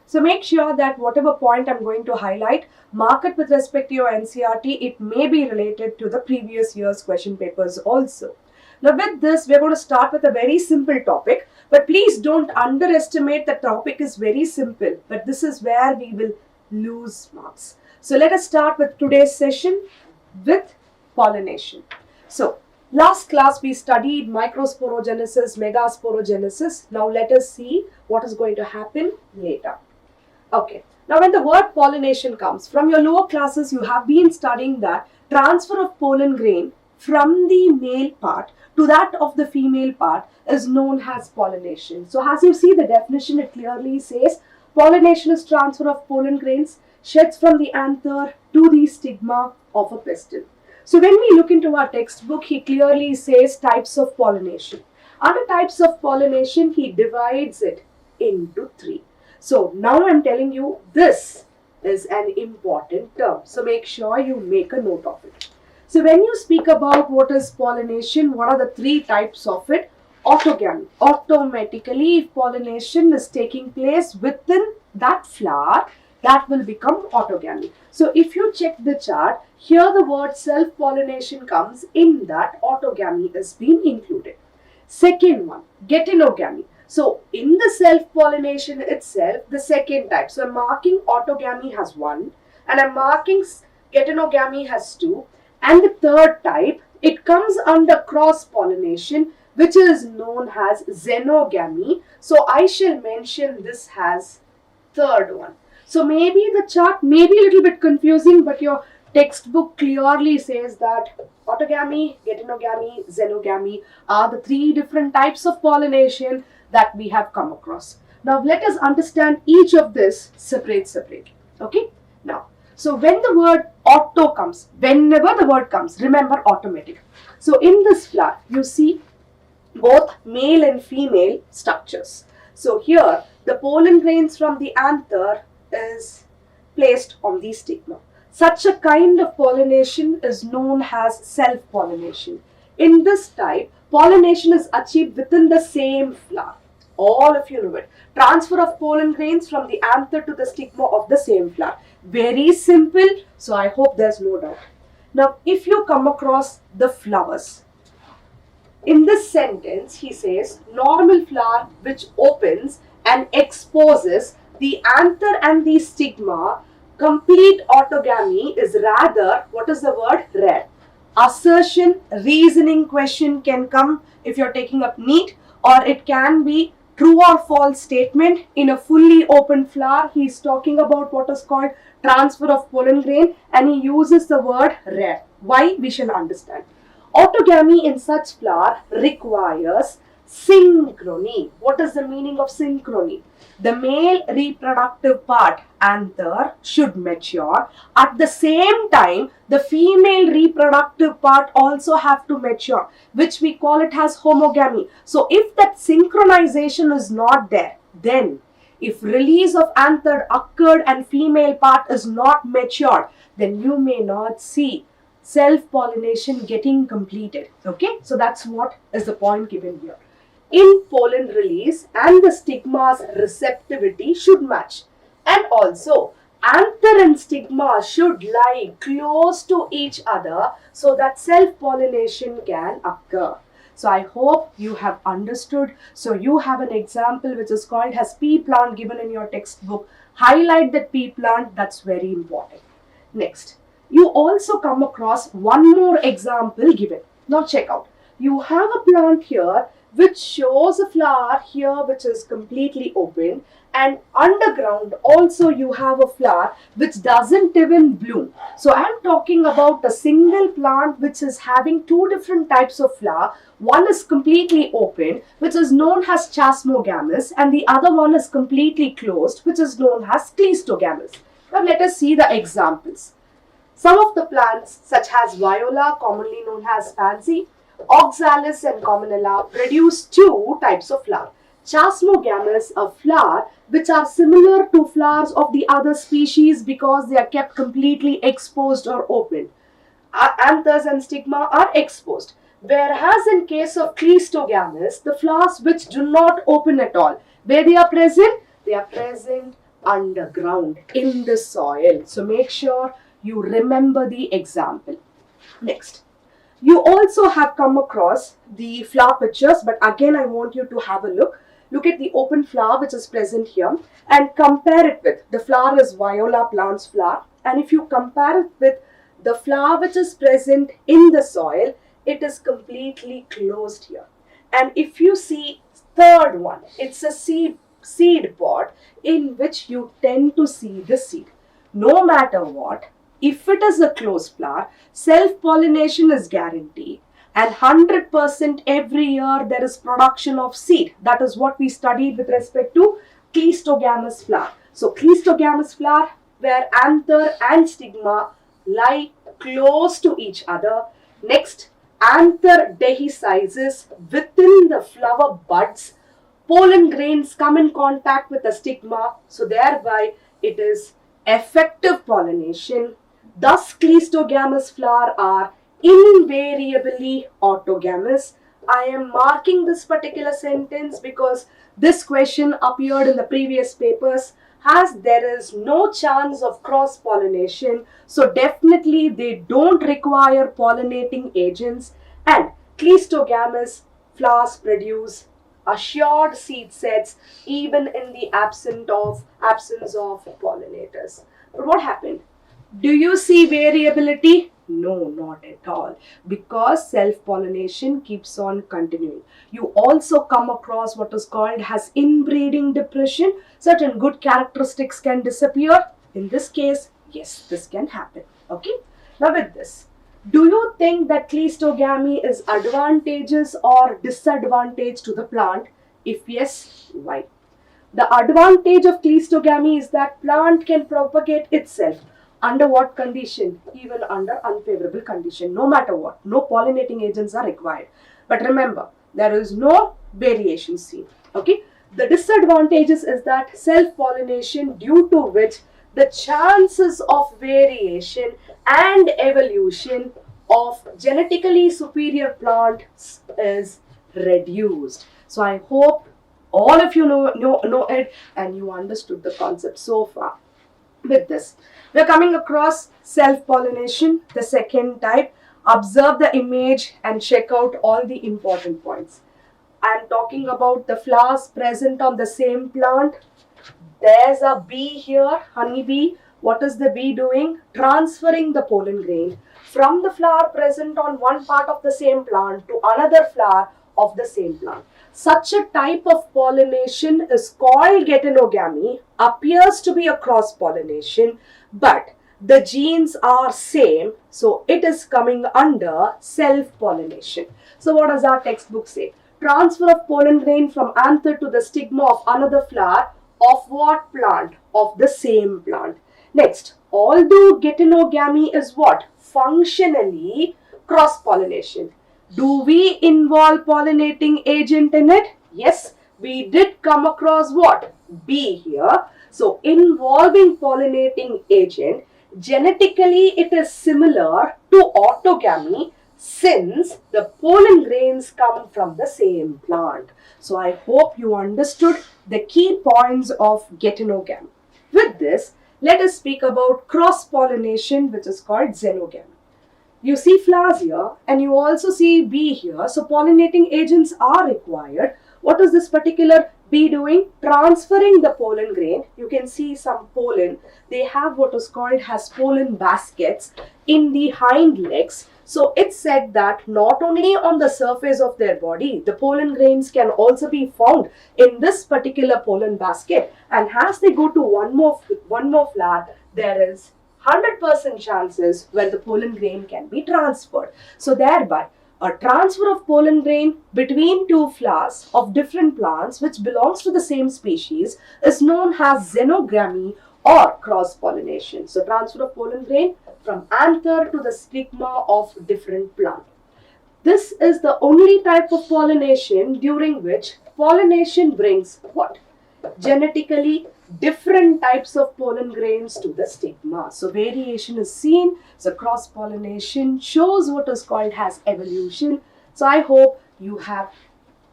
So make sure that whatever point I'm going to highlight, mark it with respect to your NCERT. It may be related to the previous year's question papers also. Now with this, we're going to start with a very simple topic. But please don't underestimate the topic is very simple. But this is where we will lose marks. So let us start with today's session with pollination. So last class we studied microsporogenesis, megasporogenesis. Now let us see what is going to happen later. Okay. Now when the word pollination comes, from your lower classes you have been studying that transfer of pollen grain from the male part to that of the female part is known as pollination. So as you see the definition, it clearly says pollination is transfer of pollen grains sheds from the anther to the stigma of a pistil. So when we look into our textbook, he clearly says types of pollination. Under types of pollination, he divides it into 3. So now I'm telling you this is an important term. So make sure you make a note of it. So when you speak about what is pollination, what are the 3 types of it? Autogamy. Automatically, if pollination is taking place within that flower, that will become autogamy. So if you check the chart, here the word self-pollination comes, in that autogamy is being included. Second one, getinogamy. So in the self-pollination itself, the second type. So I'm marking autogamy has 1 and I'm marking getinogamy has 2. And the third type, it comes under cross-pollination, which is known as xenogamy. So I shall mention this as third one. So maybe the chart may be a little bit confusing, but your textbook clearly says that autogamy, getinogamy, xenogamy are the 3 different types of pollination that we have come across. Now let us understand each of this separately. Okay? Now, so when the word auto comes, whenever the word comes, remember automatic. So in this flower, you see both male and female structures. So here, the pollen grains from the anther is placed on the stigma. Such a kind of pollination is known as self-pollination. In this type, pollination is achieved within the same flower. All of you know it. Transfer of pollen grains from the anther to the stigma of the same flower. Very simple. So I hope there's no doubt. Now, if you come across the flowers, In this sentence, he says normal flower which opens and exposes the anther and the stigma, complete autogamy is rather, what is the word? Rare. Assertion, reasoning question can come if you're taking up NEET, or it can be true or false statement. In a fully open flower, he is talking about what is called transfer of pollen grain, and he uses the word rare. Why? We shall understand. Autogamy in such flower requires synchrony. What is the meaning of synchrony? The male reproductive part, anther, should mature. At the same time, the female reproductive part also have to mature, which we call it as homogamy. So if that synchronization is not there, then if release of anther occurred and female part is not matured, then you may not see self-pollination getting completed. Okay, so that's what is the point given here. In pollen release and the stigma's receptivity should match, and also anther and stigma should lie close to each other so that self-pollination can occur. So I hope you have understood. So you have an example which is called as pea plant given in your textbook. Highlight that pea plant, that's very important. Next, you also come across one more example given. Now check out. You have a plant here which shows a flower here which is completely open, and underground also you have a flower which doesn't even bloom. So I am talking about a single plant which is having two different types of flower. One is completely open, which is known as chasmogamous, and the other one is completely closed, which is known as cleistogamous. Now let us see the examples. Some of the plants such as viola, commonly known as pansy, oxalis and commonella produce two types of flower. Chasmogamous, a flower which are similar to flowers of the other species because they are kept completely exposed or open. Anthers and stigma are exposed. Whereas in case of cleistogamous, the flowers which do not open at all, where they are present? They are present underground in the soil. So make sure you remember the example. Next, you also have come across the flower pictures, but again I want you to have a look. Look at the open flower which is present here and compare it with, the flower is viola plant's flower, and if you compare it with the flower which is present in the soil, it is completely closed here. And if you see third one, it's a seed pod in which you tend to see the seed. No matter what, if it is a closed flower, self-pollination is guaranteed, and 100% every year there is production of seed. That is what we studied with respect to cleistogamous flower. So cleistogamous flower where anther and stigma lie close to each other. Next, anther dehiscizes within the flower buds. Pollen grains come in contact with the stigma, so thereby it is effective pollination. Thus, cleistogamous flowers are invariably autogamous. I am marking this particular sentence because this question appeared in the previous papers, as there is no chance of cross-pollination. So definitely they don't require pollinating agents, and cleistogamous flowers produce assured seed sets even in the absence of pollinators. But what happened? Do you see variability? No, not at all, because self-pollination keeps on continuing. You also come across what is called as inbreeding depression. Certain good characteristics can disappear. In this case, yes, this can happen. Okay. Now with this, do you think that cleistogamy is advantageous or disadvantage to the plant? If yes, why? The advantage of cleistogamy is that plant can propagate itself. Under what condition? Even under unfavorable condition. No matter what, no pollinating agents are required. But remember, there is no variation seen. Okay. The disadvantages is that self-pollination, due to which the chances of variation and evolution of genetically superior plants is reduced. So I hope all of you know it and you understood the concept so far. With this, we are coming across self-pollination, the second type. Observe the image and check out all the important points. I am talking about the flowers present on the same plant. There's a bee here, honeybee. What is the bee doing? Transferring the pollen grain from the flower present on one part of the same plant to another flower of the same plant. Such a type of pollination is called getinogamy, appears to be a cross pollination, but the genes are same, so it is coming under self-pollination. So what does our textbook say? Transfer of pollen grain from anther to the stigma of another flower of what plant? Of the same plant. Next, although getinogamy is what? Functionally cross-pollination. Do we involve pollinating agent in it? Yes, we did come across what? Bee here. So, involving pollinating agent, genetically it is similar to autogamy since the pollen grains come from the same plant. So, I hope you understood the key points of getinogamy. With this, let us speak about cross-pollination, which is called xenogamy. You see flowers here and you also see bee here. So pollinating agents are required. What is this particular bee doing? Transferring the pollen grain. You can see some pollen. They have what is called as pollen baskets in the hind legs. So it's said that not only on the surface of their body, the pollen grains can also be found in this particular pollen basket. And as they go to one more flower, there is 100% chances where the pollen grain can be transferred. So thereby, a transfer of pollen grain between two flowers of different plants which belongs to the same species is known as xenogamy or cross-pollination. So transfer of pollen grain from anther to the stigma of different plant. This is the only type of pollination during which pollination brings what? Genetically different types of pollen grains to the stigma. So variation is seen. So cross-pollination shows what is called as evolution. So I hope you have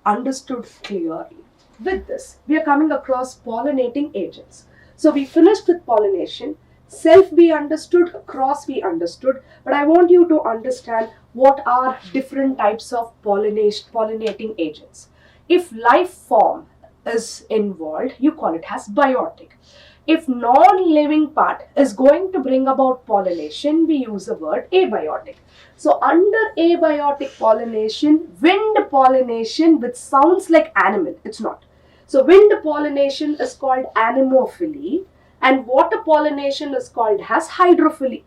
understood clearly. With this, we are coming across pollinating agents. So we finished with pollination. Self we understood, cross we understood, but I want you to understand what are different types of pollinating agents. If life form is involved, you call it as biotic. If non-living part is going to bring about pollination, we use the word abiotic. So under abiotic pollination, wind pollination, which sounds like animal, it's not. So wind pollination is called anemophily and water pollination is called as hydrophily.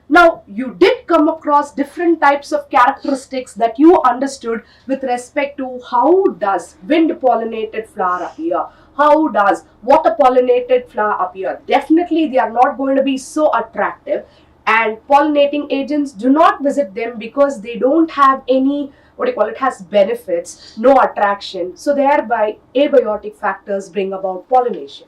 Now, you did come across different types of characteristics that you understood with respect to how does wind-pollinated flower appear, how does water-pollinated flower appear. Definitely, they are not going to be so attractive and pollinating agents do not visit them because they don't have any, has benefits, no attraction. So, thereby, abiotic factors bring about pollination.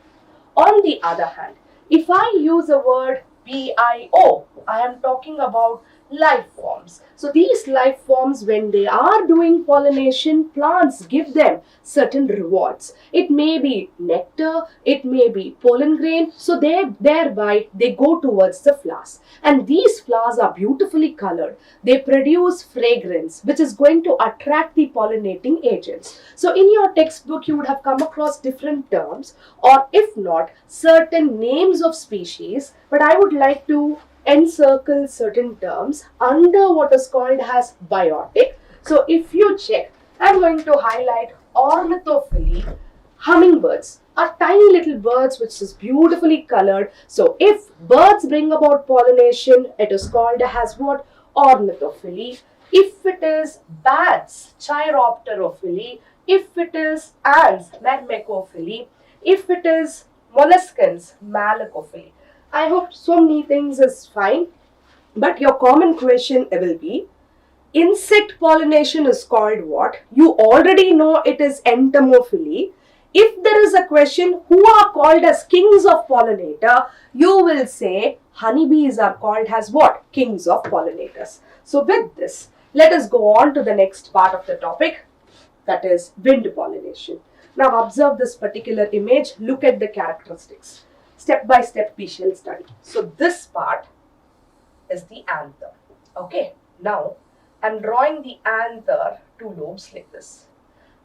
On the other hand, if I use the word BIO, I am talking about life forms. So these life forms, when they are doing pollination, plants give them certain rewards. It may be nectar, it may be pollen grain. So thereby they go towards the flowers. And these flowers are beautifully colored. They produce fragrance, which is going to attract the pollinating agents. So in your textbook, you would have come across different terms, or if not, certain names of species. But I would like to encircle certain terms under what is called as biotic. So if you check, I'm going to highlight ornithophily. Hummingbirds are tiny little birds which is beautifully colored. So if birds bring about pollination, it is called as what? Ornithophily. If it is bats, chiropterophily. If it is ants, myrmecophily. If it is molluscans, malacophily. I hope so many things is fine, but your common question will be, insect pollination is called what? You already know it is entomophily. If there is a question, who are called as kings of pollinator, you will say honeybees are called as what? Kings of pollinators. So with this, let us go on to the next part of the topic, that is wind pollination. Now observe this particular image, look at the characteristics. Step by step we shall study. So this part is the anther. Okay. Now, I'm drawing the anther, two lobes like this.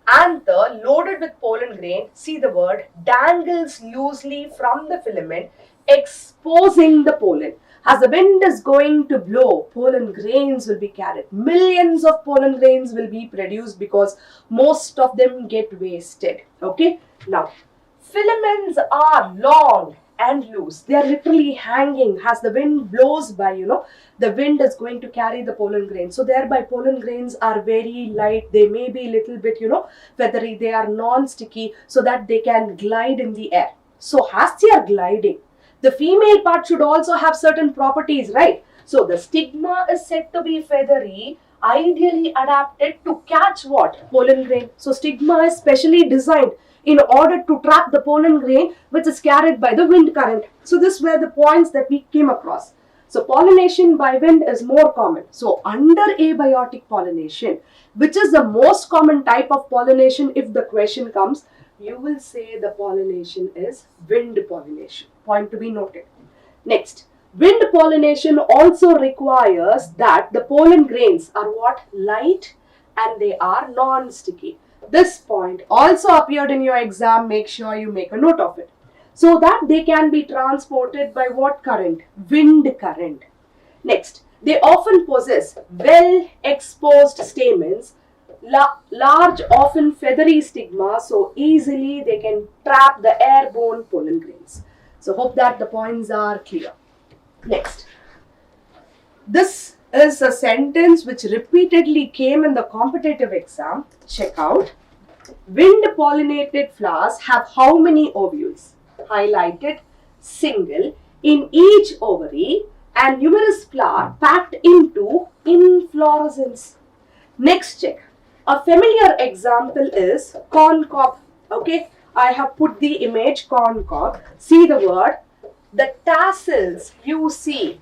Anther loaded with pollen grain, see the word, dangles loosely from the filament, exposing the pollen. As the wind is going to blow, pollen grains will be carried. Millions of pollen grains will be produced because most of them get wasted. Okay? Now, filaments are long and loose. They are literally hanging as the wind blows by, the wind is going to carry the pollen grains. So thereby pollen grains are very light. They may be a little bit, feathery. They are non-sticky so that they can glide in the air. So as they are gliding, the female part should also have certain properties, right? So the stigma is said to be feathery, ideally adapted to catch what? Pollen grain. So stigma is specially designed in order to trap the pollen grain which is carried by the wind current. So these were the points that we came across. So pollination by wind is more common. So under abiotic pollination, which is the most common type of pollination, if the question comes, you will say the pollination is wind pollination. Point to be noted. Next, wind pollination also requires that the pollen grains are what? Light and they are non-sticky. This point also appeared in your exam. Make sure you make a note of it. So that they can be transported by what current? Wind current. Next, they often possess well-exposed stamens, large, often feathery stigma, so easily they can trap the airborne pollen grains. So hope that the points are clear. Next, this is a sentence which repeatedly came in the competitive exam. Check out. Wind pollinated flowers have how many ovules? Highlighted, single, in each ovary and numerous flowers packed into inflorescence. Next, check. A familiar example is corn cob. Okay, I have put the image corn cob. See the word. The tassels you see.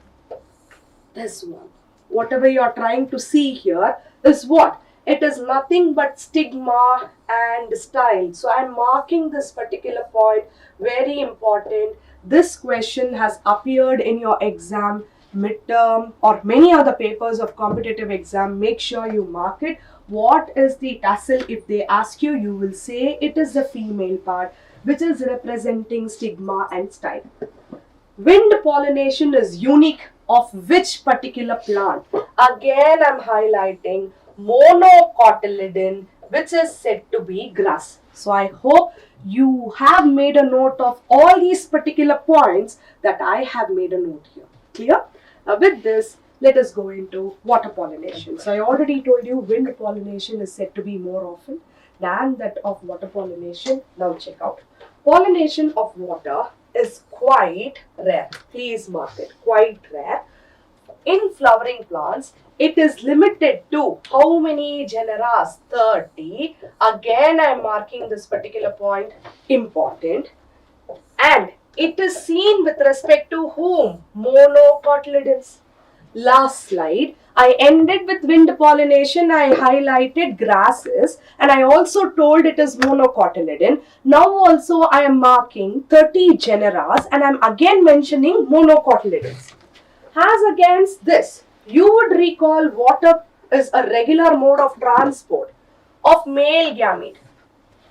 This one. Whatever you are trying to see here is what? It is nothing but stigma and style. So I am marking this particular point. Very important. This question has appeared in your exam, midterm or many other papers of competitive exam. Make sure you mark it. What is the tassel? If they ask you, you will say it is the female part which is representing stigma and style. Wind pollination is unique of which particular plant? Again, I am highlighting monocotyledon, which is said to be grass. So I hope you have made a note of all these particular points that I have made a note here. Clear? With this, let us go into water pollination. So I already told you wind pollination is said to be more often than that of water pollination. Now check out. Pollination of water is quite rare. Please mark it. Quite rare. In flowering plants, it is limited to how many genera? 30. Again, I am marking this particular point important. And it is seen with respect to whom? Monocotyledons. Last slide, I ended with wind pollination. I highlighted grasses and I also told it is monocotyledon. Now also I am marking 30 genera and I am again mentioning monocotyledons. As against this, you would recall water is a regular mode of transport of male gamete.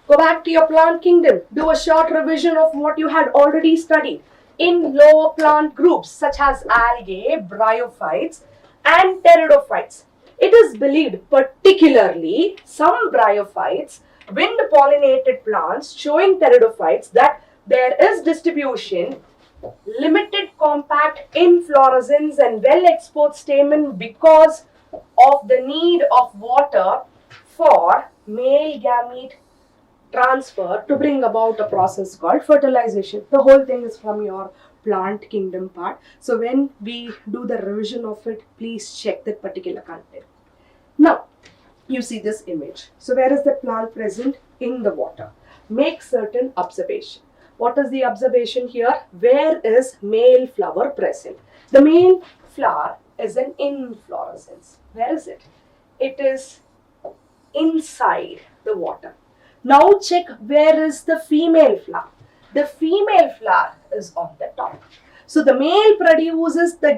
Go back to your plant kingdom. Do a short revision of what you had already studied in lower plant groups such as algae, bryophytes and pteridophytes. It is believed particularly some bryophytes, wind pollinated plants showing pteridophytes that there is distribution, limited compact inflorescence and well exposed stamen because of the need of water for male gamete transfer to bring about a process called fertilization. The whole thing is from your plant kingdom part. So when we do the revision of it, please check that particular content. Now, you see this image. So where is the plant present? In the water. Make certain observation. What is the observation here? Where is male flower present? The male flower is an inflorescence. Where is it? It is inside the water. Now check where is the female flower. The female flower is on the top. So the male produces the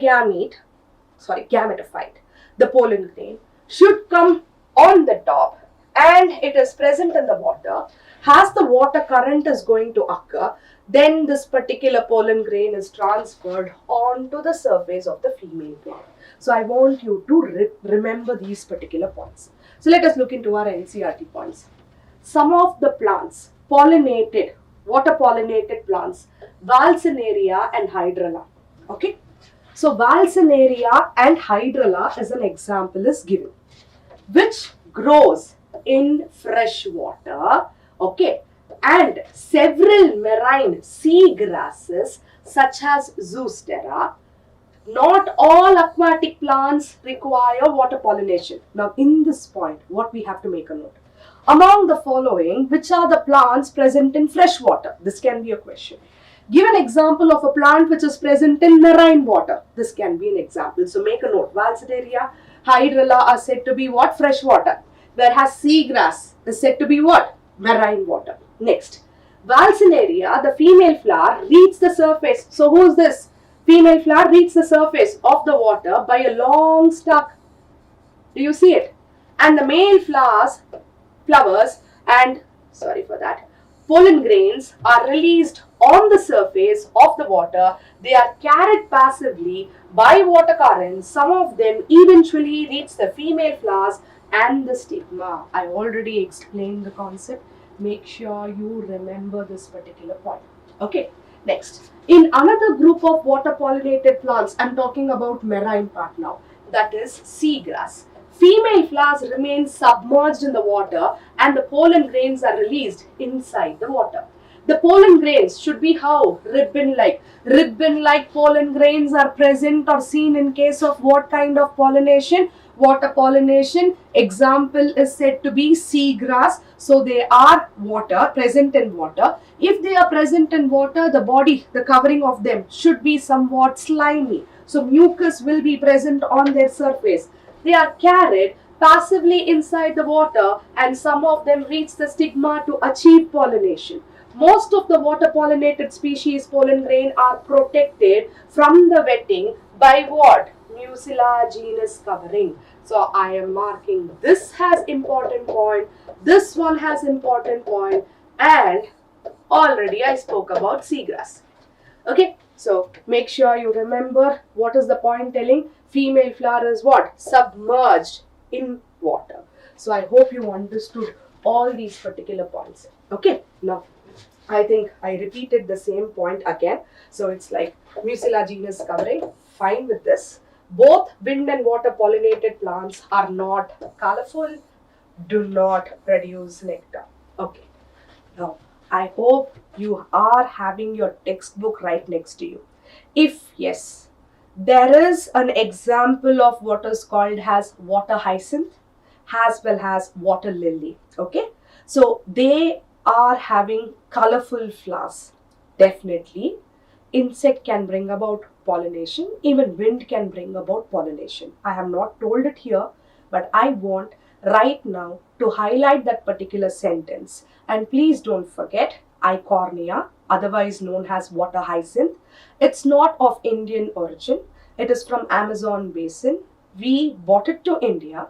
gametophyte. the pollen grain, should come on the top and it is present in the water. As the water current is going to occur, then this particular pollen grain is transferred onto the surface of the female plant. So I want you to remember these particular points. So let us look into our NCERT points. Some of the plants, pollinated, water pollinated plants, Valsinaria and Hydrilla. Okay. So Valsinaria and Hydrilla as an example is given, which grows in fresh water, okay, and several marine sea grasses such as Zoostera. Not all aquatic plants require water pollination. Now in this point, what we have to make a note. Among the following, which are the plants present in fresh water? This can be a question. Give an example of a plant which is present in marine water. This can be an example. So make a note. Valsinaria, Hydrilla are said to be what? Fresh water. Whereas seagrass is said to be what? Marine water. Next. Valsinaria, the female flower, reaches the surface. So who's this? Female flower reaches the surface of the water by a long stalk. Do you see it? And the male flowers and pollen grains are released on the surface of the water. They are carried passively by water currents. Some of them eventually reach the female flowers and the stigma. I already explained the concept. Make sure you remember this particular point. Okay, next. In another group of water pollinated plants, I'm talking about marine part now, that is seagrass. Female flowers remain submerged in the water and the pollen grains are released inside the water. The pollen grains should be how? Ribbon-like. Ribbon-like pollen grains are present or seen in case of what kind of pollination? Water pollination. Example is said to be seagrass. So they are water, present in water. If they are present in water, the body, the covering of them should be somewhat slimy. So mucus will be present on their surface. They are carried passively inside the water and some of them reach the stigma to achieve pollination. Most of the water pollinated species pollen grain are protected from the wetting by what? Mucilaginous covering. So I am marking this has important point, this one has important point, and already I spoke about seagrass. Okay, so make sure you remember what is the point telling. Female flower is what? Submerged in water. So I hope you understood all these particular points. Okay, now I think I repeated the same point again. So it's like mucilaginous covering. Fine with this. Both wind and water pollinated plants are not colorful, do not produce nectar. Okay, now I hope you are having your textbook right next to you. If yes, there is an example of what is called as water hyacinth as well as water lily. Okay, so they are having colorful flowers. Definitely, insect can bring about pollination. Even wind can bring about pollination. I have not told it here, but I want right now to highlight that particular sentence. And please don't forget Eichhornia, otherwise known as water hyacinth. It's not of Indian origin. It is from Amazon basin. We brought it to India.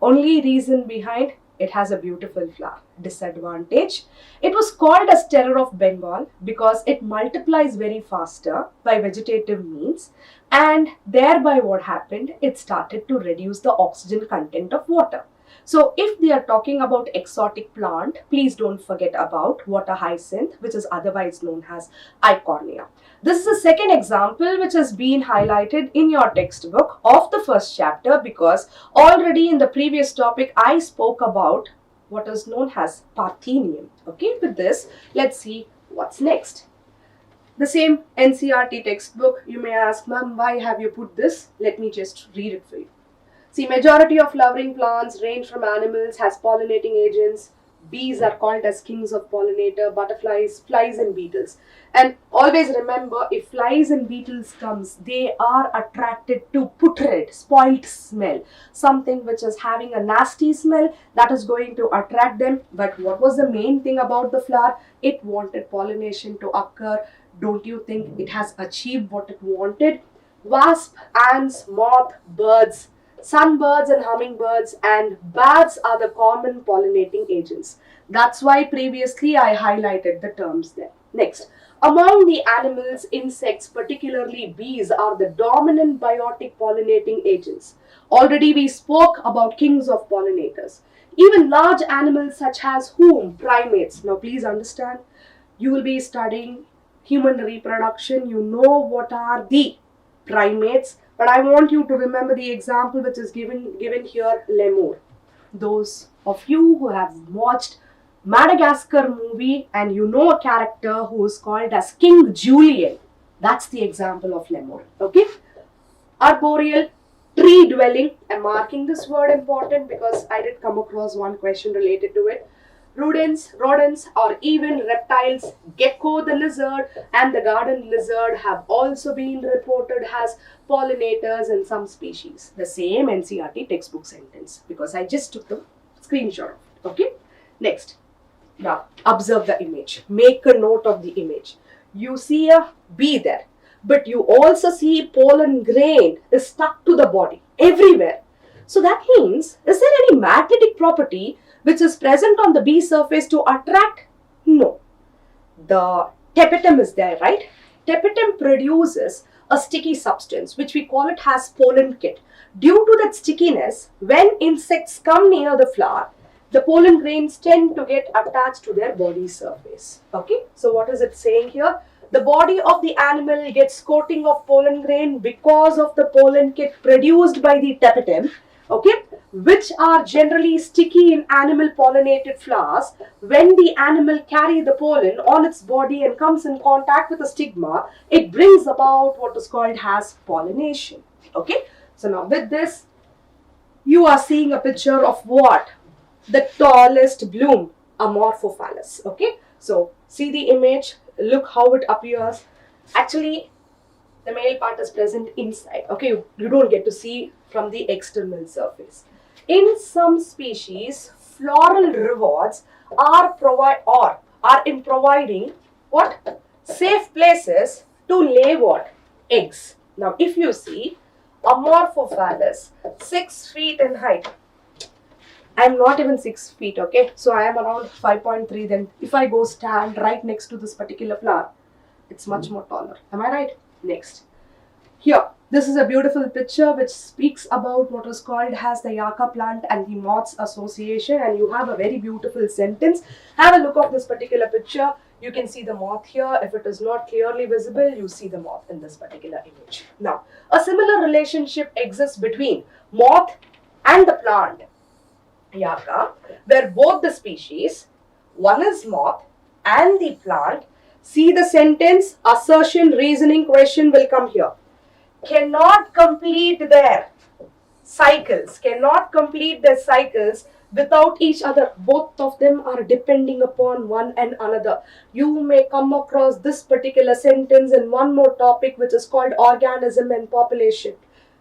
Only reason behind it has a beautiful flower. Disadvantage, it was called as terror of Bengal because it multiplies very faster by vegetative means, and thereby what happened, it started to reduce the oxygen content of water. So if they are talking about exotic plant, please don't forget about water hyacinth, which is otherwise known as Eichhornia. This is the second example which has been highlighted in your textbook of the first chapter, because already in the previous topic I spoke about what is known as Parthenium. Okay, with this, let's see what's next. The same NCERT textbook. You may ask, ma'am, why have you put this? Let me just read it for you. See, majority of flowering plants range from animals, has pollinating agents. Bees are called as kings of pollinator, butterflies, flies and beetles. And always remember, if flies and beetles comes, they are attracted to putrid, spoiled smell. Something which is having a nasty smell, that is going to attract them. But what was the main thing about the flower? It wanted pollination to occur. Don't you think it has achieved what it wanted? Wasp, ants, moth, birds, Sunbirds and hummingbirds and bats are the common pollinating agents. That's why previously I highlighted the terms there. Next, among the animals, insects, particularly bees, are the dominant biotic pollinating agents. Already we spoke about kings of pollinators. Even large animals such as whom? Primates. Now please understand, you will be studying human reproduction. You know what are the primates, but I want you to remember the example which is given here, lemur. Those of you who have watched Madagascar movie and you know a character who is called as King Julian, that's the example of lemur. Okay, arboreal, tree dwelling. I'm marking this word important because I did come across one question related to it. Rodents, or even reptiles, gecko the lizard and the garden lizard have also been reported as pollinators in some species. The same NCERT textbook sentence because I just took the screenshot of it. Okay, next. Now observe the image. Make a note of the image. You see a bee there, but you also see pollen grain is stuck to the body everywhere. So that means, is there any magnetic property which is present on the bee surface to attract? No. The tapetum is there, right? Tapetum produces a sticky substance which we call it as pollen kit. Due to that stickiness, when insects come near the flower, the pollen grains tend to get attached to their body surface. Okay, so what is it saying here? The body of the animal gets coating of pollen grain because of the pollen kit produced by the tapetum, okay, which are generally sticky in animal pollinated flowers. When the animal carries the pollen on its body and comes in contact with the stigma, it brings about what is called as pollination. Okay, so now with this, you are seeing a picture of what? The tallest bloom, Amorphophallus. Okay, so see the image, look how it appears. Actually, the male part is present inside. Okay, you don't get to see from the external surface. In some species, floral rewards are in providing what? Safe places to lay what? Eggs. Now, if you see Amorphophallus, 6 feet in height. I'm not even 6 feet, okay? So I am around 5.3. Then if I go stand right next to this particular flower, it's much more taller. Am I right? Next. Here, this is a beautiful picture which speaks about what is called as the Yucca plant and the moths association, and you have a very beautiful sentence. Have a look of this particular picture. You can see the moth here. If it is not clearly visible, you see the moth in this particular image. Now, a similar relationship exists between moth and the plant Yucca, where both the species, one is moth and the plant, see the sentence, assertion, reasoning, question will come here. Cannot complete their cycles without each other. Both of them are depending upon one and another. You may come across this particular sentence in one more topic which is called organism and population.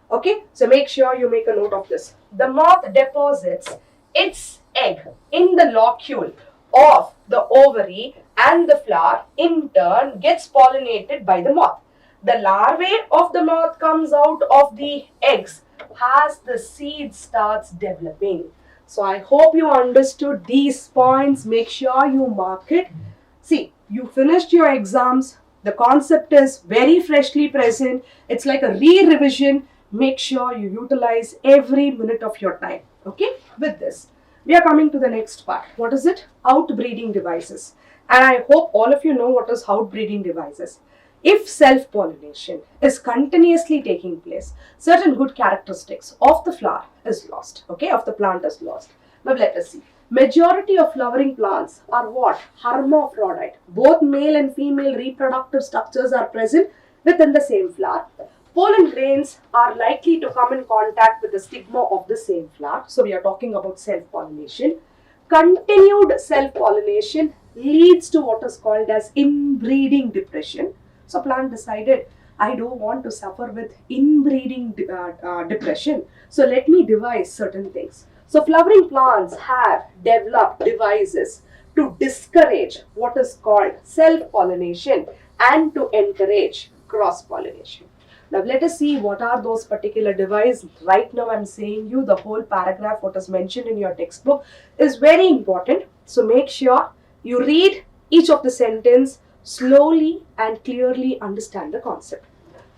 Okay, so make sure you make a note of this. The moth deposits its egg in the locule of the ovary and the flower in turn gets pollinated by the moth. The larvae of the moth comes out of the eggs as the seed starts developing. So I hope you understood these points. Make sure you mark it. See, you finished your exams. The concept is very freshly present. It's like a re-revision. Make sure you utilize every minute of your time. Okay, with this, we are coming to the next part. What is it? Outbreeding devices. And I hope all of you know what is outbreeding devices. If self-pollination is continuously taking place, certain good characteristics of the flower is lost, okay, of the plant is lost. Now let us see. Majority of flowering plants are what? Hermaphrodite. Both male and female reproductive structures are present within the same flower. Pollen grains are likely to come in contact with the stigma of the same flower. So we are talking about self-pollination. Continued self-pollination leads to what is called as inbreeding depression. So plant decided, I don't want to suffer with inbreeding depression. So let me devise certain things. So flowering plants have developed devices to discourage what is called self-pollination and to encourage cross-pollination. Now let us see what are those particular devices. Right now I'm saying you the whole paragraph what is mentioned in your textbook is very important. So make sure you read each of the sentence slowly and clearly understand the concept.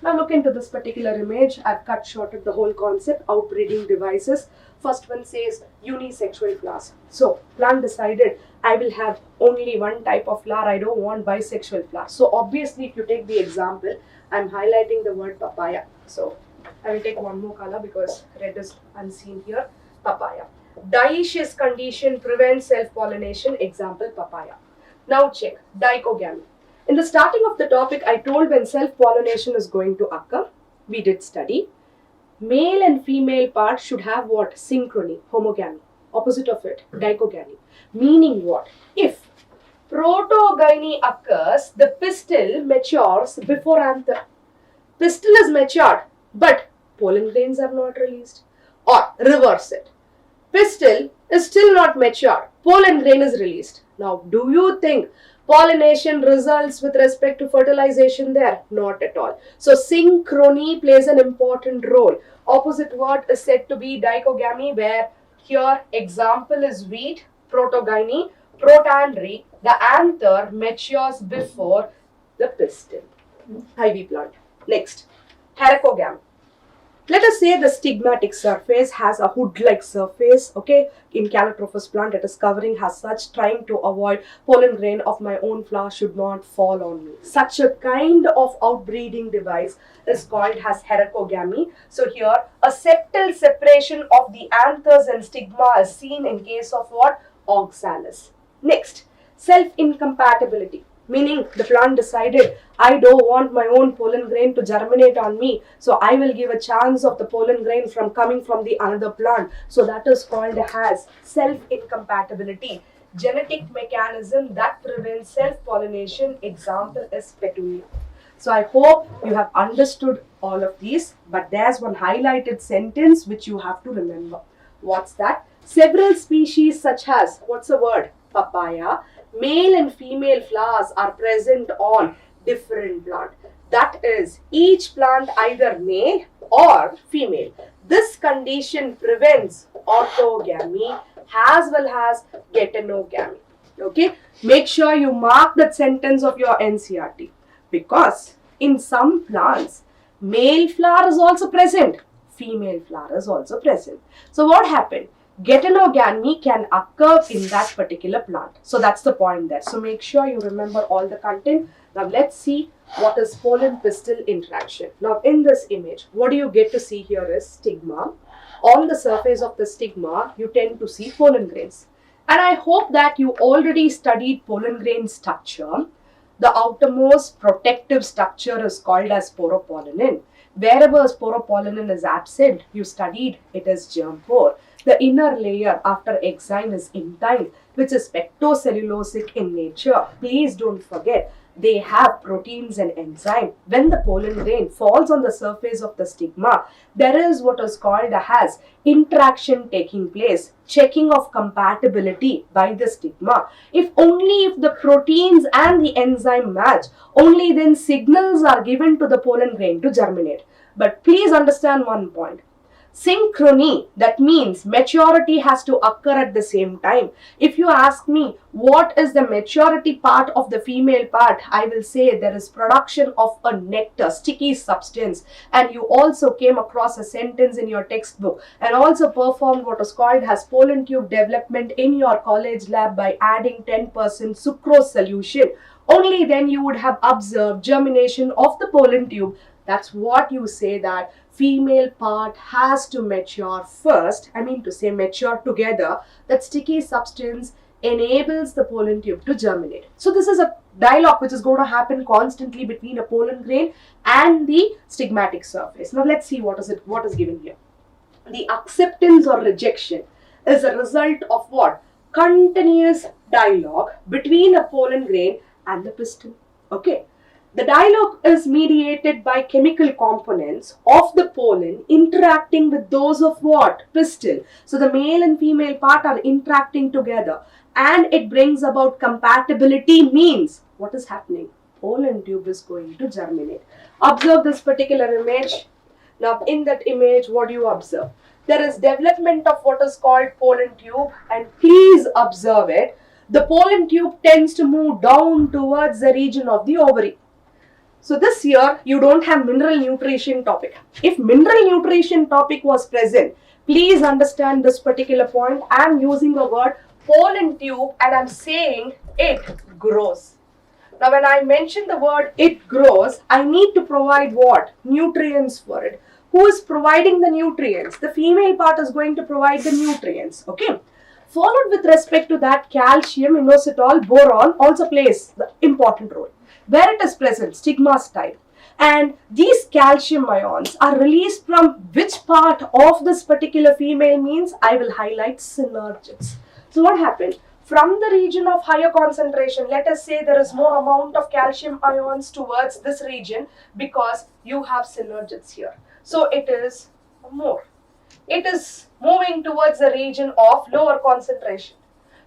Now look into this particular image. I've cut shorted the whole concept, outbreeding devices. First one says unisexual flowers. So plant decided I will have only one type of flower. I don't want bisexual flowers. So obviously if you take the example, I'm highlighting the word papaya. So I will take one more color because red is unseen here. Papaya. Dioecious condition prevents self-pollination. Example papaya. Now check dichogamy. In the starting of the topic, I told when self-pollination is going to occur, we did study. Male and female part should have what? Synchrony, homogamy. Opposite of it, dichogamy. Meaning what? If protogyny occurs, the pistil matures before anther. Pistil is matured, but pollen grains are not released. Or reverse it. Pistil is still not matured, pollen grain is released. Now, do you think pollination results with respect to fertilization there? Not at all. So, synchrony plays an important role. Opposite word is said to be dichogamy, where here example is wheat, protogyny, protandry, the anther matures before the pistil. Ivy plant. Next, heracogamy. Let us say the stigmatic surface has a hood-like surface, okay? In Calotrophes plant, it is covering as such, trying to avoid pollen grain of my own flower should not fall on me. Such a kind of outbreeding device is called as heracogamy. So here, a septal separation of the anthers and stigma is seen in case of what? Oxalis. Next, self-incompatibility. Meaning the plant decided, I don't want my own pollen grain to germinate on me. So I will give a chance of the pollen grain from coming from the another plant. So that is called as self-incompatibility. Genetic mechanism that prevents self-pollination. Example is petunia. So I hope you have understood all of these. But there's one highlighted sentence which you have to remember. What's that? Several species such as, what's the word? Papaya. Male and female flowers are present on different plant. That is, each plant either male or female. This condition prevents orthogamy as well as getonogamy. Okay, make sure you mark that sentence of your NCERT, because in some plants, male flower is also present, female flower is also present. So what happened? Getonogamy can occur in that particular plant. So that's the point there. So make sure you remember all the content. Now let's see what is pollen pistil interaction. Now in this image, what do you get to see here is stigma. On the surface of the stigma, you tend to see pollen grains. And I hope that you already studied pollen grain structure. The outermost protective structure is called as sporopollenin. Wherever sporopollenin is absent, you studied it as germ pore. The inner layer after exine is intine, which is pectocellulosic in nature. Please don't forget, they have proteins and enzyme. When the pollen grain falls on the surface of the stigma, there is what is called as interaction taking place, checking of compatibility by the stigma. If the proteins and the enzyme match, only then signals are given to the pollen grain to germinate. But please understand one point. Synchrony, that means maturity has to occur at the same time. If you ask me what is the maturity part of the female part, I will say there is production of a nectar, sticky substance, and you also came across a sentence in your textbook and also performed what is called as pollen tube development in your college lab by adding 10% sucrose solution. Only then you would have observed germination of the pollen tube. That's what you say, that female part has to mature first. I mean to say mature together. That sticky substance enables the pollen tube to germinate. So this is a dialogue which is going to happen constantly between a pollen grain and the stigmatic surface. Now let's see what is given here. The acceptance or rejection is a result of what? Continuous dialogue between a pollen grain and the pistil. Okay. The dialogue is mediated by chemical components of the pollen interacting with those of what? Pistil. So the male and female part are interacting together, and it brings about compatibility. Means what is happening? pollen tube is going to germinate. Observe this particular image. Now in that image, what do you observe? There is development of what is called pollen tube, and please observe it. The pollen tube tends to move down towards the region of the ovary. So this year you don't have mineral nutrition topic. If mineral nutrition topic was present, please understand this particular point. I am using the word pollen tube and I am saying it grows. Now when I mention the word it grows, I need to provide what? Nutrients for it. Who is providing the nutrients? The female part is going to provide the nutrients. Okay. Followed with respect to that, calcium, inositol, boron also plays the important role. Where it is present, stigma style. And these calcium ions are released from which part of this particular female means I will highlight synergids. So what happened? From the region of higher concentration, let us say there is more amount of calcium ions towards this region because you have synergids here. So it is more. It is moving towards the region of lower concentration.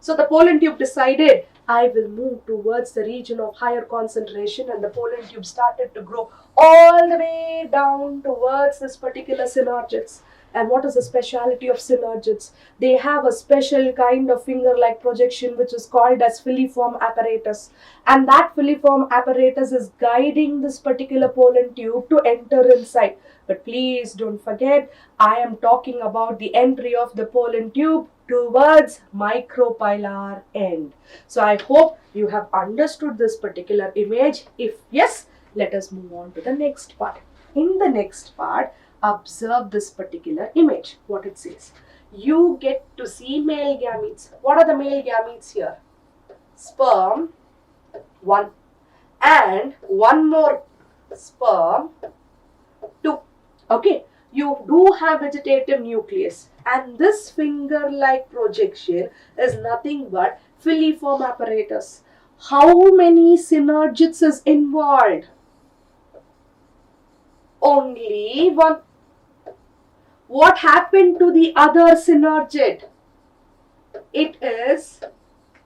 So the pollen tube decided I will move towards the region of higher concentration, and the pollen tube started to grow all the way down towards this particular synergids. And what is the speciality of synergids? They have a special kind of finger-like projection which is called as filiform apparatus. And that filiform apparatus is guiding this particular pollen tube to enter inside. But please don't forget, I am talking about the entry of the pollen tube towards micropylar end. So I hope you have understood this particular image. If yes, let us move on to the next part. In the next part, observe this particular image. What it says. You get to see male gametes. What are the male gametes here? Sperm, one, and one more sperm, two. Okay, you do have vegetative nucleus, and this finger-like projection is nothing but filiform apparatus. How many synergids is involved? Only one. What happened to the other synergid? It is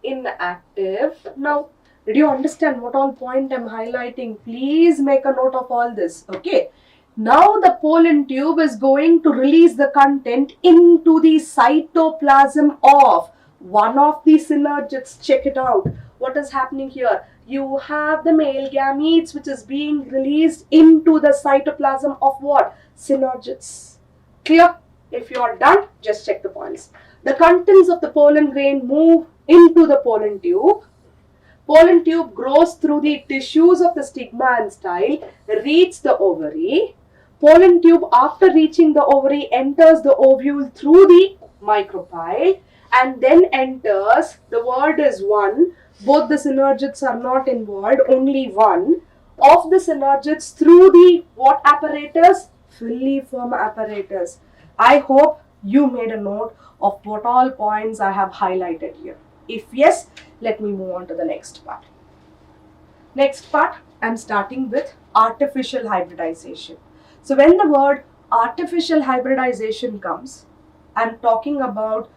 inactive. Now, did you understand what all point I am highlighting? Please make a note of all this. Okay. Now the pollen tube is going to release the content into the cytoplasm of one of the synergids. Check it out. What is happening here? You have the male gametes which is being released into the cytoplasm of what? Synergids. Clear? If you are done, just check the points. The contents of the pollen grain move into the pollen tube. Pollen tube grows through the tissues of the stigma and style, reaches the ovary. Pollen tube, after reaching the ovary, enters the ovule through the micropyle and then enters, the word is one, both the synergids are not involved, only one, of the synergids through the what apparatus? Filiform apparatus. I hope you made a note of what all points I have highlighted here. If yes, let me move on to the next part. Next part, I am starting with artificial hybridization. So when the word artificial hybridization comes, I am talking about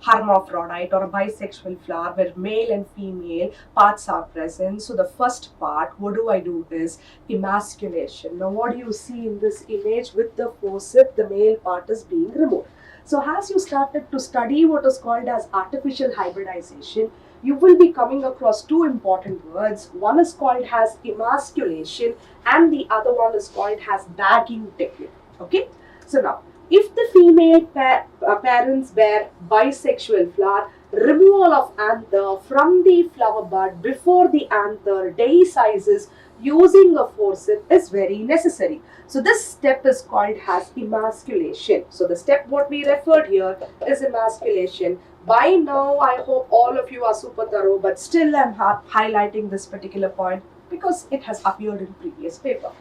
hermaphrodite or a bisexual flower where male and female parts are present. So the first part, what do I do is emasculation. Now what do you see in this image? With the forceps, the male part is being removed. So as you started to study what is called as artificial hybridization, you will be coming across two important words. One is called as emasculation and the other one is called as bagging technique. Okay. So now, if the female parents bear bisexual flower, removal of anther from the flower bud before the anther dehisces using a forceps is very necessary. So this step is called as emasculation. So the step what we referred here is emasculation. By now, I hope all of you are super thorough, but still I'm highlighting this particular point because it has appeared in previous paper.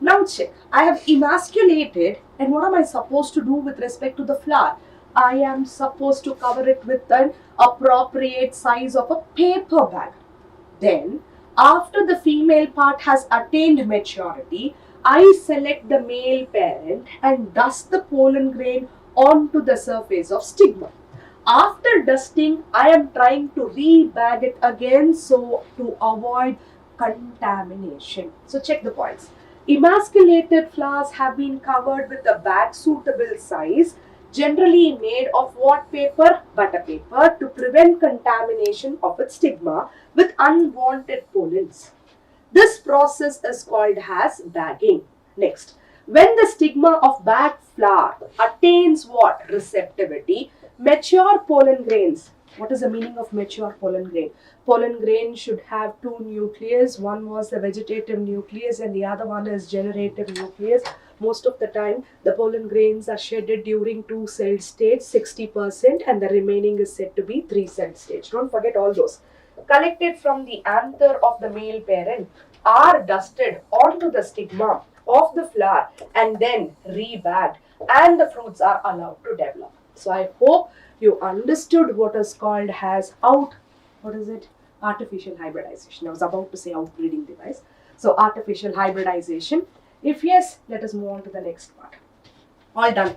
Now check, I have emasculated, and what am I supposed to do with respect to the flower? I am supposed to cover it with an appropriate size of a paper bag. Then, after the female part has attained maturity, I select the male parent and dust the pollen grain onto the surface of stigma. After dusting, I am trying to rebag it again so to avoid contamination. So check the points. Emasculated flowers have been covered with a bag suitable size, generally made of what paper? Butter paper, to prevent contamination of its stigma with unwanted pollens. This process is called as bagging. Next, when the stigma of bag flower attains what? Receptivity, mature pollen grains. What is the meaning of mature pollen grain? Pollen grain should have two nucleus. One was the vegetative nucleus and the other one is generative nucleus. Most of the time, the pollen grains are shedded during 2-celled stage, 60%, and the remaining is said to be 3-celled stage. Don't forget all those. Collected from the anther of the male parent are dusted onto the stigma of the flower and then rebagged, and the fruits are allowed to develop. So I hope you understood what is called as artificial hybridization. I was about to say outbreeding device. So artificial hybridization. If yes, let us move on to the next part. All done.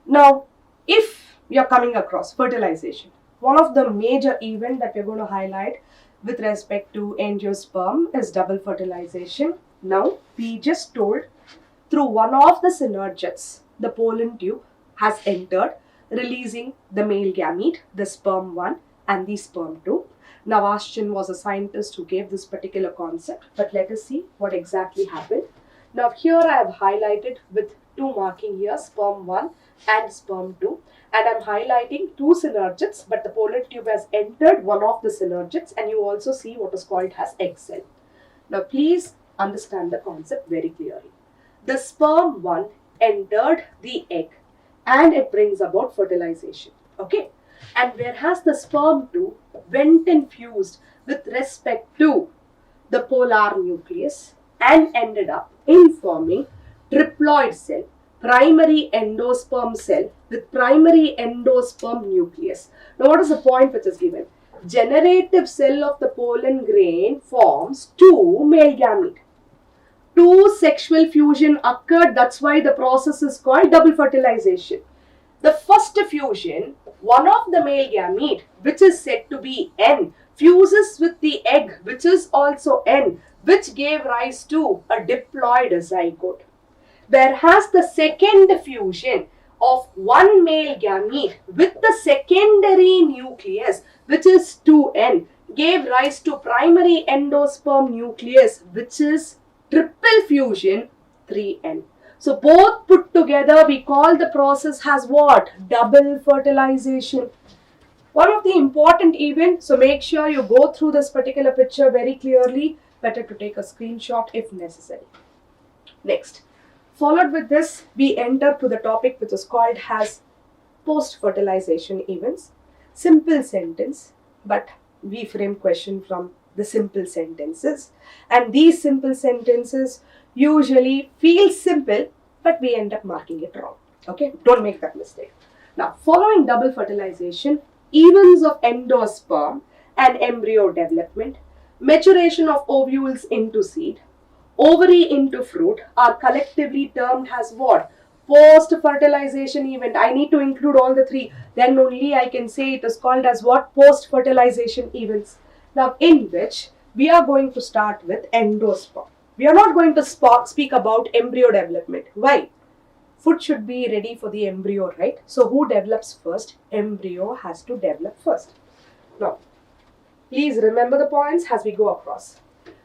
Now, if you're coming across fertilization, one of the major events that we're going to highlight with respect to angiosperm is double fertilization. Now, we just told through one of the synergids, the pollen tube has entered, releasing the male gamete, the sperm 1 and the sperm 2. Navaschin was a scientist who gave this particular concept, but let us see what exactly happened. Now here I have highlighted with two marking here, sperm 1 and sperm 2, and I am highlighting two synergids, but the pollen tube has entered one of the synergids, and you also see what is called as egg cell. Now please understand the concept very clearly. The sperm 1 entered the egg and it brings about fertilization. Okay, and whereas the sperm 2 went and fused with respect to the polar nucleus and ended up in forming triploid cell, primary endosperm cell with primary endosperm nucleus. Now what is the point which is given? Generative cell of the pollen grain forms two male gamete. Two sexual fusion occurred, that's why the process is called double fertilization. The first fusion, one of the male gamete, which is said to be N, fuses with the egg, which is also N, which gave rise to a diploid zygote. Whereas the second fusion of one male gamete with the secondary nucleus, which is 2N, gave rise to primary endosperm nucleus, which is triple fusion 3N. So both put together, we call the process as what? Double fertilization. One of the important events, so make sure you go through this particular picture very clearly. Better to take a screenshot if necessary. Next, followed with this, we enter to the topic which is called as post-fertilization events. Simple sentence, but we frame question from the simple sentences, and these simple sentences usually feel simple, but we end up marking it wrong. Okay, don't make that mistake. Now, following double fertilization, events of endosperm and embryo development, maturation of ovules into seed, ovary into fruit are collectively termed as what? Post-fertilization event. I need to include all the three. Then only I can say it is called as what? Post-fertilization events. Now, in which we are going to start with endosperm. We are not going to speak about embryo development. Why? Food should be ready for the embryo, right? So, who develops first? Embryo has to develop first. Now, please remember the points as we go across.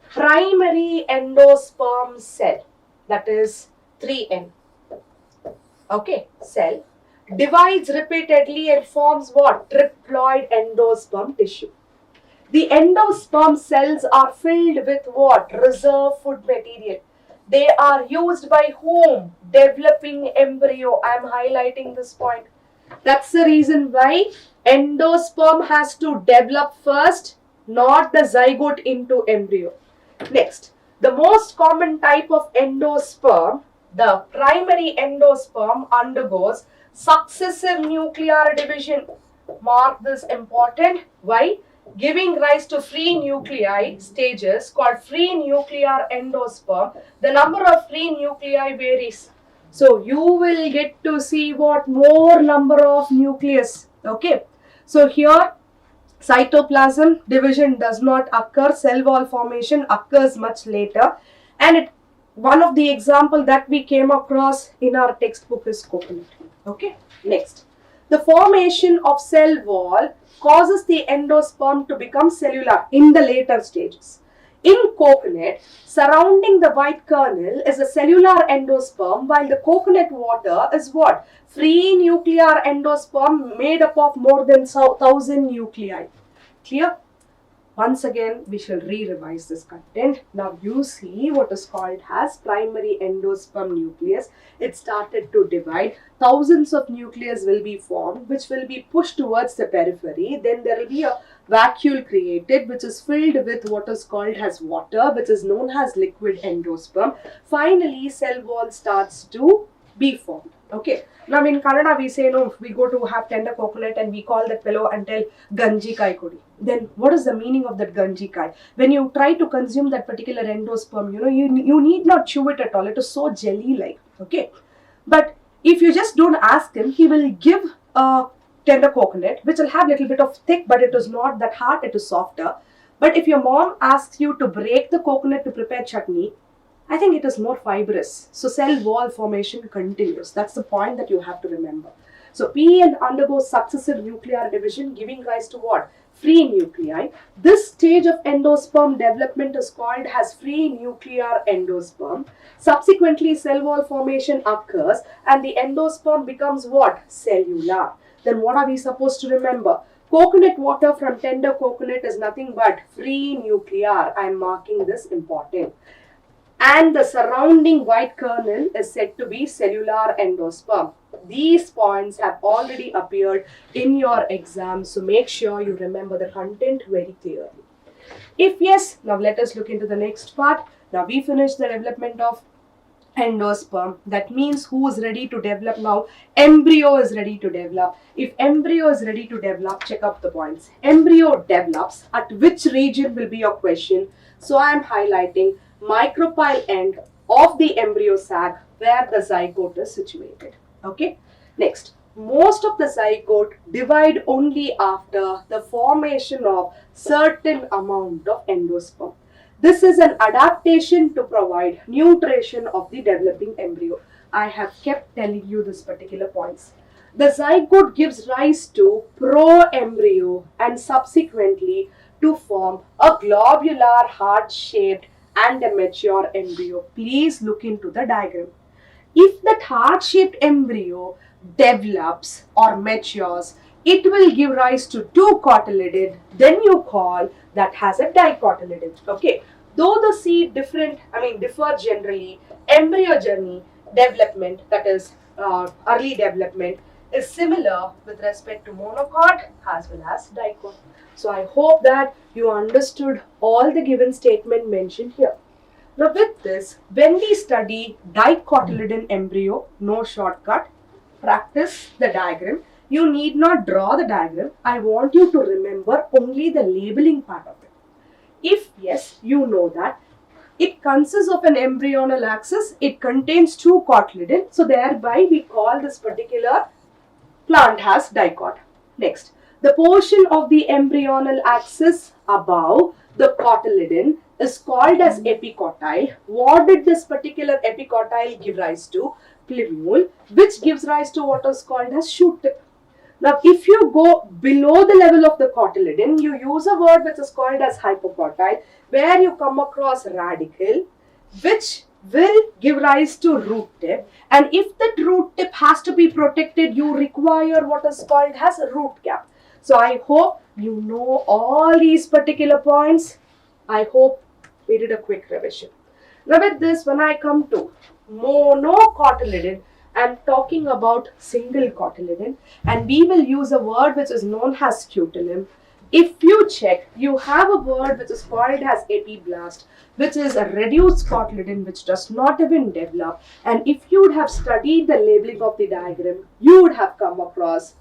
Primary endosperm cell, that is 3N. Okay, cell divides repeatedly and forms what? Triploid endosperm tissue. The endosperm cells are filled with what? Reserve food material. They are used by whom? Developing embryo. I am highlighting this point. That's the reason why endosperm has to develop first, not the zygote into embryo. Next, the most common type of endosperm, the primary endosperm, undergoes successive nuclear division. Mark this important. Why? Giving rise to free nuclei stages called free nuclear endosperm. The number of free nuclei varies. So you will get to see what? More number of nucleus. Okay. So here Cytoplasm division does not occur, cell wall formation occurs much later, and one of the example that we came across in our textbook is coconut. Okay, next. The formation of cell wall causes the endosperm to become cellular in the later stages. In coconut, surrounding the white kernel is a cellular endosperm, while the coconut water is what? Free nuclear endosperm made up of more than 1000 nuclei. Clear? Once again, we shall re-revise this content. Now you see what is called as primary endosperm nucleus. It started to divide. Thousands of nucleus will be formed, which will be pushed towards the periphery. Then there will be a vacuole created, which is filled with what is called as water, which is known as liquid endosperm. Finally, cell wall starts to be formed. Okay. Now in Kannada we say, no, we go to have tender coconut and we call that fellow and tell ganji kai kodi. Then what is the meaning of that ganji kai? When you try to consume that particular endosperm, you need not chew it at all. It is so jelly-like. Okay. But if you just don't ask him, he will give a tender coconut, which will have a little bit of thick, but it is not that hard, it is softer. But if your mom asks you to break the coconut to prepare chutney, I think it is more fibrous. So cell wall formation continues. That's the point that you have to remember. So PEN undergoes successive nuclear division, giving rise to what? Free nuclei. This stage of endosperm development is called as free nuclear endosperm. Subsequently, cell wall formation occurs and the endosperm becomes what? Cellular. Then what are we supposed to remember? Coconut water from tender coconut is nothing but free nuclear. I am marking this important. And the surrounding white kernel is said to be cellular endosperm. These points have already appeared in your exam, so make sure you remember the content very clearly. If yes, now let us look into the next part. Now we finished the development of endosperm. That means who is ready to develop now? Embryo is ready to develop. If embryo is ready to develop, check up the points. Embryo develops. At which region will be your question? So I am highlighting micropyle end of the embryo sac where the zygote is situated. Okay. Next, most of the zygote divide only after the formation of certain amount of endosperm. This is an adaptation to provide nutrition of the developing embryo. I have kept telling you this particular points. The zygote gives rise to pro-embryo and subsequently to form a globular heart-shaped and a mature embryo. Please look into the diagram. If that heart-shaped embryo develops or matures, it will give rise to two cotyledon. Then you call that has a dicotyledon. Okay. Though the seed differ generally, embryo journey development, that is early development, is similar with respect to monocot as well as dicot. So I hope that you understood all the given statement mentioned here. Now with this, when we study dicotyledon embryo, no shortcut, practice the diagram. You need not draw the diagram. I want you to remember only the labeling part of it. If yes, you know that it consists of an embryonal axis. It contains two cotyledon. So thereby we call this particular plant as dicot. Next, the portion of the embryonal axis above the cotyledon is called as epicotyle. What did this particular epicotyle give rise to? Plumule, which gives rise to what is called as shoot tip. Now, if you go below the level of the cotyledon, you use a word which is called as hypocotyle, where you come across radicle, which will give rise to root tip. And if that root tip has to be protected, you require what is called as a root cap. So I hope you know all these particular points. I hope we did a quick revision. Now with this, when I come to monocotyledon, I am talking about single cotyledon, and we will use a word which is known as scutellum. If you check, you have a word which is called as epiblast, which is a reduced cotyledon which does not even develop. And if you would have studied the labeling of the diagram, you would have come across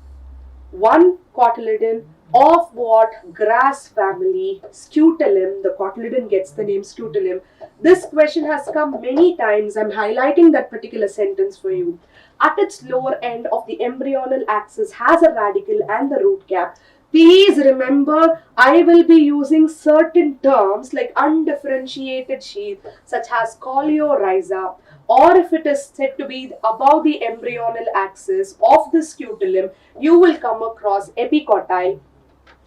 one cotyledon of what grass family, scutellum. The cotyledon gets the name scutellum. This question has come many times. I'm highlighting that particular sentence for you. At its lower end of the embryonal axis has a radicle and the root cap. Please remember, I will be using certain terms like undifferentiated sheath, such as coleorhiza, or if it is said to be above the embryonal axis of the scutellum, you will come across epicotyle,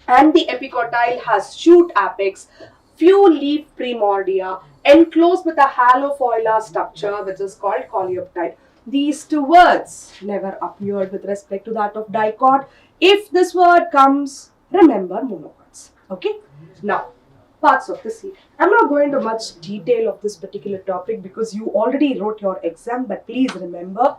and the epicotyle has shoot apex, few leaf primordia, enclosed with a halofoilar structure which is called coleoptile. These two words never appeared with respect to that of dicot. If this word comes, remember monocots. Okay? Now, parts of the seed. I'm not going into much detail of this particular topic because you already wrote your exam, but please remember,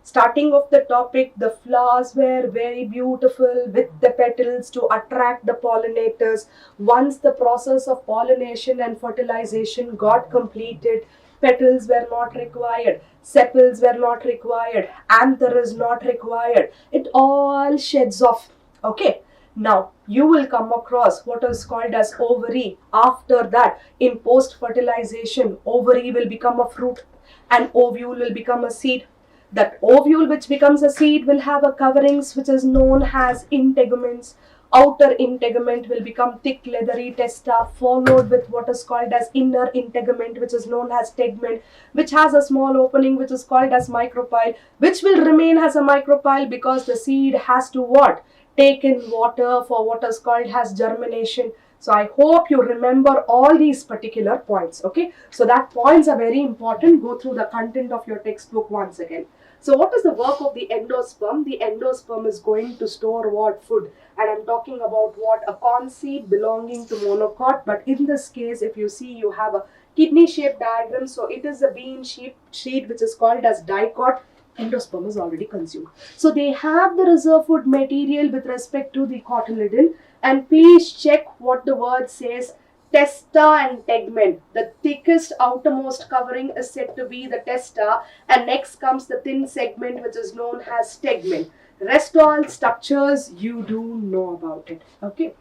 starting of the topic, the flowers were very beautiful with the petals to attract the pollinators. Once the process of pollination and fertilization got completed, petals were not required, sepals were not required, anther is not required. It all sheds off. Okay. Now, you will come across what is called as ovary. After that, in post fertilization, ovary will become a fruit and ovule will become a seed. That ovule which becomes a seed will have a coverings which is known as integuments. Outer integument will become thick leathery testa, followed with what is called as inner integument, which is known as tegment, which has a small opening which is called as micropyle, which will remain as a micropyle because the seed has to what? Take in water for what is called as germination. So I hope you remember all these particular points. Okay, so that points are very important. Go through the content of your textbook once again. So what is the work of the endosperm? The endosperm is going to store what? Food. And I'm talking about what? A corn seed belonging to monocot. But in this case, if you see, you have a kidney shaped diagram. So it is a bean shaped sheet which is called as dicot. Endosperm is already consumed. So they have the reserve food material with respect to the cotyledon. And please check what the word says. Testa and tegment. The thickest outermost covering is said to be the testa, and next comes the thin segment which is known as tegment. Rest all structures you do know about it. Okay.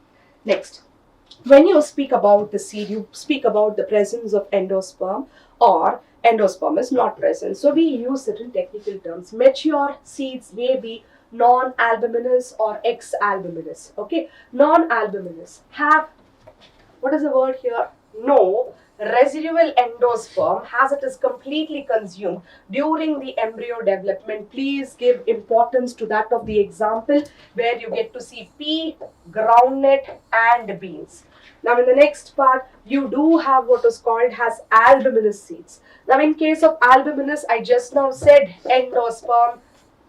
Next, when you speak about the seed, you speak about the presence of endosperm or endosperm is not present. So we use certain technical terms. Mature seeds may be non-albuminous or ex-albuminous. Okay. Non-albuminous have, what is the word here? No residual endosperm as it is completely consumed during the embryo development. Please give importance to that of the example where you get to see pea, groundnut and beans. Now in the next part, you do have what is called as albuminous seeds. Now in case of albuminous, I just now said endosperm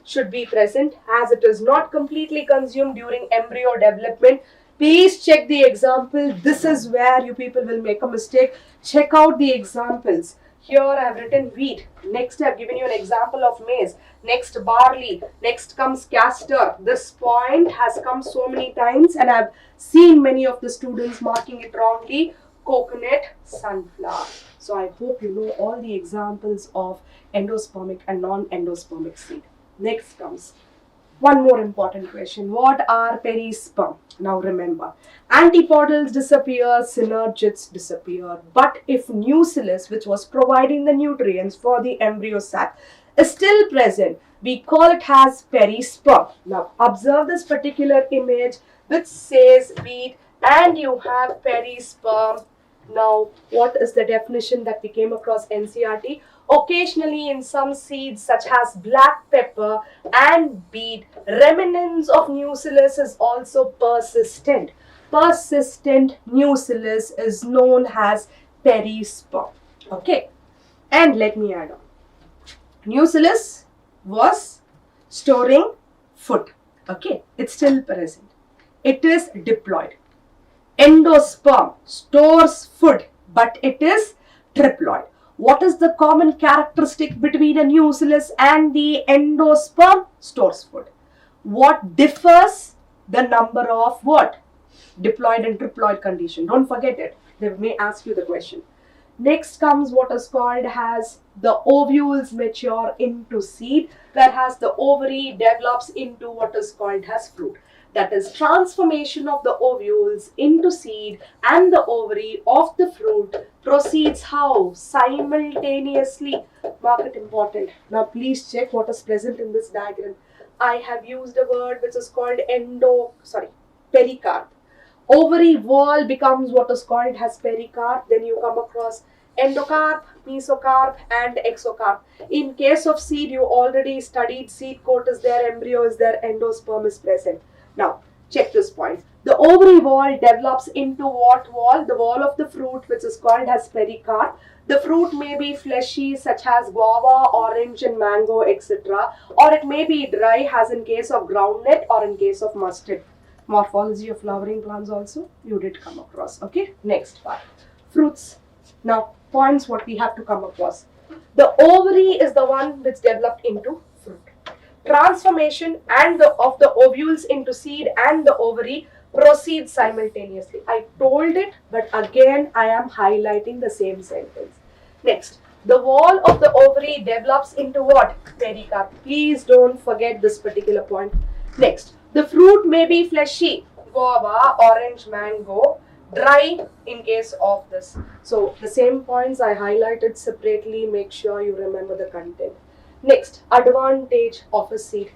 should be present as it is not completely consumed during embryo development. Please check the example. This is where you people will make a mistake. Check out the examples. Here I have written wheat. Next I have given you an example of maize. Next barley. Next comes castor. This point has come so many times and I have seen many of the students marking it wrongly. Coconut, sunflower. So I hope you know all the examples of endospermic and non-endospermic seed. Next comes one more important question. What are perisperm? Now remember, antipodals disappear, synergids disappear. But if nucellus, which was providing the nutrients for the embryo sac, is still present, we call it as perisperm. Now observe this particular image which says wheat and you have perisperm. Now what is the definition that we came across NCERT? Occasionally in some seeds such as black pepper and beet, remnants of nucellus is also persistent. Persistent nucellus is known as perisperm. Okay, and let me add on. Nucellus was storing food. Okay, it's still present. It is diploid. Endosperm stores food, but it is triploid. What is the common characteristic between a nucellus and the endosperm? Stores food. What differs? The number of what? Diploid and triploid condition. Don't forget it. They may ask you the question. Next comes what is called as the ovules mature into seed, whereas the ovary develops into what is called as fruit. That is transformation of the ovules into seed and the ovary of the fruit proceeds how? Simultaneously. Mark it important. Now please check what is present in this diagram. I have used a word which is called pericarp. Ovary wall becomes what is called as pericarp. Then you come across endocarp, mesocarp and exocarp. In case of seed, you already studied seed coat is there, embryo is there, endosperm is present. Now, check this point. The ovary wall develops into what wall? The wall of the fruit, which is called as pericarp. The fruit may be fleshy, such as guava, orange and mango, etc. Or it may be dry, as in case of groundnut or in case of mustard. Morphology of flowering plants also you did come across. Okay, next part. Fruits. Now, points what we have to come across. The ovary is the one which developed into fruit. Transformation of the ovules into seed and the ovary proceeds simultaneously. I told it, but again I am highlighting the same sentence. Next, the wall of the ovary develops into what? Pericarp. Please don't forget this particular point. Next, the fruit may be fleshy, guava, orange, mango, dry in case of this. So the same points I highlighted separately, make sure you remember the content. Next, advantage of a seed.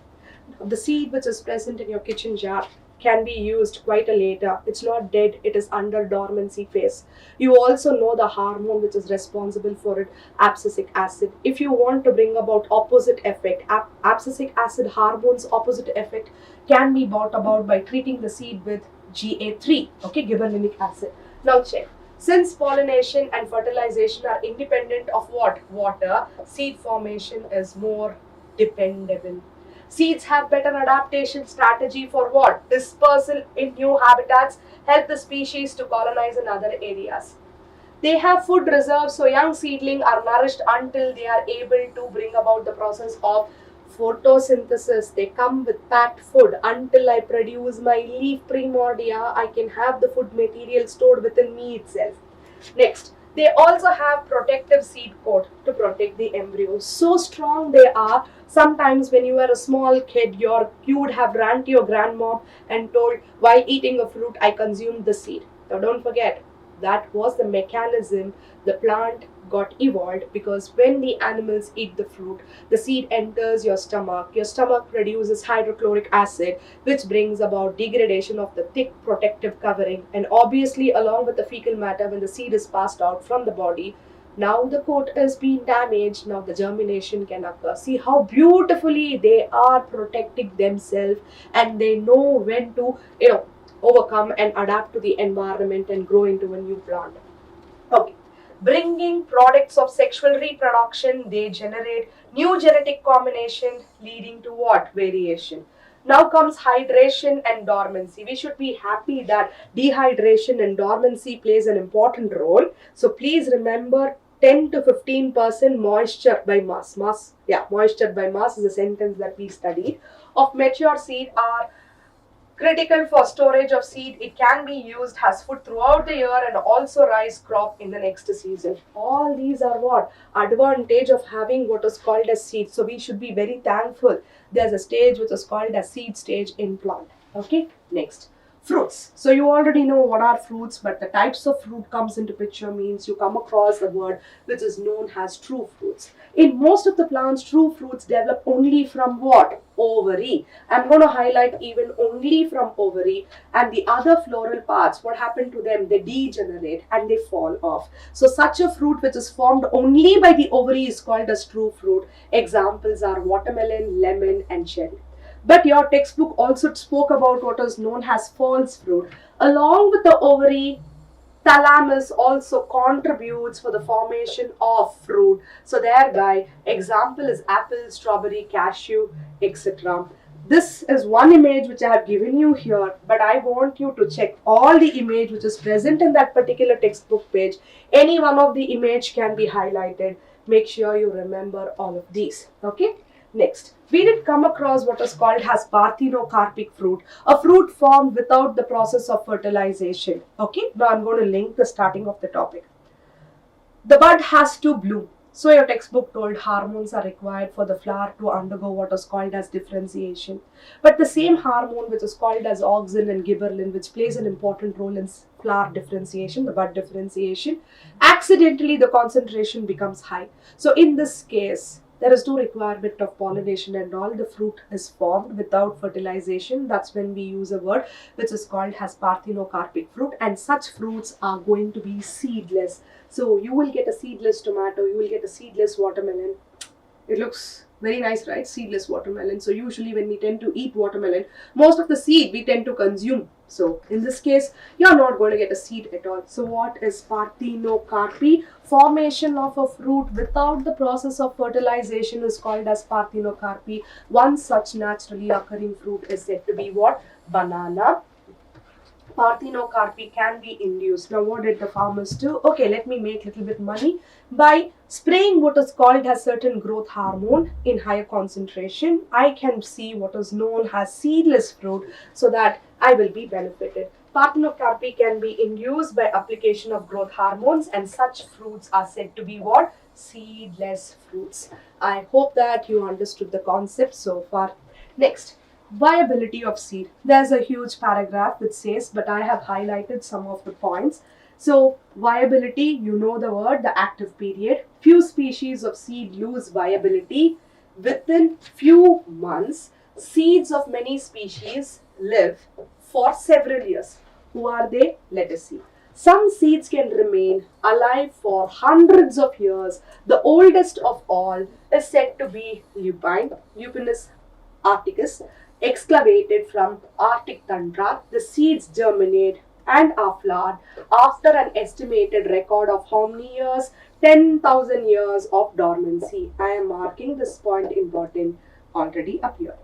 The seed which is present in your kitchen jar can be used quite a later. It's not dead, it is under dormancy phase. You also know the hormone which is responsible for it, abscisic acid. If you want to bring about opposite effect, abscisic acid hormones opposite effect can be brought about by treating the seed with GA3, okay, gibberellinic acid. Now check. Since pollination and fertilization are independent of what? Water, seed formation is more dependable. Seeds have better adaptation strategy for what? Dispersal in new habitats, help the species to colonize in other areas. They have food reserves, so young seedlings are nourished until they are able to bring about the process of photosynthesis. They come with packed food. Until I produce my leaf primordia, I can have the food material stored within me itself. Next, they also have protective seed coat to protect the embryos. So strong they are. Sometimes when you were a small kid, you would have ran to your grandmom and told, while eating a fruit, I consumed the seed. Now don't forget, that was the mechanism the plant got evolved, because when the animals eat the fruit, the seed enters your stomach produces hydrochloric acid, which brings about degradation of the thick protective covering, and obviously along with the fecal matter, when the seed is passed out from the body, now the coat is being damaged, now the germination can occur. See how beautifully they are protecting themselves, and they know when to overcome and adapt to the environment and grow into a new plant. Okay. Bringing products of sexual reproduction, they generate new genetic combination leading to what? Variation. Now comes hydration and dormancy. We should be happy that dehydration and dormancy plays an important role. So please remember 10 to 15% moisture by mass. Moisture by mass is a sentence that we studied. Of mature seed are critical for storage of seed. It can be used as food throughout the year and also rice crop in the next season. All these are what? Advantage of having what is called as seed. So we should be very thankful. There's a stage which is called as seed stage in plant. Okay, next. Fruits. So you already know what are fruits, but the types of fruit comes into picture means you come across a word which is known as true fruits. In most of the plants, true fruits develop only from what? Ovary. I'm going to highlight even only from ovary, and the other floral parts, what happened to them? They degenerate and they fall off. So such a fruit which is formed only by the ovary is called as true fruit. Examples are watermelon, lemon and cherry. But your textbook also spoke about what is known as false fruit. Along with the ovary, thalamus also contributes for the formation of fruit. So thereby, example is apple, strawberry, cashew, etc. This is one image which I have given you here, but I want you to check all the image which is present in that particular textbook page. Any one of the image can be highlighted. Make sure you remember all of these. Okay. Next, we did come across what is called as parthenocarpic fruit, a fruit formed without the process of fertilization. Okay, now I'm going to link the starting of the topic. The bud has to bloom. So your textbook told hormones are required for the flower to undergo what is called as differentiation. But the same hormone which is called as auxin and gibberellin, which plays an important role in flower differentiation, the bud differentiation, accidentally the concentration becomes high. So in this case, there is no requirement of pollination and all. The fruit is formed without fertilization. That's when we use a word which is called as parthenocarpic fruit, and such fruits are going to be seedless. So you will get a seedless tomato, you will get a seedless watermelon. It looks very nice, right? Seedless watermelon. So usually when we tend to eat watermelon, most of the seed we tend to consume. So in this case, you're not going to get a seed at all. So what is parthenocarpy? Formation of a fruit without the process of fertilization is called as parthenocarpy. One such naturally occurring fruit is said to be what? Banana. Parthenocarpy can be induced. Now what did the farmers do? Okay, let me make a little bit money by spraying what is called as certain growth hormone in higher concentration. I can see what is known as seedless fruit so that I will be benefited. Parthenocarpy can be induced by application of growth hormones, and such fruits are said to be what? Seedless fruits. I hope that you understood the concept so far. Next, viability of seed. There's a huge paragraph which says, but I have highlighted some of the points. So viability, you know the word, the active period. Few species of seed lose viability within few months. Seeds of many species live for several years. Who are they? Let us see. Some seeds can remain alive for hundreds of years. The oldest of all is said to be lupine, Lupinus arcticus, excavated from Arctic tundra. The seeds germinate and are flowered after an estimated record of how many years? 10,000 years of dormancy. I am marking this point important, already appeared.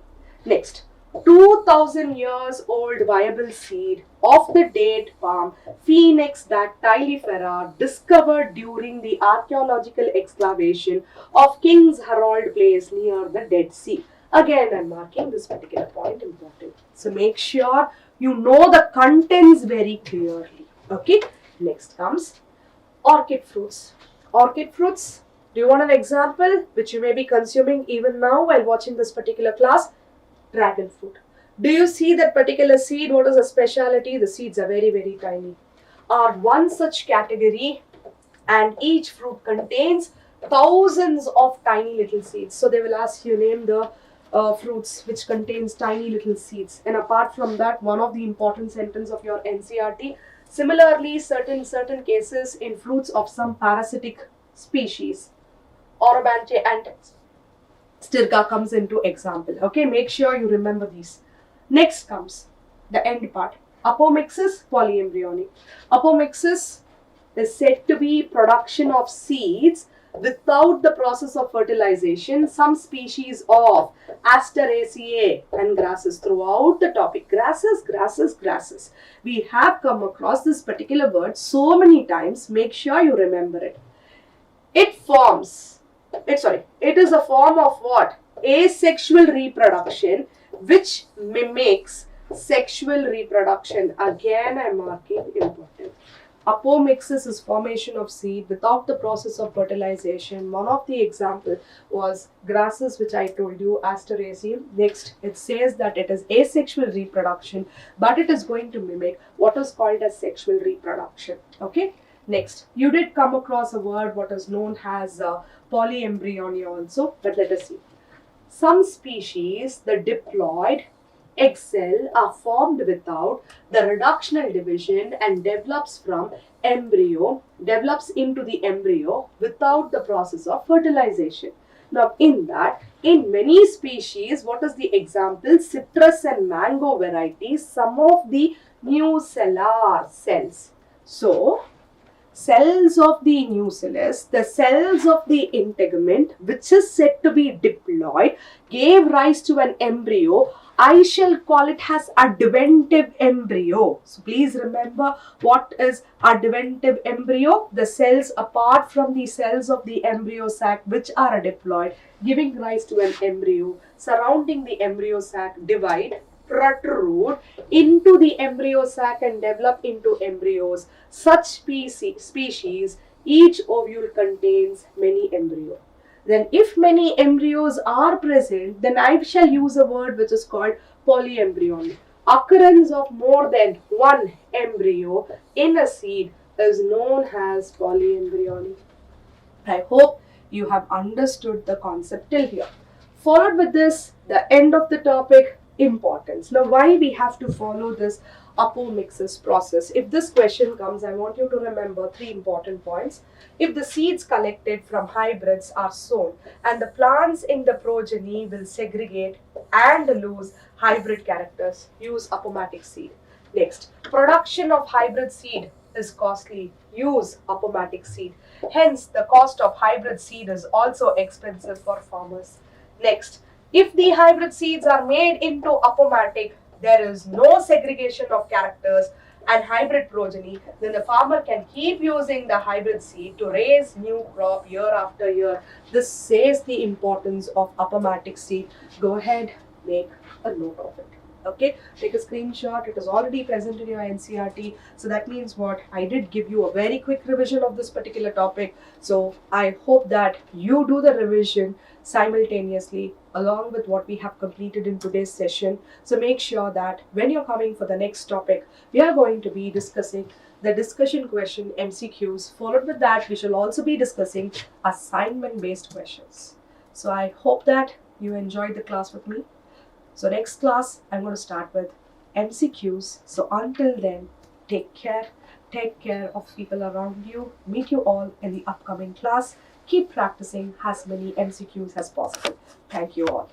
Next, 2000 years old viable seed of the date palm Phoenix dactylifera, discovered during the archaeological excavation of King's Harold Place near the Dead Sea. Again, I'm marking this particular point important. So make sure you know the contents very clearly. Okay. Next comes orchid fruits. Orchid fruits. Do you want an example which you may be consuming even now while watching this particular class? Dragon fruit. Do you see that particular seed? What is the speciality? The seeds are very, very tiny. Are one such category, and each fruit contains thousands of tiny little seeds. So they will ask you name the fruits which contains tiny little seeds, and apart from that, one of the important sentence of your NCRT. Similarly, certain cases in fruits of some parasitic species, Orobanche and Stirga comes into example. Okay, make sure you remember these. Next comes the end part. Apomixis polyembryonic. Apomixis is said to be production of seeds without the process of fertilization. Some species of Asteraceae and grasses. Throughout the topic, grasses. We have come across this particular word so many times. Make sure you remember it. It is a form of what? Asexual reproduction which mimics sexual reproduction. Again, I am marking important. Apomixis is formation of seed without the process of fertilization. One of the example was grasses, which I told you, Asteraceae. Next, it says that it is asexual reproduction, but it is going to mimic what is called as sexual reproduction. Okay. Next, you did come across a word what is known as polyembryony also, but let us see. Some species, the diploid egg cell, are formed without the reductional division and develops into the embryo without the process of fertilization. Now, in many species, what is the example? Citrus and mango varieties, some of the nucellar cells. So, cells of the nucellus, the cells of the integument, which is said to be diploid, gave rise to an embryo. I shall call it as adventive embryo. So please remember what is adventive embryo. The cells apart from the cells of the embryo sac, which are diploid, giving rise to an embryo. Surrounding the embryo sac, divide, protrude into the embryo sac and develop into embryos. Such species, each ovule contains many embryos. Then if many embryos are present, then I shall use a word which is called polyembryony. Occurrence of more than one embryo in a seed is known as polyembryony. I hope you have understood the concept till here. Followed with this, the end of the topic, importance. Now, why we have to follow this apomixis process? If this question comes, I want you to remember three important points. If the seeds collected from hybrids are sown and the plants in the progeny will segregate and lose hybrid characters, use apomatic seed. Next, production of hybrid seed is costly, use apomatic seed. Hence, the cost of hybrid seed is also expensive for farmers. Next, if the hybrid seeds are made into apomatic, there is no segregation of characters and hybrid progeny, then the farmer can keep using the hybrid seed to raise new crop year after year. This says the importance of apomatic seed. Go ahead, make a note of it. Okay, take a screenshot. It is already present in your NCRT. So that means what? I did give you a very quick revision of this particular topic. So I hope that you do the revision simultaneously along with what we have completed in today's session. So make sure that when you're coming for the next topic, we are going to be discussing the discussion question MCQs. Followed with that, we shall also be discussing assignment-based questions. So I hope that you enjoyed the class with me. So next class, I'm going to start with MCQs. So until then, take care of people around you. Meet you all in the upcoming class. Keep practicing as many MCQs as possible. Thank you all.